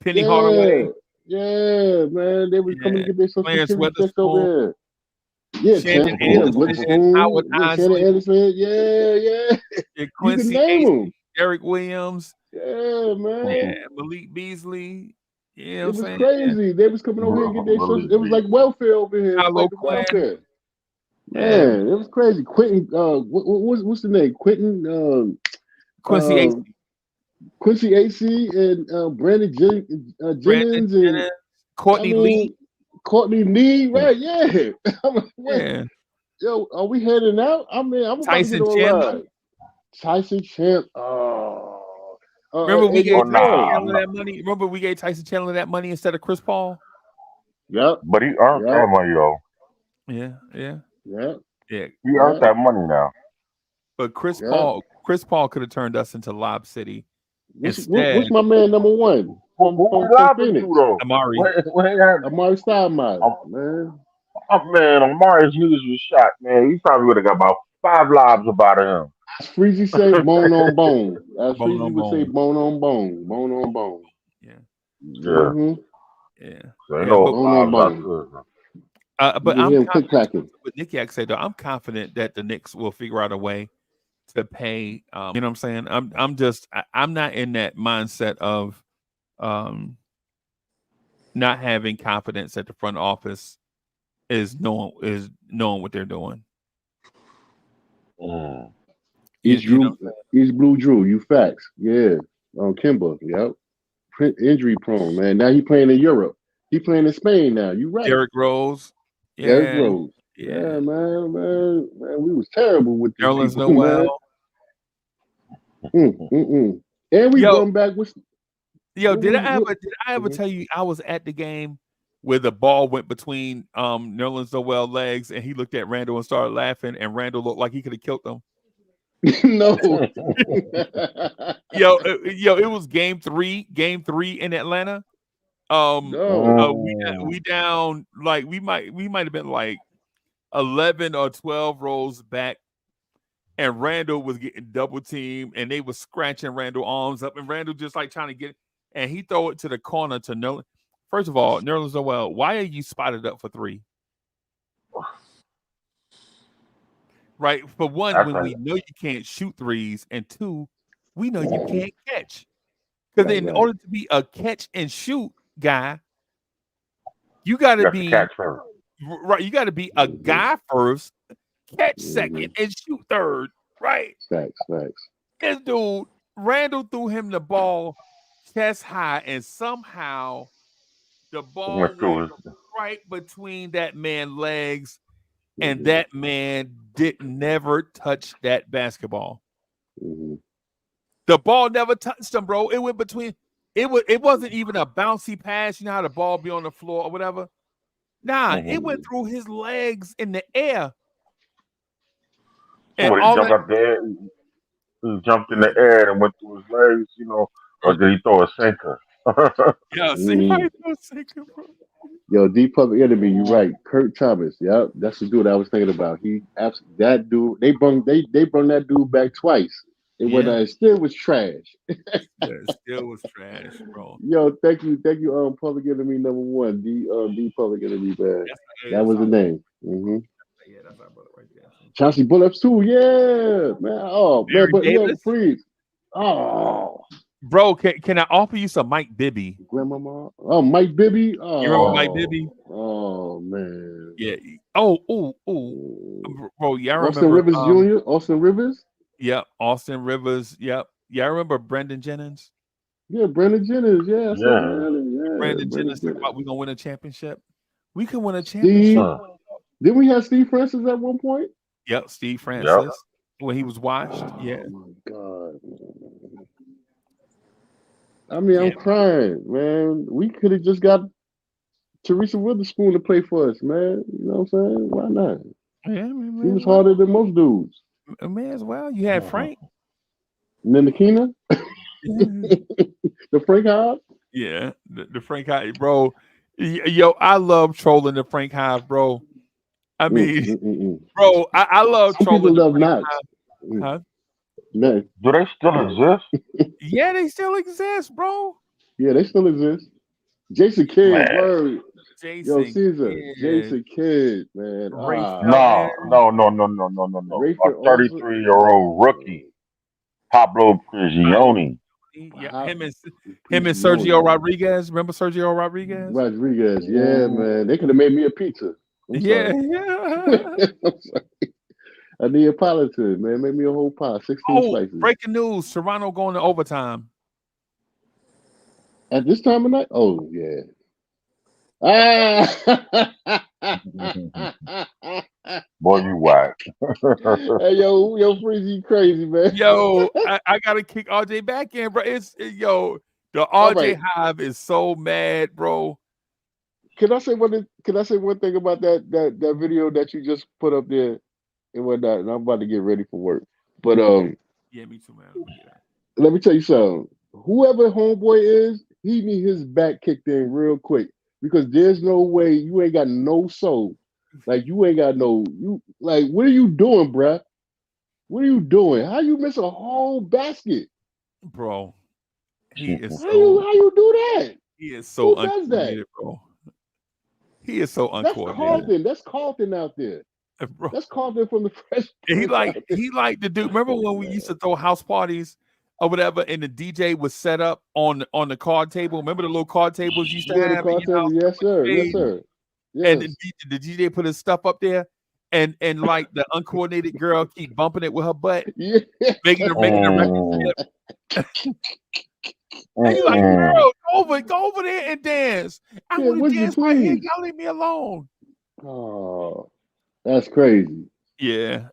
Penny Hardaway. Yeah, man. They was coming to get their Social Security checks over here. Yeah, Shannon Anderson, Howard Shannon Anderson. Yeah. Quincy you can name them. Derek Williams. Yeah, man. Yeah, Malik Beasley. Yeah, it was crazy. They was coming over here and get their social. It was like welfare over here. Like the welfare. Man, it was crazy. Quentin, what's the name? Quincy AC. Quincy AC and Brandon Jennings and Courtney Lee. Courtney Lee, right? Yeah. Yeah. Yo, are we heading out? I mean, I'm about to get on ride. Tyson Chandler. Remember we gave Tyson Chandler that money? Remember we gave Tyson Chandler that money instead of Chris Paul? Yep. But he earned that money, though. Yeah. He earned that money now. But Chris Paul could have turned us into Lob City. What's my man number one? From Phoenix? Amari. Amari Stoudemire, man. Man, Amari's news was shot, man. He probably would have got about 5 lobs about him. As Freezie say, bone on bone. As Freezie would say, bone on bone. Bone on bone. Yeah. So ain't no bone on bone. But I'm confident, what Nick Yak said, though, I'm confident that the Knicks will figure out a way to pay. You know what I'm saying? I'm not in that mindset of not having confidence that the front office is knowing what they're doing. East Blue Drew, you facts. Yeah. Kimba, yep. Injury prone, man. Now he playing in Europe. He playing in Spain now. You right. Derrick Rose. Derrick Rose. Yeah, man. We was terrible with this. Nerlens Noel. And we going back with. Did I ever tell you I was at the game where the ball went between Nerlens Noel's legs and he looked at Randle and started laughing, and Randle looked like he could have killed him? No. It was game three in Atlanta. We down like we might have been like 11 or 12 rows back, and Randle was getting double teamed, and they was scratching Randle's arms up, and Randle just like trying to get it, and he throw it to the corner to Nerlens. First of all, Nerlens Noel, why are you spotted up for 3? right? For one, That's when right. we know you can't shoot threes, and two, we know you can't catch. Because in Right. order to be a catch and shoot guy, you got You to have to be catch first. right. You got to be a guy first, catch second, Mm-hmm. and shoot third. Right? Facts. This dude, Randall threw him the ball chest high, and somehow the ball Went went through his. right between that man's legs, and Mm-hmm. that man did never touch that basketball. Mm-hmm. The ball never touched him, bro. It went between. It wasn't even a bouncy pass. You know how the ball be on the floor or whatever. Nah, it went through his legs in the air, So and when he all jumped that. up there, he jumped in the air and went through his legs, or did he throw a sinker? Yeah, see how Mm-hmm. you do sinking, bro. Yo, D Public Enemy, you right. Kurt Thomas, yep, that's the dude I was thinking about. That dude. They brung that dude back twice. Yeah, It still was trash. it still was trash, bro. Yo, thank you, Public Enemy number one, D Public Enemy, man. That was the name. Mm-hmm. Yeah, that's our brother right there. Chauncey Billups too, yeah, man. Oh man, Barry but Davis, Freeze. Oh, bro. Can I offer you some Mike Bibby? Grandmama. Oh, Mike Bibby. You remember Mike Bibby? Oh man. Yeah. Oh, bro. Yeah, I Austin remember. Rivers Jr. Austin Rivers. Yep. Austin Rivers. Yep. Yeah, I remember Brendan Jennings. Yeah, Brandon Jennings. Yeah, I said Yeah. Brandon Brandon Jennings Jennings. about we gonna win a championship. We can win a championship. Didn't we have Steve Francis at one point? Yep, Steve Francis. Yep. When he was washed. Yeah. Oh my God. I mean, Yeah. I'm crying, man. We could have just got Teresa Witherspoon to play for us, man. You know what I'm saying? Why not? Yeah, She was harder than most dudes. May as well. You had Frank. And then Nikina, the Frank Hobbs. Yeah, the Frank Hive, bro. Yo, I love trolling the Frank Hive, bro. I mean, bro, I love Some trolling people the love Frank Knox. Hive. Huh? No. Do they still exist? Yeah, they still exist, bro. Yeah, they still exist. Jason Kidd, Man. word. Jason, Yo, Caesar. Kidd. Jason Kidd, man. Ray No. Rayford A 33-year-old rookie, Pablo Prigioni. Yeah, him and Sergio Rodriguez. Remember Sergio Rodriguez? Rodriguez, yeah, man. They could have made me a pizza. I'm Yeah. sorry. A Neapolitan, man. Make me a whole pie, 16 slices. Breaking news: Toronto going to overtime. At this time of night? Oh, yeah. Ah! Boy, you whack. Hey, yo, Freezie, crazy, man. Yo, I gotta kick RJ back in, bro. The RJ Hive is so mad, bro. Can I say one thing about that video that you just put up there and whatnot? And I'm about to get ready for work. But yeah, me too, man. let me tell you something. Whoever homeboy is, he need his back kicked in real quick because there's no way you ain't got no soul. Like you ain't got what are you doing, bruh? What are you doing? How you miss a whole basket, bro? He is how you do that? He is so Who does uncoordinated, bro. He is so uncoordinated. That's Carlton out there. Bro. That's Carlton from the Fresh. He like to do. Remember when we used to throw house parties or whatever, and the DJ was set up on the card table? Remember the little card tables you used to have? The card table. Yes, sir. Yes, sir. Yes. And the DJ put his stuff up there, and like the uncoordinated girl keep bumping it with her butt, making her record. And you like, girl, go over there and dance. I want to dance right here. Y'all leave me alone. Oh, that's crazy. Yeah.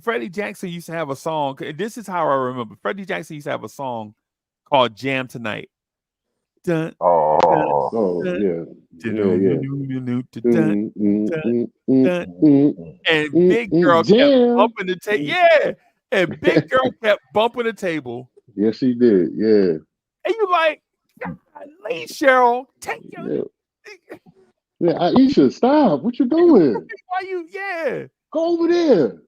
Freddie Jackson used to have a song. This is how I remember. Freddie Jackson used to have a song called "Jam Tonight." Yeah. And Big Girl kept bumping the table. Yeah. And Big Girl kept bumping the table. Yes, she did. Yeah. And you like, golly, Cheryl, take your. Yeah, Aisha, stop. What you doing? Why you? Yeah. Go over there.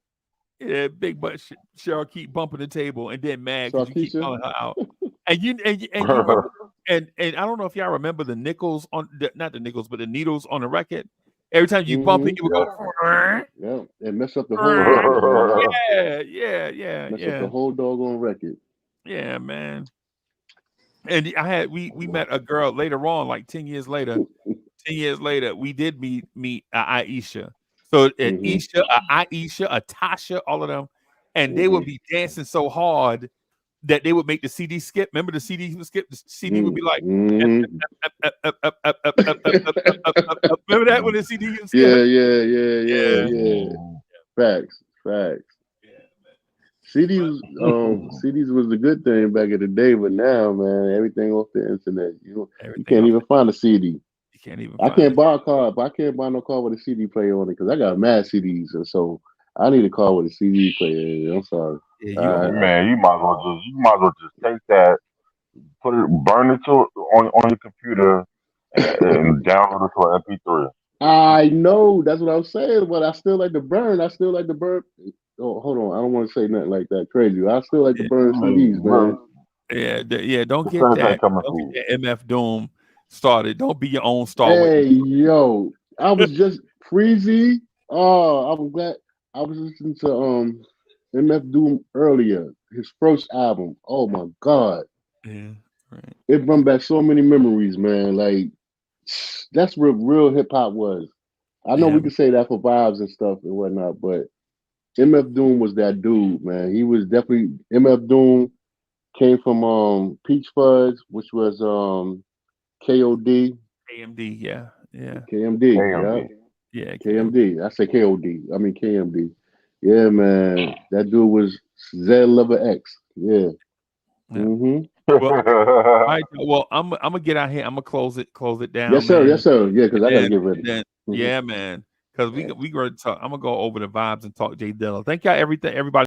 Yeah, big butt Cheryl keep bumping the table and then mad because you keep calling her out. And you remember, and I don't know if y'all remember the nickels on not the nickels, but the needles on the record. Every time you bump it, you would go. Yeah, and mess up the whole record, man. Yeah. Mess up the whole doggone record. Yeah, man. And we met a girl later on, like 10 years later. 10 years later, we did meet Aisha. So Aisha, Tasha, all of them, and they would be dancing so hard that they would make the CD skip. Remember the CD would skip? The CD would be like, remember that when the CD would skip? Yeah. Facts. CDs was the good thing back in the day, but now, man, everything off the internet. You can't even find a CD. You can't even. I can't buy a car, but I can't buy no car with a CD player on it because I got mad CDs, and so I need a car with a CD player. I'm sorry. Man, you might as well just take that, burn it on your computer, and download it to an MP3. I know that's what I'm saying, but I still like to burn. Oh, hold on. I don't want to say nothing like that crazy. I still like to burn CDs, man. Yeah. Don't get that. Don't get that MF Doom started. Don't be your own star. Hey, yo, I was just Freezie. Oh, I'm glad I was listening to MF Doom earlier. His first album. Oh my God. Yeah, right. It brought back so many memories, man. Like that's what real hip hop was. I know we could say that for vibes and stuff and whatnot, but MF Doom was that dude, man. He was definitely MF Doom came from Peach Fuzz, which was KOD. KMD, yeah. KMD. Yeah, KMD. I say KOD. I mean KMD. Yeah, man. That dude was Z Lover X. Yeah. Well, all right, well, I'm gonna get out here. I'm gonna close it down. Yes, sir. Yeah, because I gotta get ready. Yeah, man. Because we going to talk. I'm gonna go over the vibes and talk Jay Dilla. Thank y'all, everybody.